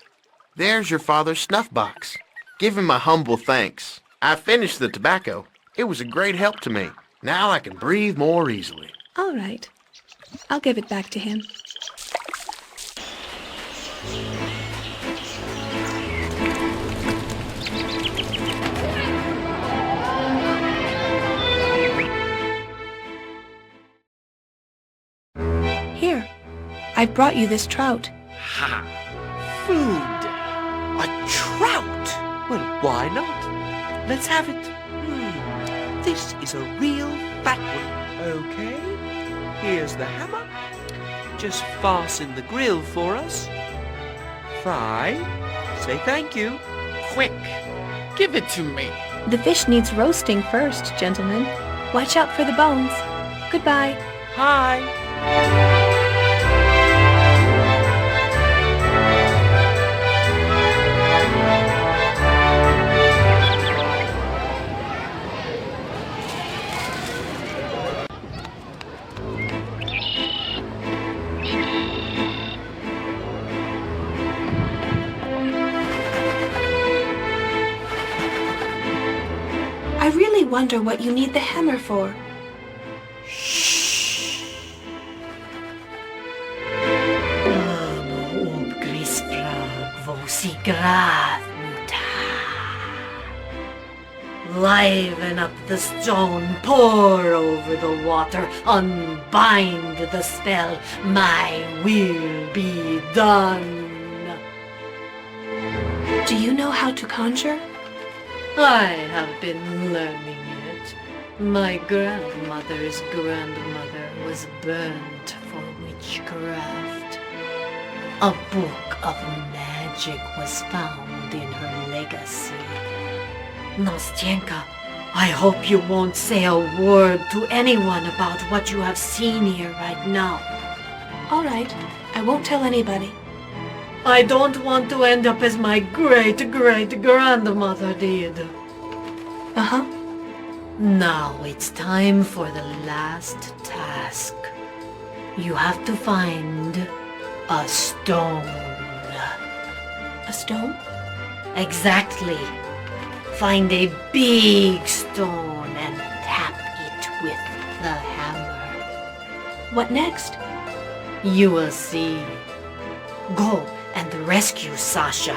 There's your father's snuff box. Give him my humble thanks. I finished the tobacco. It was a great help to me. Now I can breathe more easily. All right. I'll give it back to him. Here, I've brought you this trout. Ha! Food! A trout! Well, why not? Let's have it. This is a real fat one. Okay, here's the hammer. Just fasten the grill for us. Fry. Say thank you. Quick, give it to me. The fish needs roasting first, gentlemen. Watch out for the bones. Goodbye. Hi. I really wonder what you need the hammer for. Liven up the stone, pour over the water, unbind the spell, my will be done. Do you know how to conjure? I have been learning it. My grandmother's grandmother was burnt for witchcraft. A book of magic was found in her legacy. Nastyenka, I hope you won't say a word to anyone about what you have seen here right now. All right, I won't tell anybody. I don't want to end up as my great-great-grandmother did. Uh-huh. Now it's time for the last task. You have to find a stone. A stone? Exactly. Find a big stone and tap it with the hammer. What next? You will see. Go and rescue Sasha.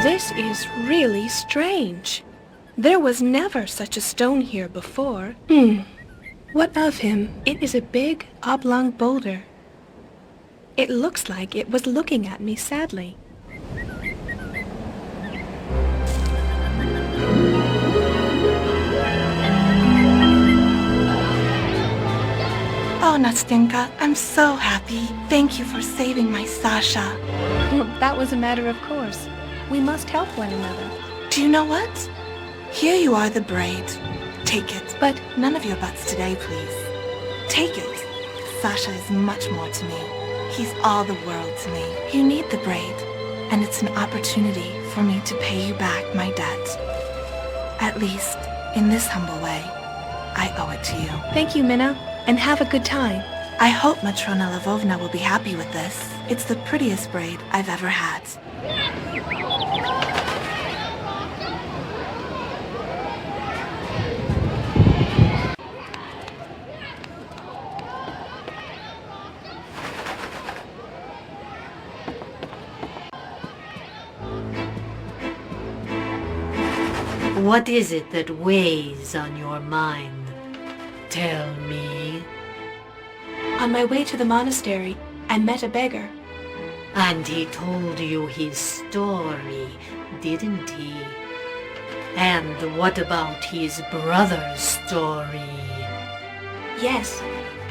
This is really strange. There was never such a stone here before. What of him? It is a big, oblong boulder. It looks like it was looking at me sadly. Oh, Nastyenka, I'm so happy. Thank you for saving my Sasha. That was a matter of course. We must help one another. Do you know what? Here you are, the braid. Take it. But none of your butts today, please. Take it. Sasha is much more to me. He's all the world to me. You need the braid, and it's an opportunity for me to pay you back my debt. At least, in this humble way, I owe it to you. Thank you, Minna, and have a good time. I hope Matrona Lvovna will be happy with this. It's the prettiest braid I've ever had. What is it that weighs on your mind? Tell me. On my way to the monastery, I met a beggar. And he told you his story, didn't he? And what about his brother's story? Yes,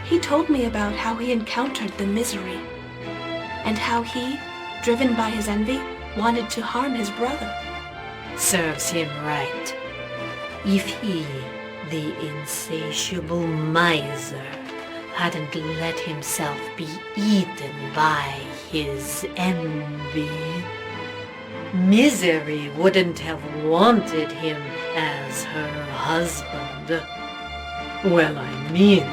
he told me about how he encountered the misery, and how he, driven by his envy, wanted to harm his brother. Serves him right. If he, the insatiable miser, hadn't let himself be eaten by his envy, Misery wouldn't have wanted him as her husband. Well, I mean,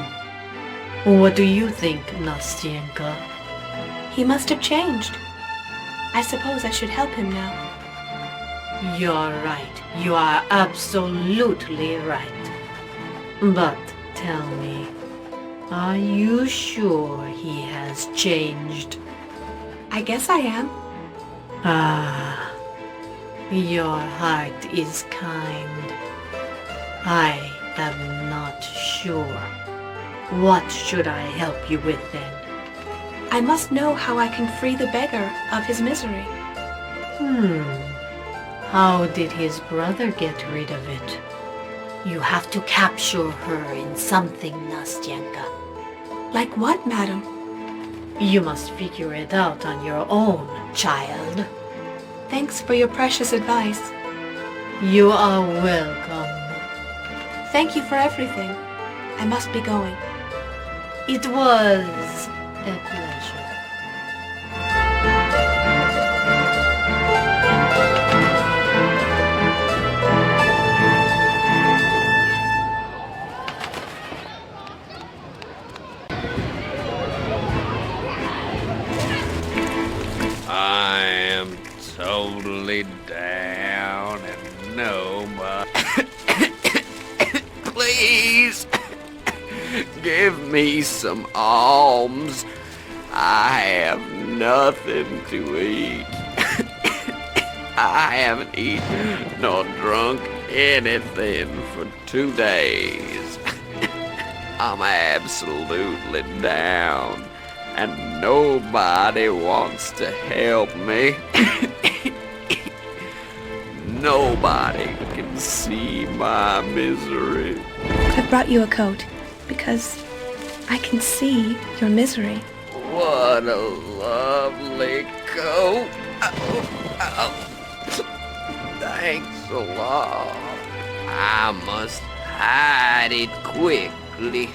what do you think, Nastyenka? He must have changed. I suppose I should help him now. You're right. You are absolutely right. But tell me, are you sure he has changed? I guess I am. Ah, your heart is kind. I am not sure. What should I help you with then? I must know how I can free the beggar of his misery. How did his brother get rid of it? You have to capture her in something, Nastyenka. Like what, madam? You must figure it out on your own, child. Thanks for your precious advice. You are welcome. Thank you for everything. I must be going. It was a pleasure. I am totally down and nobody. Please give me some alms. I have nothing to eat. I haven't eaten nor drunk anything for 2 days. I'm absolutely down. And nobody wants to help me. Nobody can see my misery. I brought you a coat because I can see your misery. What a lovely coat. Thanks a lot. I must hide it quickly.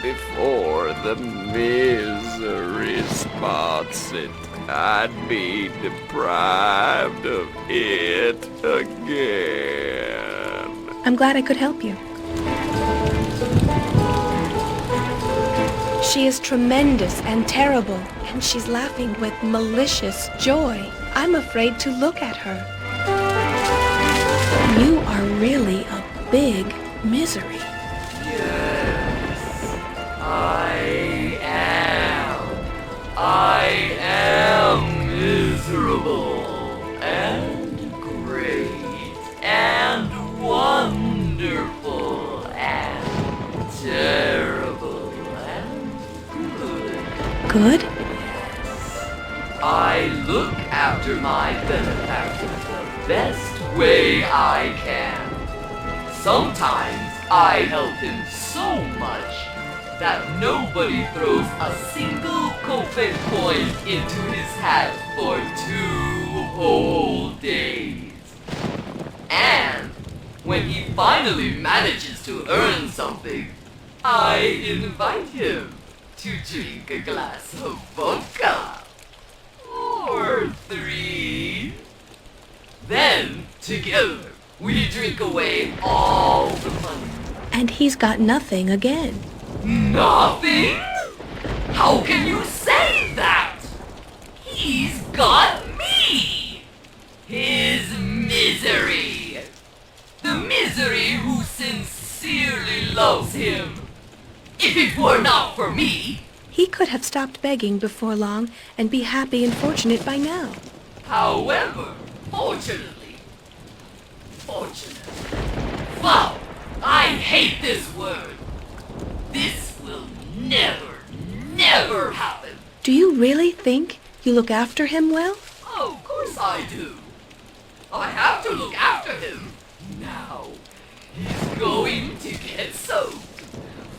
Before the misery spots it, I'd be deprived of it again. I'm glad I could help you. She is tremendous and terrible, and she's laughing with malicious joy. I'm afraid to look at her. You are really a big misery. I am miserable and great and wonderful and terrible and good. Good? I look after my benefactor the best way I can. Sometimes I help him so much that nobody throws a single kopek coin into his hat for 2 whole days. And when he finally manages to earn something, I invite him to drink a glass of vodka. Or 3. Then, together, we drink away all the money. And he's got nothing again. Nothing? How can you say that? He's got me! His misery! The misery who sincerely loves him. If it were not for me... He could have stopped begging before long and be happy and fortunate by now. However, fortunate. Wow! I hate this word. This will never happen. Do you really think you look after him well? Oh, of course I do. I have to look after him. Now, he's going to get soaked,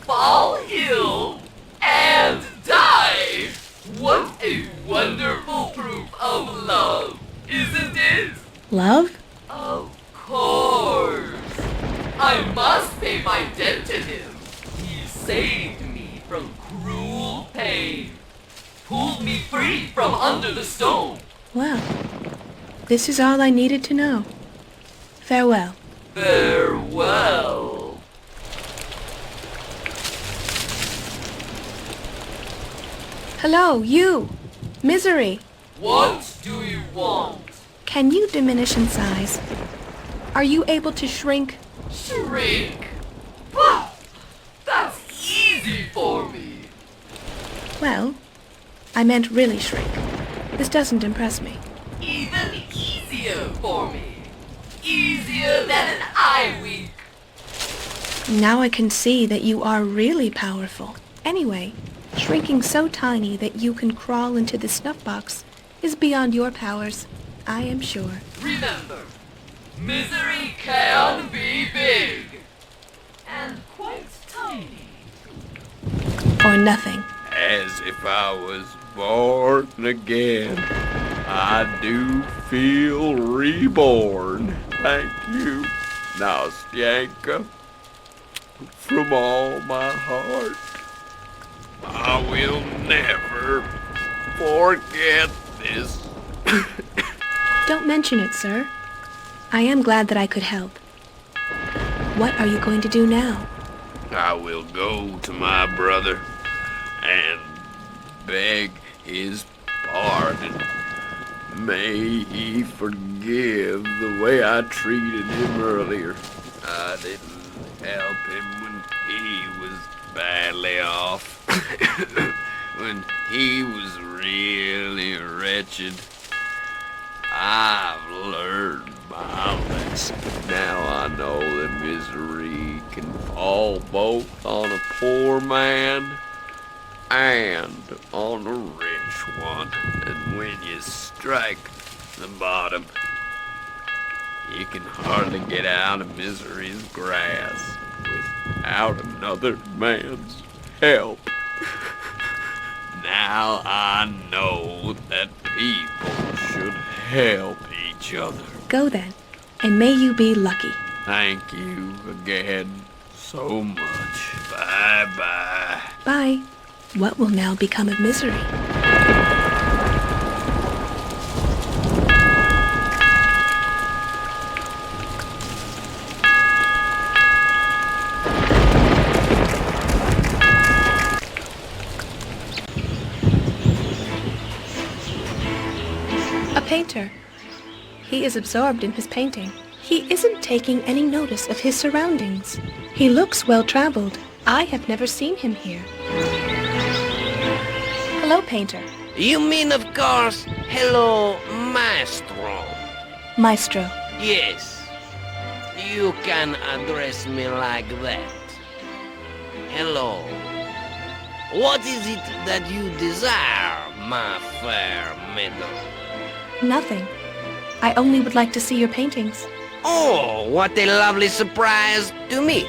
fall ill, and die. What a wonderful proof of love, isn't it? Love? Of course. I must pay my debt to him. He saved me from cruel pain, pulled me free from under the stone. Well, this is all I needed to know. Farewell. Farewell. Hello, you! Misery! What do you want? Can you diminish in size? Are you able to shrink? Shrink? Bah! That's easy for me. Well, I meant really shrink. This doesn't impress me. Even easier for me. Easier than an eye wink. Now I can see that you are really powerful. Anyway, shrinking so tiny that you can crawl into the snuff box is beyond your powers, I am sure. Remember, misery can be big and quite tiny. Or nothing. As if I was born again. I do feel reborn. Thank you, Nastyanka. from all my heart. I will never forget this. Don't mention it, sir. I am glad that I could help. What are you going to do now? I will go to my brother and beg his pardon. May he forgive the way I treated him earlier. I didn't help him when he was badly off. When he was really wretched. I've learned my lesson. Now I know that misery can fall both on a poor man and on a rich one. And when you strike the bottom, you can hardly get out of misery's grasp without another man's help. Now I know that people should help each other. Go then, and may you be lucky. Thank you again so much. Bye-bye. Bye. What will now become of misery? A painter. He is absorbed in his painting. He isn't taking any notice of his surroundings. He looks well-traveled. I have never seen him here. Hello, painter. You mean, of course, hello, Maestro. Maestro. Yes, you can address me like that. Hello. What is it that you desire, my fair meadow? Nothing. I only would like to see your paintings. Oh, what a lovely surprise to me.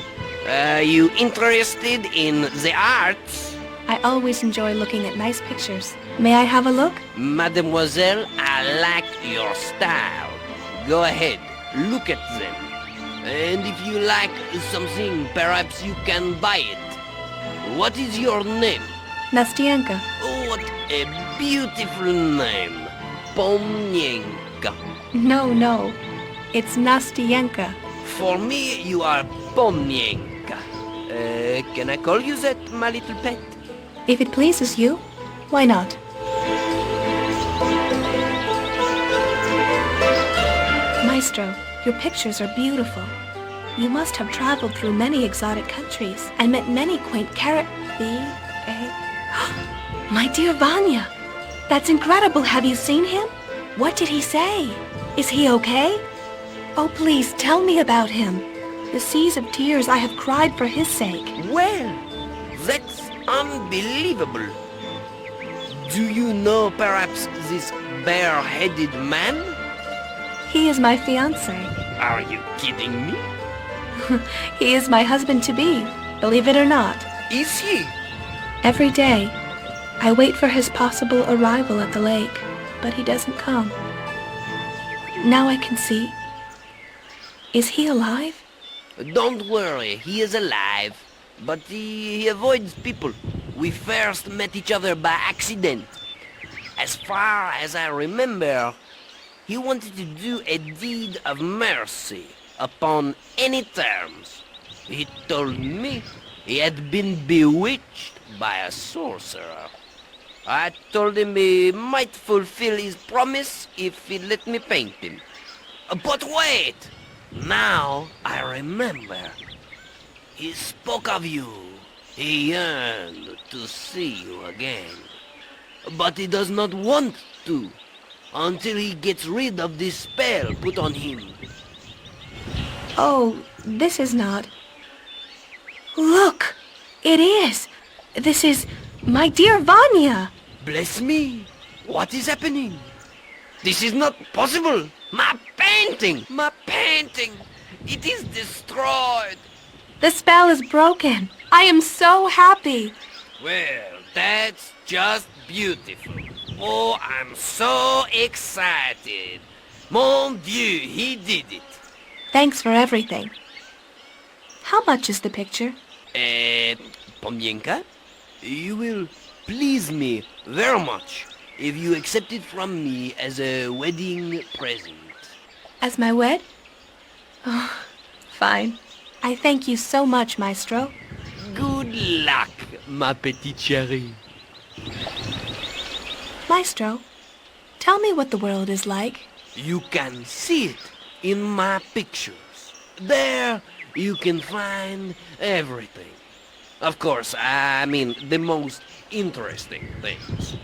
Are you interested in the arts? I always enjoy looking at nice pictures. May I have a look? Mademoiselle, I like your style. Go ahead, look at them. And if you like something, perhaps you can buy it. What is your name? Nastyanka. Oh, what a beautiful name. Pomnienka. No. It's Nastyanka. For me, you are Pomnienka. Can I call you that, my little pet? If it pleases you, why not? Maestro, your pictures are beautiful. You must have traveled through many exotic countries and met many quaint My dear Vanya, that's incredible. Have you seen him? What did he say? Is he okay? Oh, please tell me about him. The seas of tears I have cried for his sake. Well, that's unbelievable. Do you know perhaps this bare-headed man? He is my fiancé. Are you kidding me? He is my husband-to-be, believe it or not. Is he? Every day, I wait for his possible arrival at the lake, but he doesn't come. Now I can see. Is he alive? Don't worry, he is alive. But he avoids people. We first met each other by accident. As far as I remember, he wanted to do a deed of mercy upon any terms. He told me he had been bewitched by a sorcerer. I told him he might fulfill his promise if he let me paint him. But wait! Now I remember. He spoke of you. He yearned to see you again. But he does not want to until he gets rid of this spell put on him. Oh, this is not... Look! It is! This is my dear Vanya! Bless me! What is happening? This is not possible! My painting! My painting! It is destroyed! The spell is broken! I am so happy! Well, that's just beautiful. Oh, I'm so excited. Mon Dieu, he did it. Thanks for everything. How much is the picture? Pomienka, you will please me very much if you accept it from me as a wedding present. As my wed? Oh, fine. I thank you so much, Maestro. Good luck, ma petite chérie. Maestro, tell me what the world is like. You can see it in my pictures. There you can find everything. Of course, I mean the most interesting things.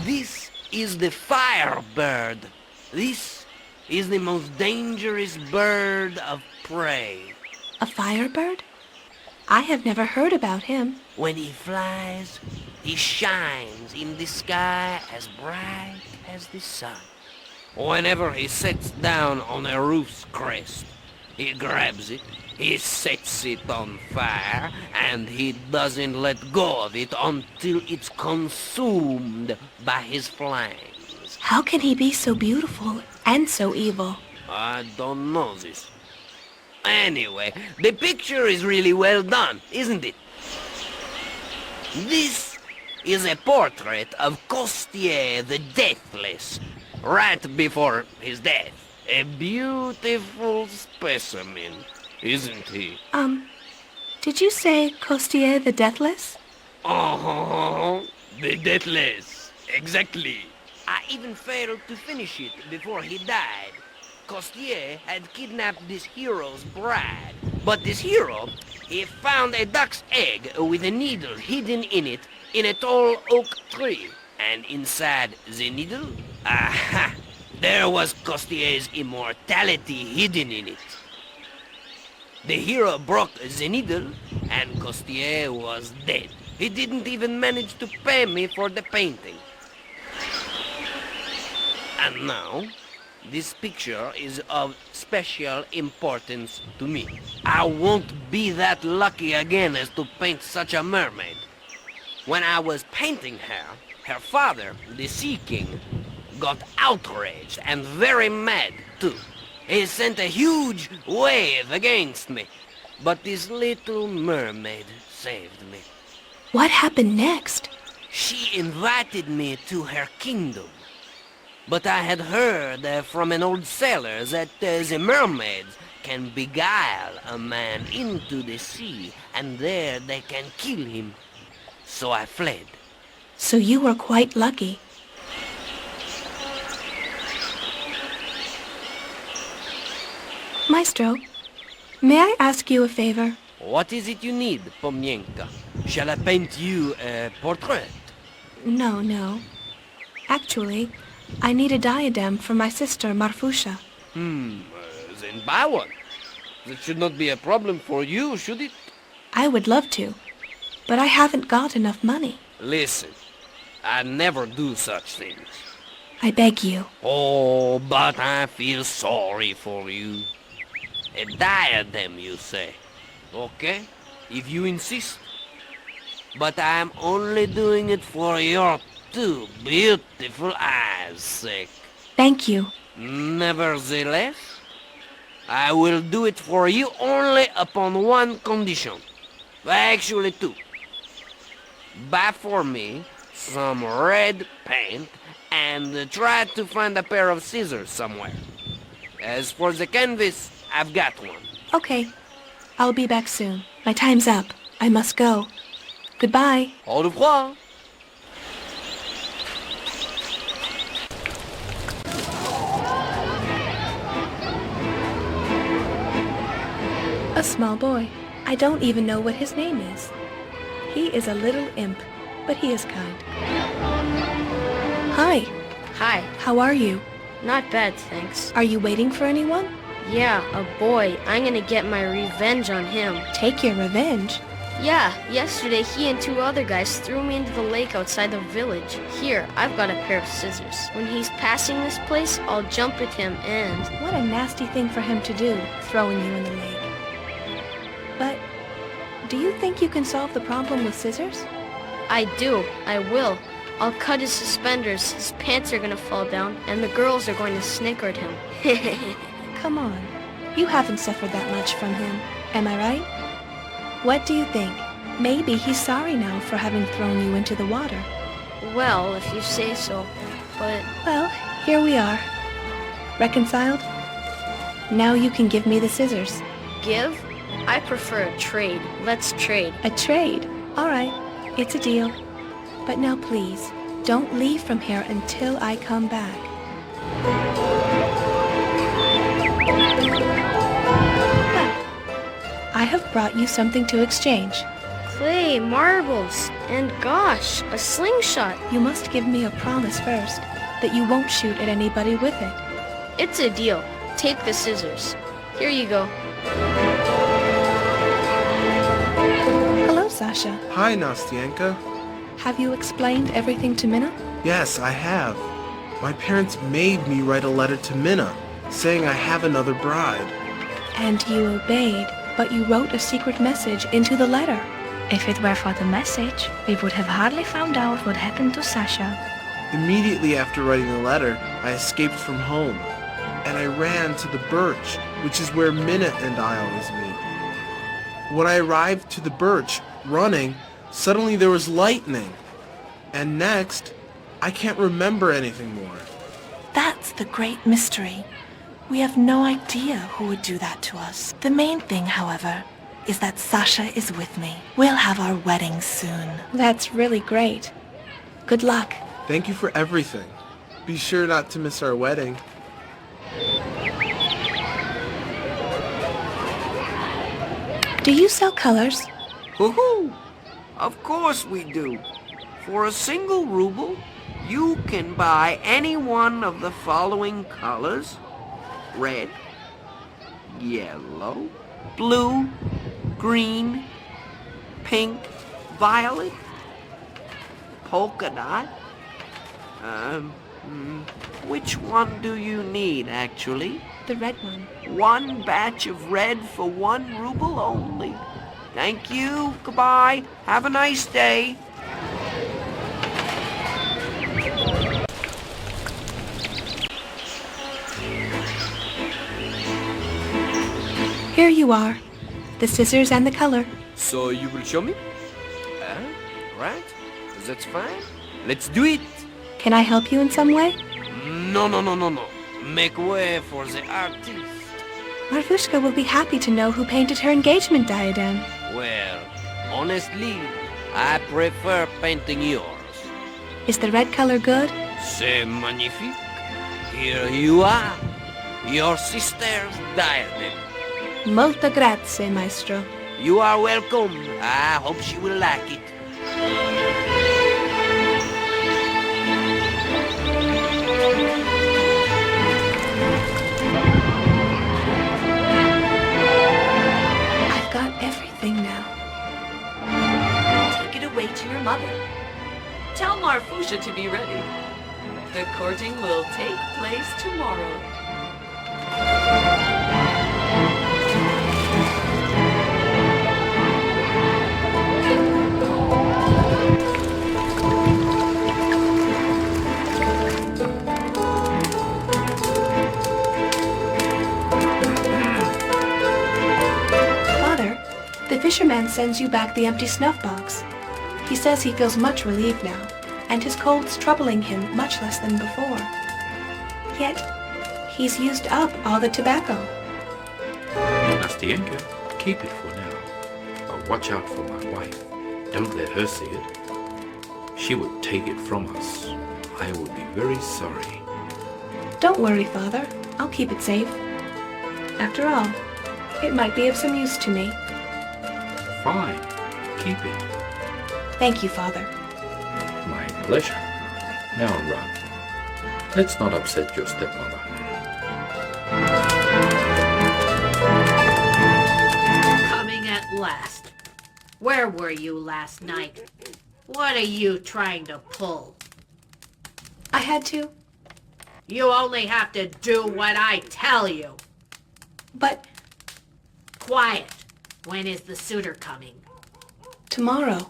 This is the firebird. This is the most dangerous bird of prey. A firebird? I have never heard about him. When he flies, he shines in the sky as bright as the sun. Whenever he sits down on a roof's crest, he grabs it, he sets it on fire, and he doesn't let go of it until it's consumed by his flames. How can he be so beautiful and so evil? I don't know this. Anyway, the picture is really well done, isn't it? This is a portrait of Costier the Deathless, right before his death. A beautiful specimen, isn't he? Did you say Costier the Deathless? Oh, the Deathless. Exactly. I even failed to finish it before he died. Costier had kidnapped this hero's bride, but this hero, he found a duck's egg with a needle hidden in it in a tall oak tree. And inside the needle, aha, there was Costier's immortality hidden in it. The hero broke the needle, and Costier was dead. He didn't even manage to pay me for the painting. And now, this picture is of special importance to me. I won't be that lucky again as to paint such a mermaid. When I was painting her, her father, the Sea King, got outraged and very mad too. He sent a huge wave against me, but this little mermaid saved me. What happened next? She invited me to her kingdom. But I had heard from an old sailor that the mermaids can beguile a man into the sea, and there they can kill him. So I fled. So you were quite lucky. Maestro, may I ask you a favor? What is it you need, Pomienka? Shall I paint you a portrait? No. Actually, I need a diadem for my sister, Marfusha. Then buy one. That should not be a problem for you, should it? I would love to, but I haven't got enough money. Listen, I never do such things. I beg you. Oh, but I feel sorry for you. A diadem, you say? Okay, if you insist. But I'm only doing it for your two beautiful eyes' sake. Thank you. Nevertheless, I will do it for you only upon one condition. Actually, two. Buy for me some red paint and try to find a pair of scissors somewhere. As for the canvas, I've got one. Okay. I'll be back soon. My time's up. I must go. Goodbye. Au revoir. A small boy. I don't even know what his name is. He is a little imp, but he is kind. Hi. Hi. How are you? Not bad, thanks. Are you waiting for anyone? Yeah, a boy. I'm gonna get my revenge on him. Take your revenge? Yeah, yesterday he and two other guys threw me into the lake outside the village. Here, I've got a pair of scissors. When he's passing this place, I'll jump at him and... What a nasty thing for him to do, throwing you in the lake. But, do you think you can solve the problem with scissors? I do. I will. I'll cut his suspenders, his pants are gonna fall down, and the girls are going to snicker at him. Come on. You haven't suffered that much from him, am I right? What do you think? Maybe he's sorry now for having thrown you into the water. Well, if you say so, but... Well, here we are. Reconciled? Now you can give me the scissors. Give? I prefer a trade. Let's trade. A trade? All right, it's a deal. But now please, don't leave from here until I come back. I have brought you something to exchange. Clay, marbles, and gosh, a slingshot. You must give me a promise first that you won't shoot at anybody with it. It's a deal. Take the scissors. Here you go. Hello, Sasha. Hi, Nastyanka. Have you explained everything to Minna? Yes, I have. My parents made me write a letter to Minna, saying I have another bride. And you obeyed, but you wrote a secret message into the letter. If it were for the message, we would have hardly found out what happened to Sasha. Immediately after writing the letter, I escaped from home, and I ran to the birch, which is where Minna and I always meet. When I arrived to the birch, running, suddenly there was lightning. And next, I can't remember anything more. That's the great mystery. We have no idea who would do that to us. The main thing, however, is that Sasha is with me. We'll have our wedding soon. That's really great. Good luck. Thank you for everything. Be sure not to miss our wedding. Do you sell colors? Hoo-hoo! Of course we do. For a single ruble, you can buy any one of the following colors: red, yellow, blue, green, pink, violet, polka dot. Which one do you need, actually? The red one. One batch of red for 1 ruble only. Thank you. Goodbye. Have a nice day. Here you are. The scissors and the color. So you will show me? Right. That's fine. Let's do it. Can I help you in some way? No. Make way for the artist. Marfushka will be happy to know who painted her engagement diadem. Well, honestly, I prefer painting yours. Is the red color good? C'est magnifique. Here you are. Your sister's diadem. Molto grazie, maestro. You are welcome. I hope she will like it. I've got everything now. Take it away to your mother. Tell Marfusha to be ready. The courting will take place tomorrow. The fisherman sends you back the empty snuff box. He says he feels much relieved now, and his cold's troubling him much less than before. Yet, he's used up all the tobacco. Nastyanka, keep it for now. But watch out for my wife. Don't let her see it. She would take it from us. I would be very sorry. Don't worry, Father. I'll keep it safe. After all, it might be of some use to me. Fine. Keep it. Thank you, Father. My pleasure. Now run. Let's not upset your stepmother. Coming at last. Where were you last night? What are you trying to pull? I had to. You only have to do what I tell you. But... Quiet. When is the suitor coming? Tomorrow.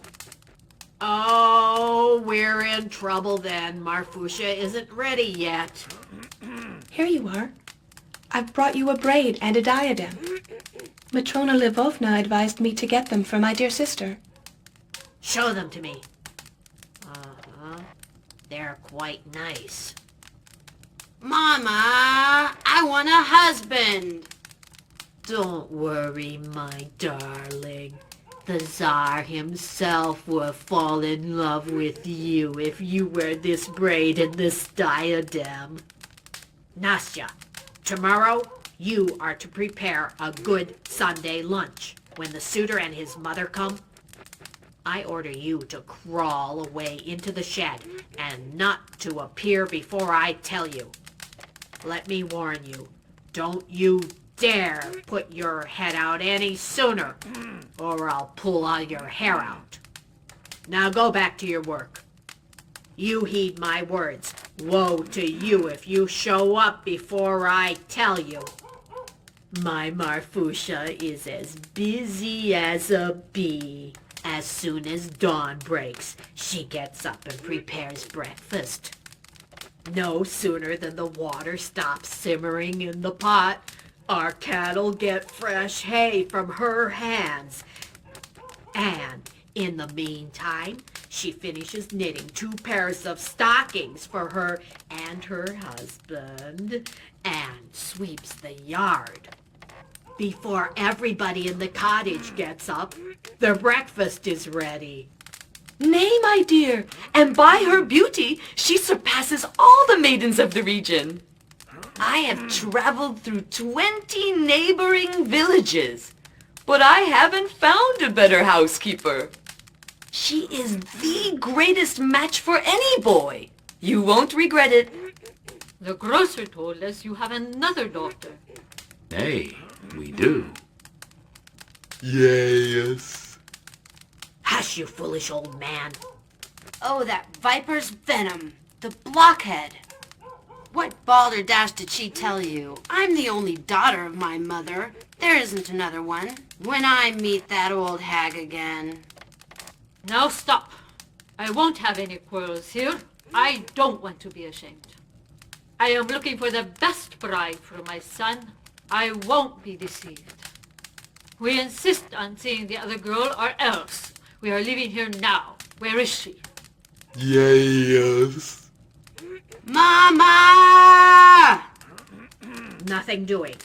Oh, we're in trouble then. Marfusha isn't ready yet. Here you are. I've brought you a braid and a diadem. Matrona Lvovna advised me to get them for my dear sister. Show them to me. Uh-huh. They're quite nice. Mama, I want a husband. Don't worry, my darling. The Tsar himself will fall in love with you if you wear this braid and this diadem. Nastya, tomorrow you are to prepare a good Sunday lunch. When the suitor and his mother come, I order you to crawl away into the shed and not to appear before I tell you. Let me warn you, don't you dare put your head out any sooner, or I'll pull all your hair out. Now go back to your work. You heed my words. Woe to you if you show up before I tell you. My Marfusha is as busy as a bee. As soon as dawn breaks, she gets up and prepares breakfast. No sooner than the water stops simmering in the pot, our cattle get fresh hay from her hands. And in the meantime, she finishes knitting 2 pairs of stockings for her and her husband and sweeps the yard. Before everybody in the cottage gets up, their breakfast is ready. Nay, my dear, and by her beauty she surpasses all the maidens of the region. I have traveled through 20 neighboring villages, but I haven't found a better housekeeper. She is the greatest match for any boy. You won't regret it. The grocer told us you have another daughter. Nay, we do. Yes. Hush, you foolish old man. Oh, that viper's venom. The blockhead. What balderdash did she tell you? I'm the only daughter of my mother. There isn't another one. When I meet that old hag again. Now stop. I won't have any quarrels here. I don't want to be ashamed. I am looking for the best bride for my son. I won't be deceived. We insist on seeing the other girl or else. We are leaving here now. Where is she? Yes. Mama! Nothing doing.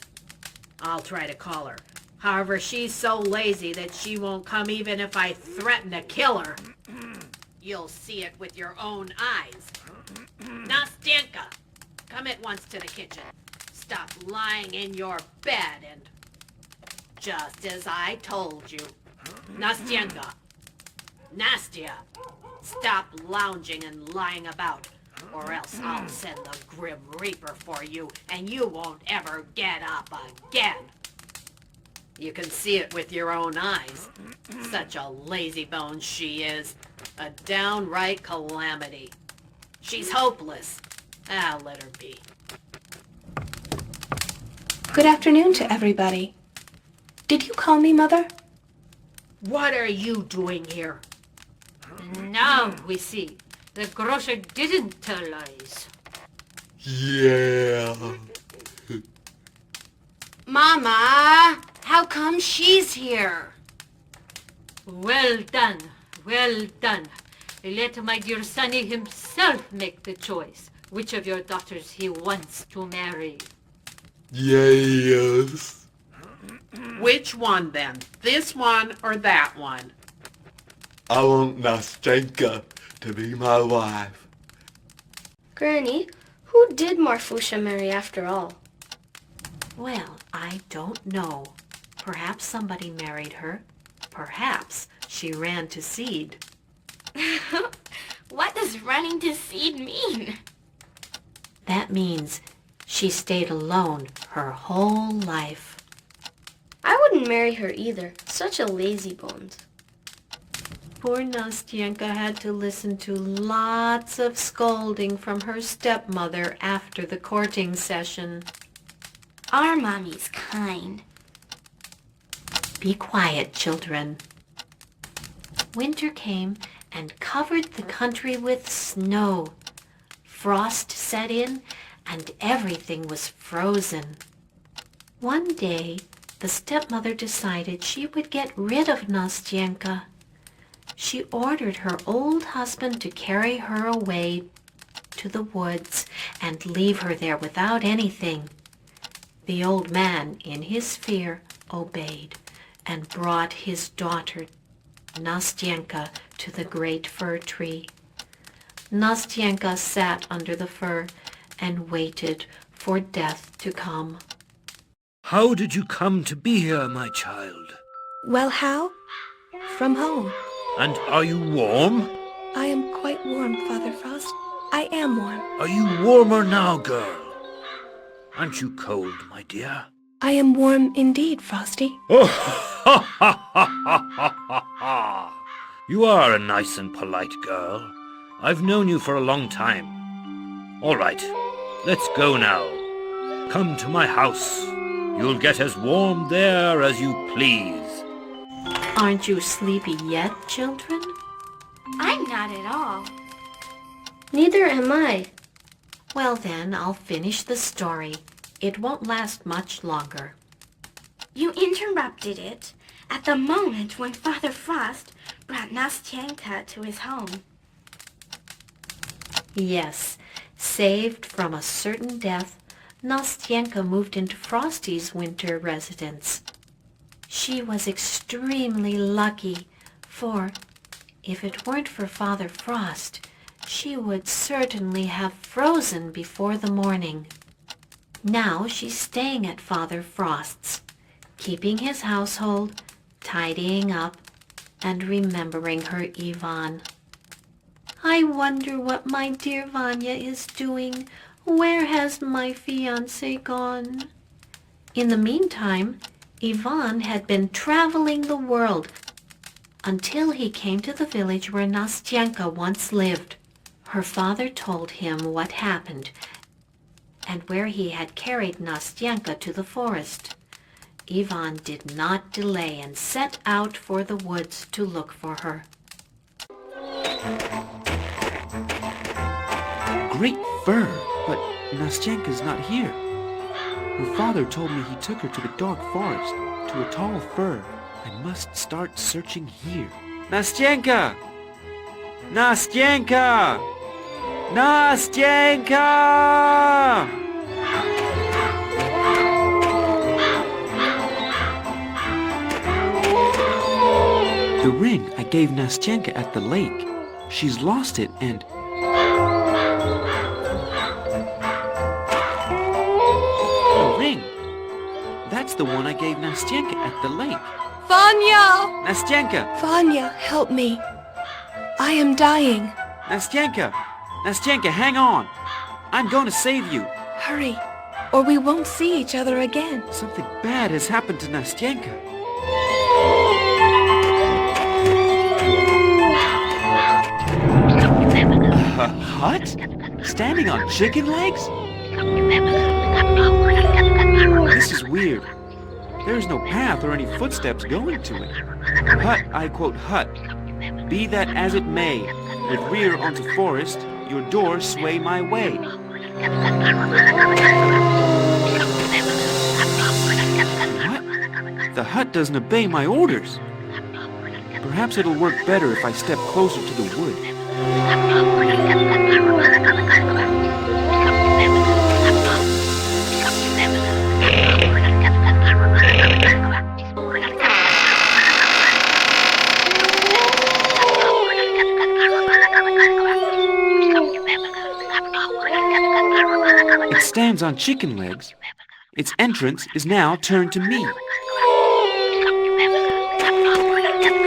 I'll try to call her. However, she's so lazy that she won't come even if I threaten to kill her. You'll see it with your own eyes. Nastyanka, come at once to the kitchen. Stop lying in your bed and... Just as I told you. Nastyanka. Nastya, stop lounging and lying about, or else I'll send the Grim Reaper for you, and you won't ever get up again. You can see it with your own eyes. Such a lazy-bone she is. A downright calamity. She's hopeless. Let her be. Good afternoon to everybody. Did you call me, Mother? What are you doing here? Now we see. The grocer didn't tell lies. Yeah. Mama, how come she's here? Well done, well done. Let my dear sonny himself make the choice which of your daughters he wants to marry. Yes. Which one then? This one or that one? I want Nastyanka to be my wife. Granny, who did Marfusha marry after all? Well, I don't know. Perhaps somebody married her. Perhaps she ran to seed. What does running to seed mean? That means she stayed alone her whole life. I wouldn't marry her either. Such a lazy bones. Poor Nastyanka had to listen to lots of scolding from her stepmother after the courting session. Our mommy's kind. Be quiet, children. Winter came and covered the country with snow. Frost set in and everything was frozen. One day, the stepmother decided she would get rid of Nastyenka. She ordered her old husband to carry her away to the woods and leave her there without anything. The old man, in his fear, obeyed and brought his daughter, Nastyenka, to the great fir tree. Nastyenka sat under the fir and waited for death to come. How did you come to be here, my child? Well, how? From home. And are you warm? I am quite warm, Father Frost. I am warm. Are you warmer now, girl? Aren't you cold, my dear? I am warm indeed, Frosty. Oh, ha ha ha ha ha ha! You are a nice and polite girl. I've known you for a long time. All right, let's go now. Come to my house. You'll get as warm there as you please. Aren't you sleepy yet, children? I'm not at all. Neither am I. Well then, I'll finish the story. It won't last much longer. You interrupted it at the moment when Father Frost brought Nastyenka to his home. Yes, saved from a certain death, Nastyenka moved into Frosty's winter residence. She was extremely lucky, for if it weren't for Father Frost, she would certainly have frozen before the morning. Now she's staying at Father Frost's, keeping his household, tidying up, and remembering her Ivan. I wonder what my dear Vanya is doing. Where has my fiancé gone? In the meantime, Ivan had been traveling the world until he came to the village where Nastyenka once lived. Her father told him what happened and where he had carried Nastyenka to the forest. Ivan did not delay and set out for the woods to look for her. Great fur, but Nastyenka's not here. Her father told me he took her to the dark forest, to a tall fir. I must start searching here. Nastyenka! Nastyenka! Nastyenka! The ring I gave Nastyenka at the lake. She's lost it and... The ring! That's the one I gave Nastyenka at the lake. Vanya! Nastyenka! Vanya, help me. I am dying. Nastyenka! Nastyenka, hang on! I'm going to save you. Hurry, or we won't see each other again. Something bad has happened to Nastyenka. A hut? Standing on chicken legs? This is weird. There is no path or any footsteps going to it. Hut, I quote hut. Be that as it may, with rear onto forest, your door sway my way. What? The hut doesn't obey my orders. Perhaps it'll work better if I step closer to the wood. It stands on chicken legs. Its entrance is now turned to me.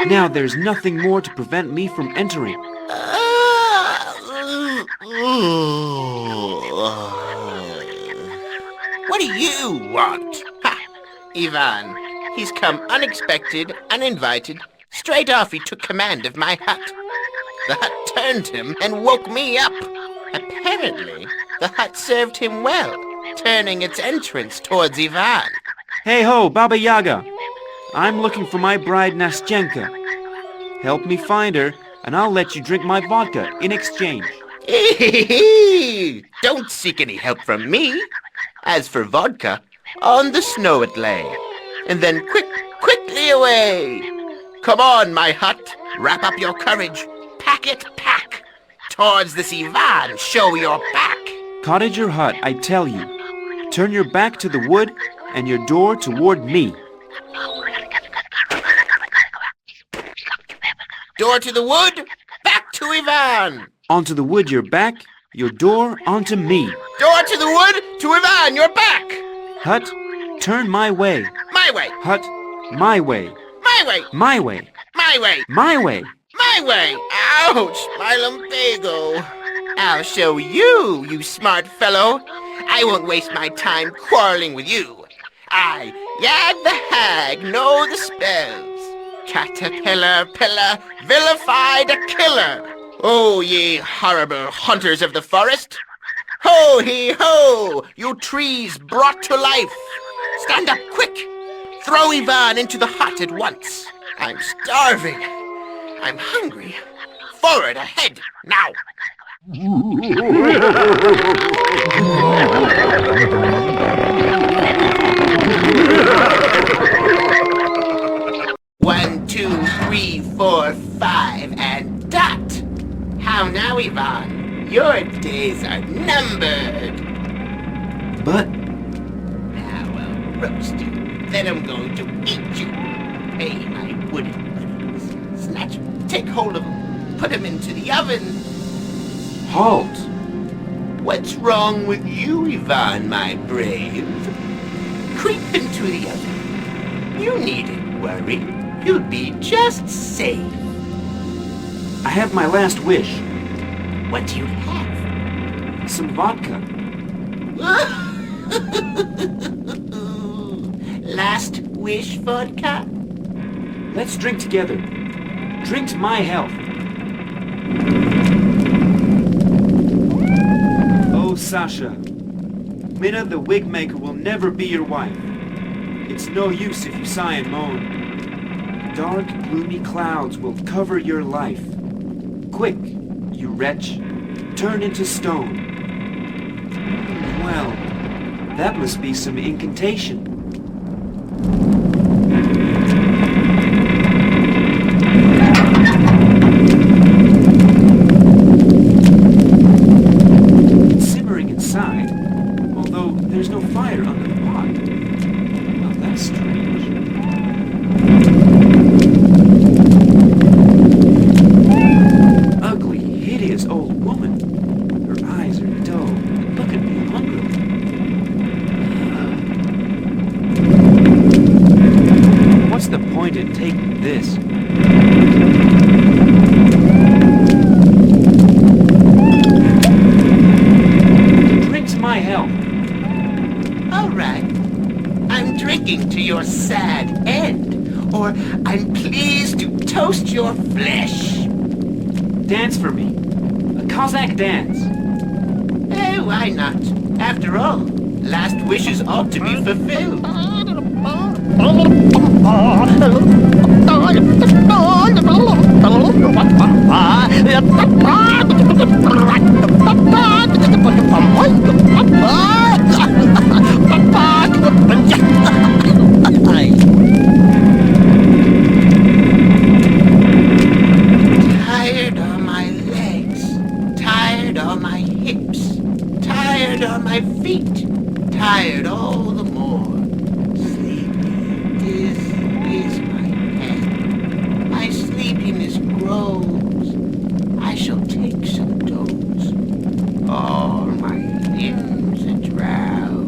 Now there's nothing more to prevent me from entering. What do you want? Ha! Ivan, he's come unexpected, uninvited. Straight off he took command of my hut. The hut turned him and woke me up. Apparently, the hut served him well, turning its entrance towards Ivan. Hey ho, Baba Yaga! I'm looking for my bride Nastyenka. Help me find her, and I'll let you drink my vodka in exchange. Don't seek any help from me. As for vodka, On the snow it lay, and then quickly away. Come on, my hut, wrap up your courage, pack it, pack. Towards this Ivan, show your back. Cottage or hut, I tell you. Turn your back to the wood and your door toward me. Door to the wood, back to Ivan. Onto the wood your back, your door onto me. Door to the wood, to Ivan, your back. Hut, turn my way. My way. Hut, my way. My way. My way. My way. My way. My way. Ouch, my lumbago. I'll show you, you smart fellow. I won't waste my time quarreling with you. I, Yag the Hag, know the spells. Caterpillar, pillar, vilified a killer. Oh, ye horrible hunters of the forest. Ho, he, ho, you trees brought to life. Stand up quick. Throw Ivan into the hut at once. I'm starving. I'm hungry. Forward, ahead, now. 1, 2, 3, 4, 5, and dot. How now, Ivan? Your days are numbered. But... Now I'll roast you. Then I'm going to eat you. Hey, my wooden buddies. Snatch him. Take hold of him. Put him into the oven. Halt! What's wrong with you, Ivan, my brave? Creep into the oven. You needn't worry. You'll be just safe. I have my last wish. What do you have? Some vodka. Last wish, vodka? Let's drink together. Drink to my health. Oh, Sasha. Minna the wig maker will never be your wife. It's no use if you sigh and moan. Dark, gloomy clouds will cover your life. Quick, you wretch, turn into stone. Well, that must be some incantation. It's simmering inside, although there's no fire under the pot. Well, that's strange. Ugly, hideous old woman. Her eyes are dull. Look at me hungrily. What's the point in taking this? Drink's my health. All right. I'm drinking to your sad end, or I'm pleased to toast your flesh. Dance for me. A Cossack dance. Eh, why not? After all, last wishes ought to be fulfilled. Tired are my legs, tired are my hips, tired are my feet, tired all the more. Sleepy, dizzy is my head, my sleepiness grows. I shall take some doze, all my limbs a drowse.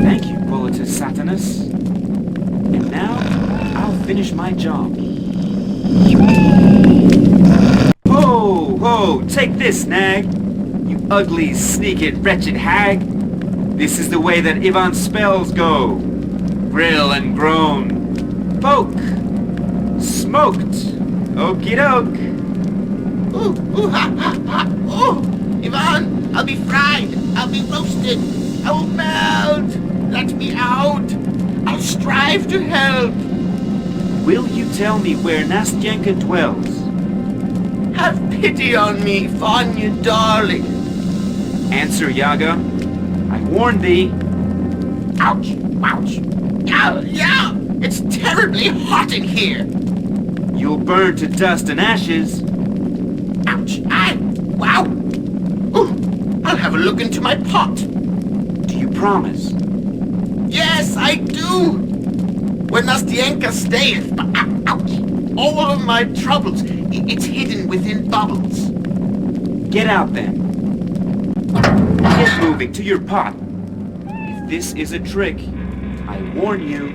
Thank you, Poetus Satanus. And now, I'll finish my job. Ho, ho, take this, Nag. You ugly, sneaky, wretched hag. This is the way that Ivan's spells go. Grill and groan. Poke. Smoked. Okie doke. Ooh, ha, ha, ha, ooh! Ivan, I'll be fried, I'll be roasted, I will melt! Let me out! I'll strive to help. Will you tell me where Nastyenka dwells? Have pity on me, Vanya, darling. Answer, Yaga. I warned thee. Ouch! Ouch! Yeah! It's terribly hot in here. You'll burn to dust and ashes. Ouch! Wow! Ooh, I'll have a look into my pot. Do you promise? Yes, I do. Where Nastyenka stayeth. Ouch! All of my troubles, it's hidden within bubbles. Get out then. Get moving to your pot. If this is a trick, I warn you.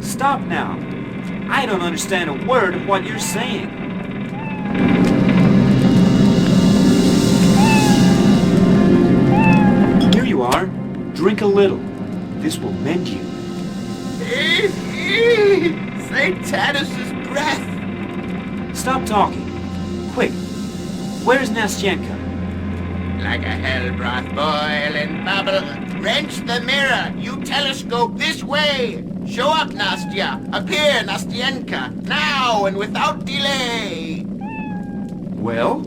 Stop now. I don't understand a word of what you're saying. Here you are. Drink a little. This will mend you. Satanus' breath. Stop talking. Quick. Where's Nastyenka? Like a hell broth boil and bubble. Wrench the mirror. You telescope this way. Show up, Nastya. Appear, Nastyenka. Now and without delay. Well?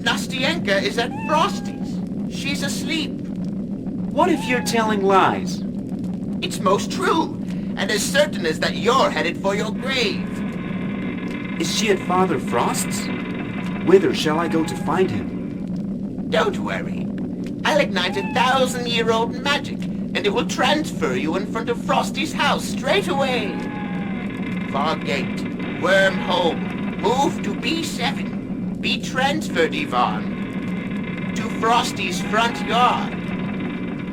Nastyenka is at Frosty's. She's asleep. What if you're telling lies? It's most true. And as certain as that you're headed for your grave. Is she at Father Frost's? Whither shall I go to find him? Don't worry. I'll ignite 1,000-year-old magic, and it will transfer you in front of Frosty's house straight away. Fog gate, wormhole, move to B7. Be transferred, Yvonne. To Frosty's front yard.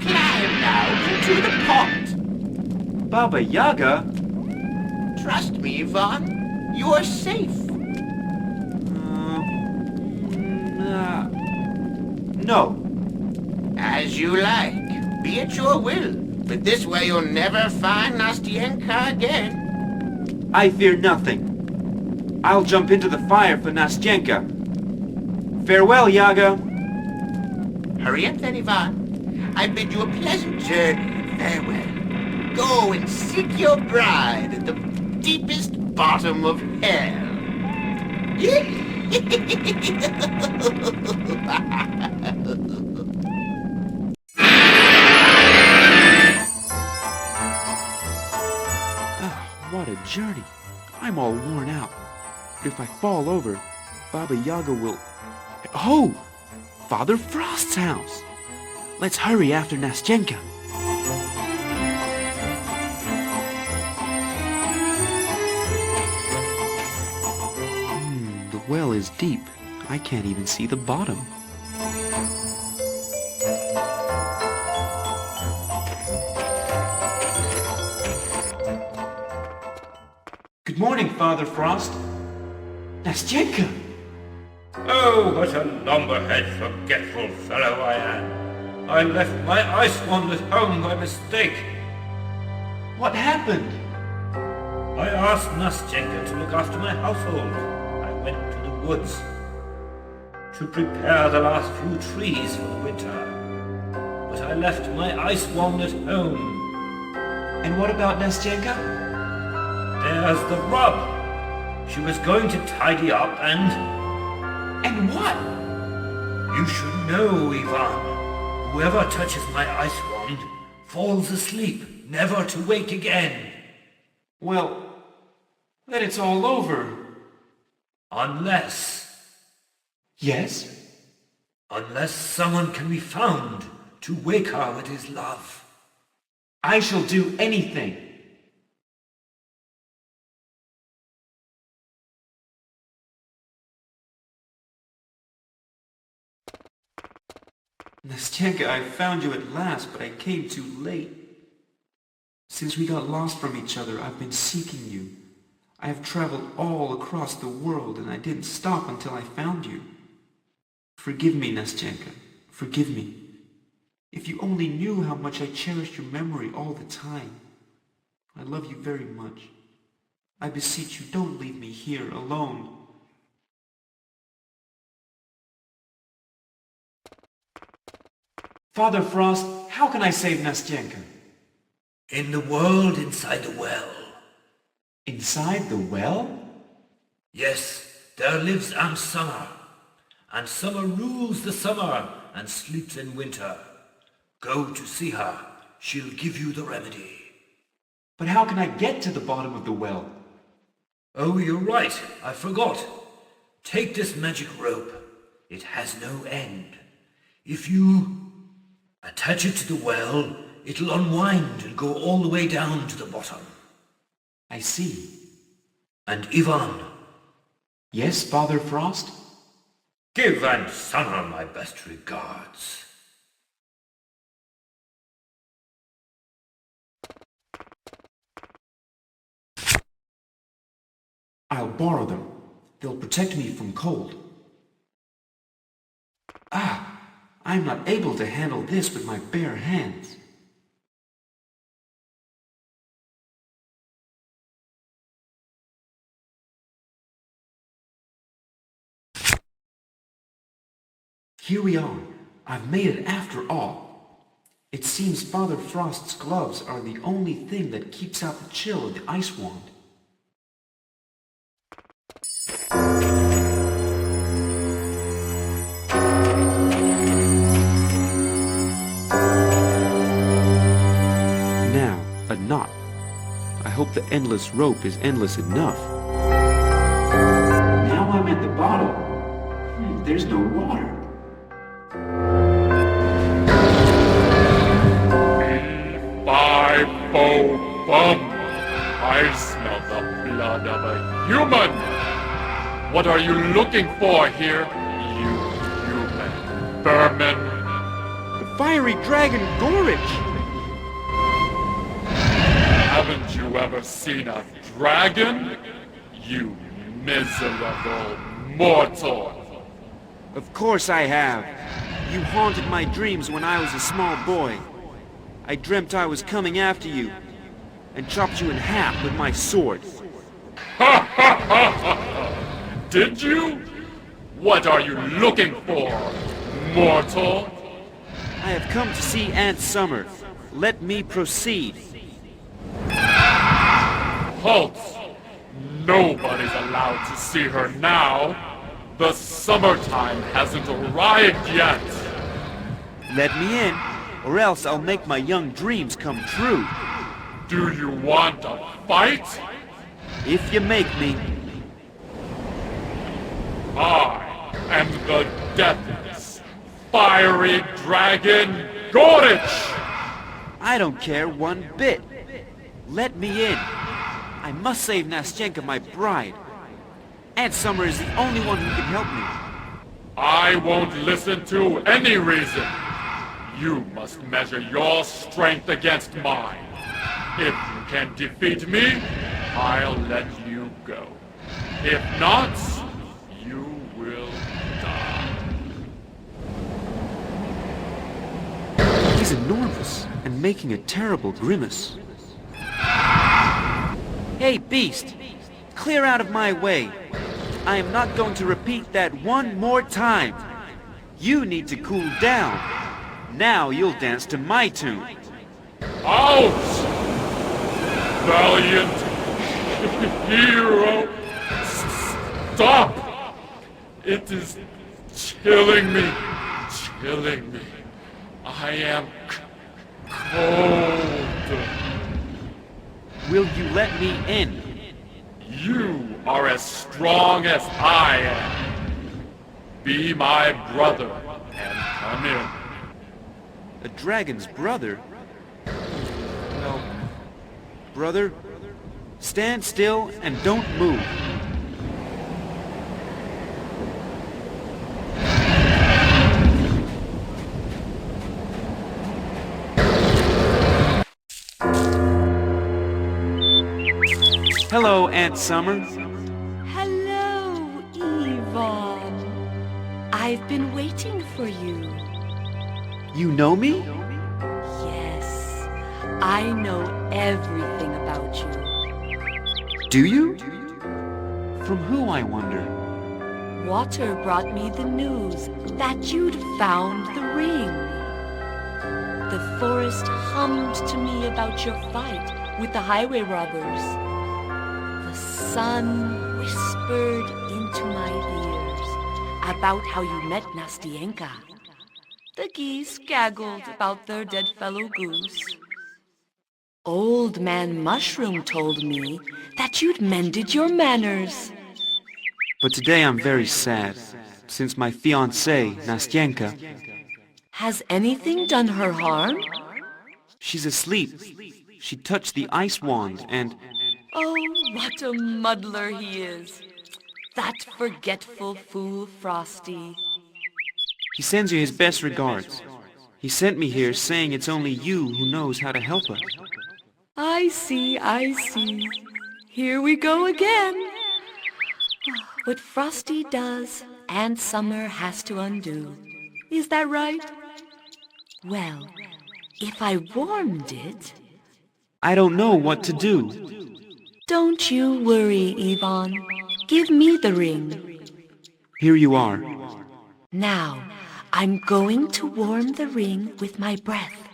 Climb now into the pot. Baba Yaga? Trust me, Yvonne. You are safe. No. As you like. Be at your will. But this way you'll never find Nastyenka again. I fear nothing. I'll jump into the fire for Nastyenka. Farewell, Yaga. Hurry up then, Yvonne. I bid you a pleasant journey and farewell. Go and seek your bride at the deepest bottom of hell. What a journey. I'm all worn out. But if I fall over, Baba Yaga will... Oh! Father Frost's house! Let's hurry after Nastyenka. The well is deep. I can't even see the bottom. Good morning, Father Frost. Nastyenka! Oh, what a lumberhead, forgetful fellow I am. I left my ice wand at home by mistake. What happened? I asked Nastyenka to look after my household. I went to the woods to prepare the last few trees for the winter. But I left my ice wand at home. And what about Nastyenka? There's the rub. She was going to tidy up and... And what? You should know, Ivan. Whoever touches my ice wand falls asleep, never to wake again. Well, then it's all over. Unless... Yes? Unless someone can be found to wake her with his love. I shall do anything. Nastyenka, I found you at last, but I came too late. Since we got lost from each other, I've been seeking you. I have traveled all across the world, and I didn't stop until I found you. Forgive me, Nastyenka. Forgive me. If you only knew how much I cherished your memory all the time. I love you very much. I beseech you, don't leave me here alone. Father Frost, how can I save Nastyenka? In the world inside the well. Inside the well? Yes, there lives Aunt Summer. And Summer rules the summer and sleeps in winter. Go to see her. She'll give you the remedy. But how can I get to the bottom of the well? Oh, you're right. I forgot. Take this magic rope. It has no end. If you attach it to the well, it'll unwind and go all the way down to the bottom. I see. And Ivan. Yes, Father Frost? Give Aunt Summer my best regards. I'll borrow them. They'll protect me from cold. Ah, I'm not able to handle this with my bare hands. Here we are. I've made it after all. It seems Father Frost's gloves are the only thing that keeps out the chill of the ice wand. Now, a knot. I hope the endless rope is endless enough. Now I'm at the bottom. There's no water. Bum! I smell the blood of a human! What are you looking for here, you human vermin? The fiery dragon Gorich! Haven't you ever seen a dragon? You miserable mortal! Of course I have. You haunted my dreams when I was a small boy. I dreamt I was coming after you and chopped you in half with my sword. Ha ha ha ha! Did you? What are you looking for, mortal? I have come to see Aunt Summer. Let me proceed. Halt! Nobody's allowed to see her now. The summertime hasn't arrived yet. Let me in, or else I'll make my young dreams come true. Do you want a fight? If you make me. I am the deathless, fiery dragon Gorich! I don't care one bit. Let me in. I must save Nastyenka, my bride. Aunt Summer is the only one who can help me. I won't listen to any reason. You must measure your strength against mine. If you can defeat me, I'll let you go. If not, you will die. He's enormous and making a terrible grimace. Hey, beast! Clear out of my way. I am not going to repeat that one more time. You need to cool down. Now you'll dance to my tune. Out! Valiant hero! Stop! It is chilling me. I am cold. Will you let me in? You are as strong as I am. Be my brother and come in. A dragon's brother? Well, brother, stand still and don't move. Hello, Aunt Summer. Hello, Yvonne. I've been waiting for you. You know me? Yes, I know everything about you. Do you? From who, I wonder? Water brought me the news that you'd found the ring. The forest hummed to me about your fight with the highway robbers. The sun whispered into my ears about how you met Nastyenka. The geese gaggled about their dead fellow goose. Old Man Mushroom told me that you'd mended your manners. But today I'm very sad, since my fiancée, Nastyenka... Has anything done her harm? She's asleep. She touched the ice wand and... Oh, what a muddler he is. That forgetful fool Frosty. He sends you his best regards. He sent me here saying it's only you who knows how to help us. I see, I see. Here we go again. What Frosty does, Aunt Summer has to undo. Is that right? Well, if I warmed it... I don't know what to do. Don't you worry, Yvonne. Give me the ring. Here you are. Now, I'm going to warm the ring with my breath.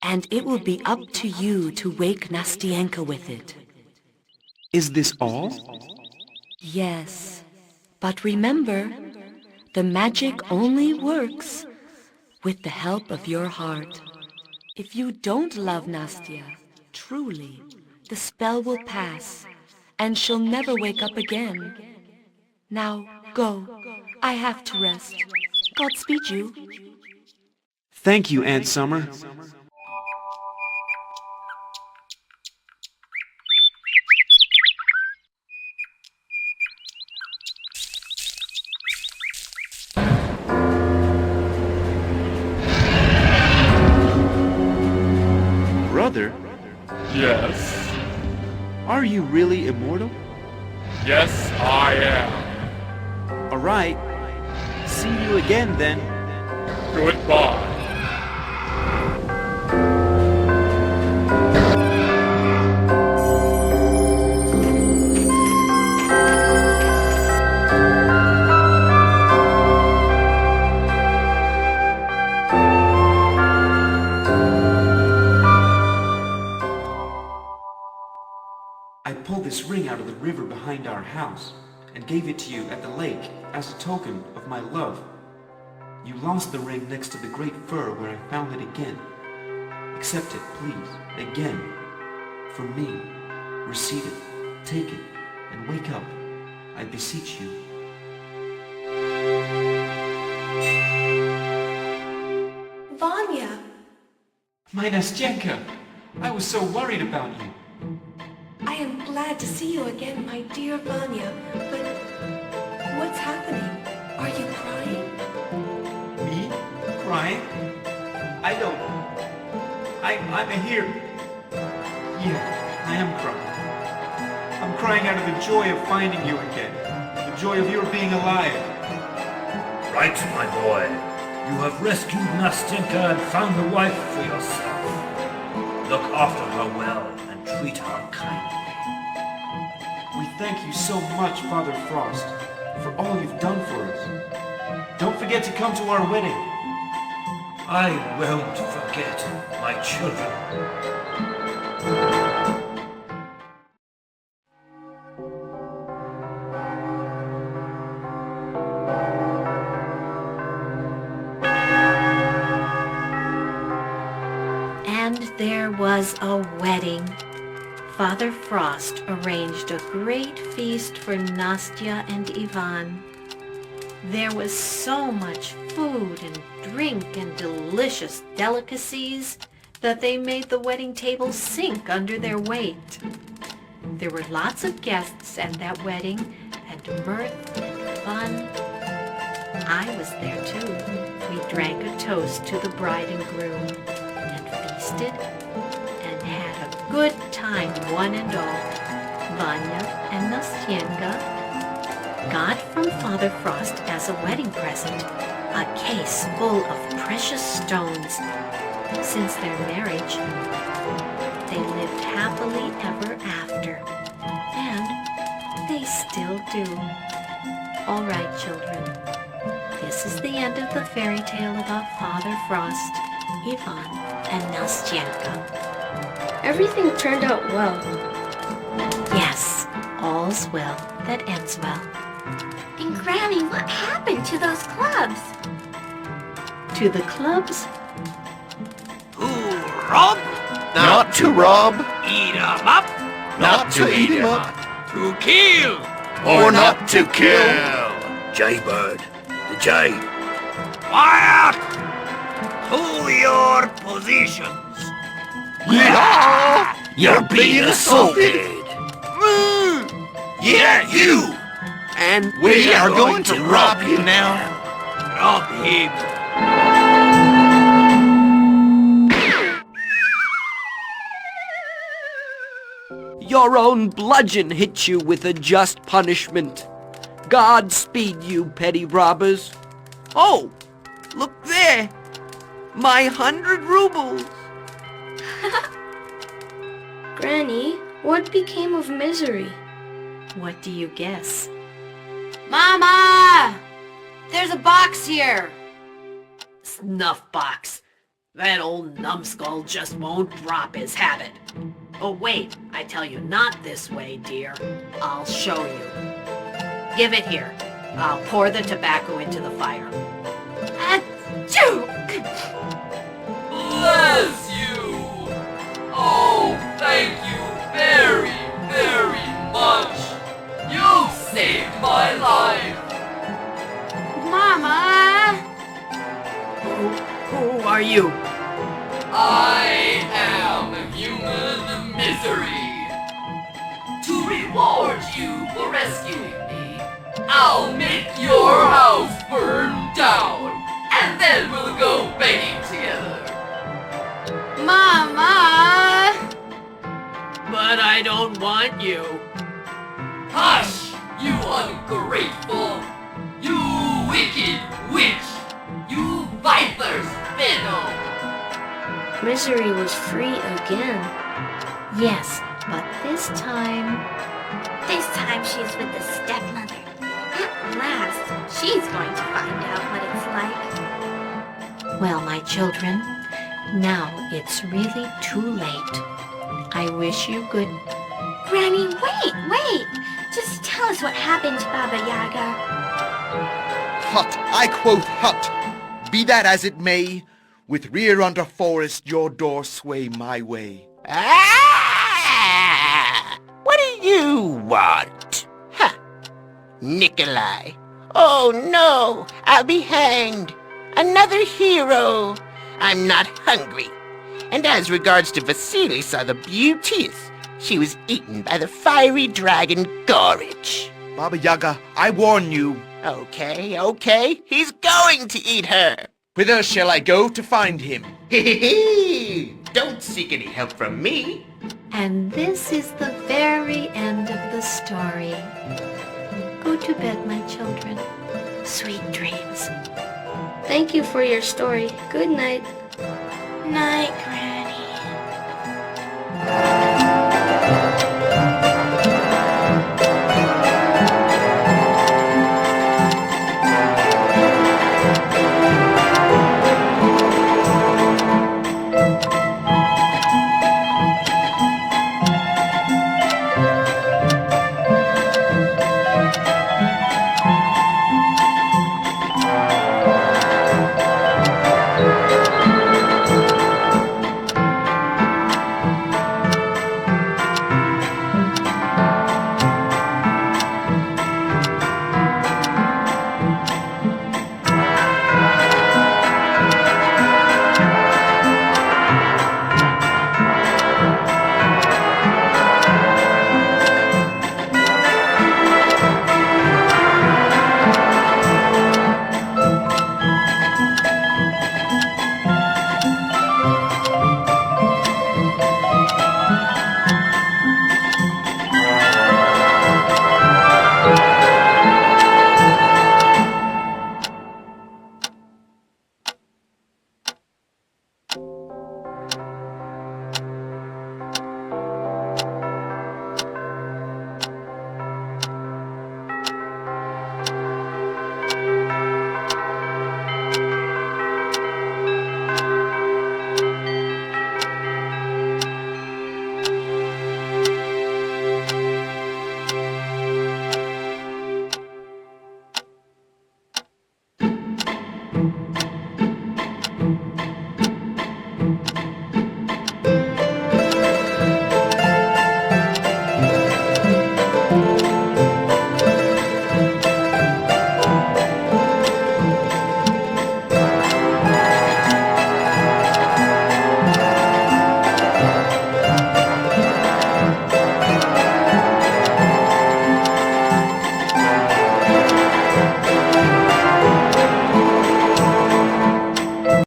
And it will be up to you to wake Nastyenka with it. Is this all? Yes. But remember, the magic only works with the help of your heart. If you don't love Nastya, truly, the spell will pass, and she'll never wake up again. Now, go. I have to rest. Godspeed you. Thank you, Aunt Summer. Brother? Yes? Are you really immortal? Yes, I am. All right. See you again, then. Goodbye. I pulled this ring out of the river behind our house and gave it to you at the lake as a token of my love. You lost the ring next to the great fir where I found it again. Accept it, please, again. For me, receive it, take it, and wake up, I beseech you. Vanya! My Nastyenka! I was so worried about you. I am glad to see you again, my dear Vanya, but what's happening? Are you crying? Me? Crying? I don't... I'm here. Yeah, I am crying. I'm crying out of the joy of finding you again. The joy of your being alive. Right, my boy. You have rescued Nastyenka and found a wife for yourself. Look after her well and treat her kindly. We thank you so much, Father Frost, for all you've done for us. Don't forget to come to our wedding. I won't forget, my children. And there was a wedding. Father Frost arranged a great feast for Nastya and Ivan. There was so much food and drink and delicious delicacies that they made the wedding table sink under their weight. There were lots of guests at that wedding, and mirth and fun. I was there too. We drank a toast to the bride and groom, and feasted, and had a good time, one and all. Vanya and Nastyenka got from Father Frost as a wedding present a case full of precious stones. Since their marriage, they lived happily ever after, and they still do. All right, children, this is the end of the fairy tale about Father Frost. Ivan and Nastyanka. Everything turned out well. Yes, all's well that ends well. And Granny, what happened to those clubs? To the clubs? Rob? Not to rob, Eat 'em up? not to eat him up, To kill? or not to kill. Jaybird, the Jay. Quiet! To your positions. Yeah! You're being assaulted. Yeah, you! And We are going to rob you now. rob him. Your own bludgeon hit you with a just punishment. Godspeed you, petty robbers. Oh, look there. My 100 rubles. Granny, what became of Misery? What do you guess? Mama! There's a box here. Snuff box. That old numbskull just won't drop his habit. Oh wait, I tell you, not this way, dear. I'll show you. Give it here. I'll pour the tobacco into the fire. Achoo! Bless you! Oh, thank you very, very much! You saved my life! Mama! Who are you? I am human misery. To reward you for rescuing me, I'll make your house burn down, and then we'll go begging together. Mama! But I don't want you. Hush, you ungrateful! You wicked witch! You viper's venom! Misery was free again. Yes, but this time... This time she's with the stepmother. At last, she's going to find out what it's like. Well, my children, now it's really too late. I wish you good... Granny, wait! Just tell us what happened to Baba Yaga. Hut, I quote hut. Be that as it may, with rear under forest your door sway my way. What do you want? Huh. Nikolai. Oh no, I'll be hanged. Another hero. I'm not hungry. And as regards to Vasilisa the Beauteous, she was eaten by the fiery dragon Gorich. Baba Yaga, I warn you. Okay, he's going to eat her. Whither shall I go to find him? Don't seek any help from me. And this is the very end of the story. Go to bed, my children. Sweet dreams. Thank you for your story. Good night. Night, Granny.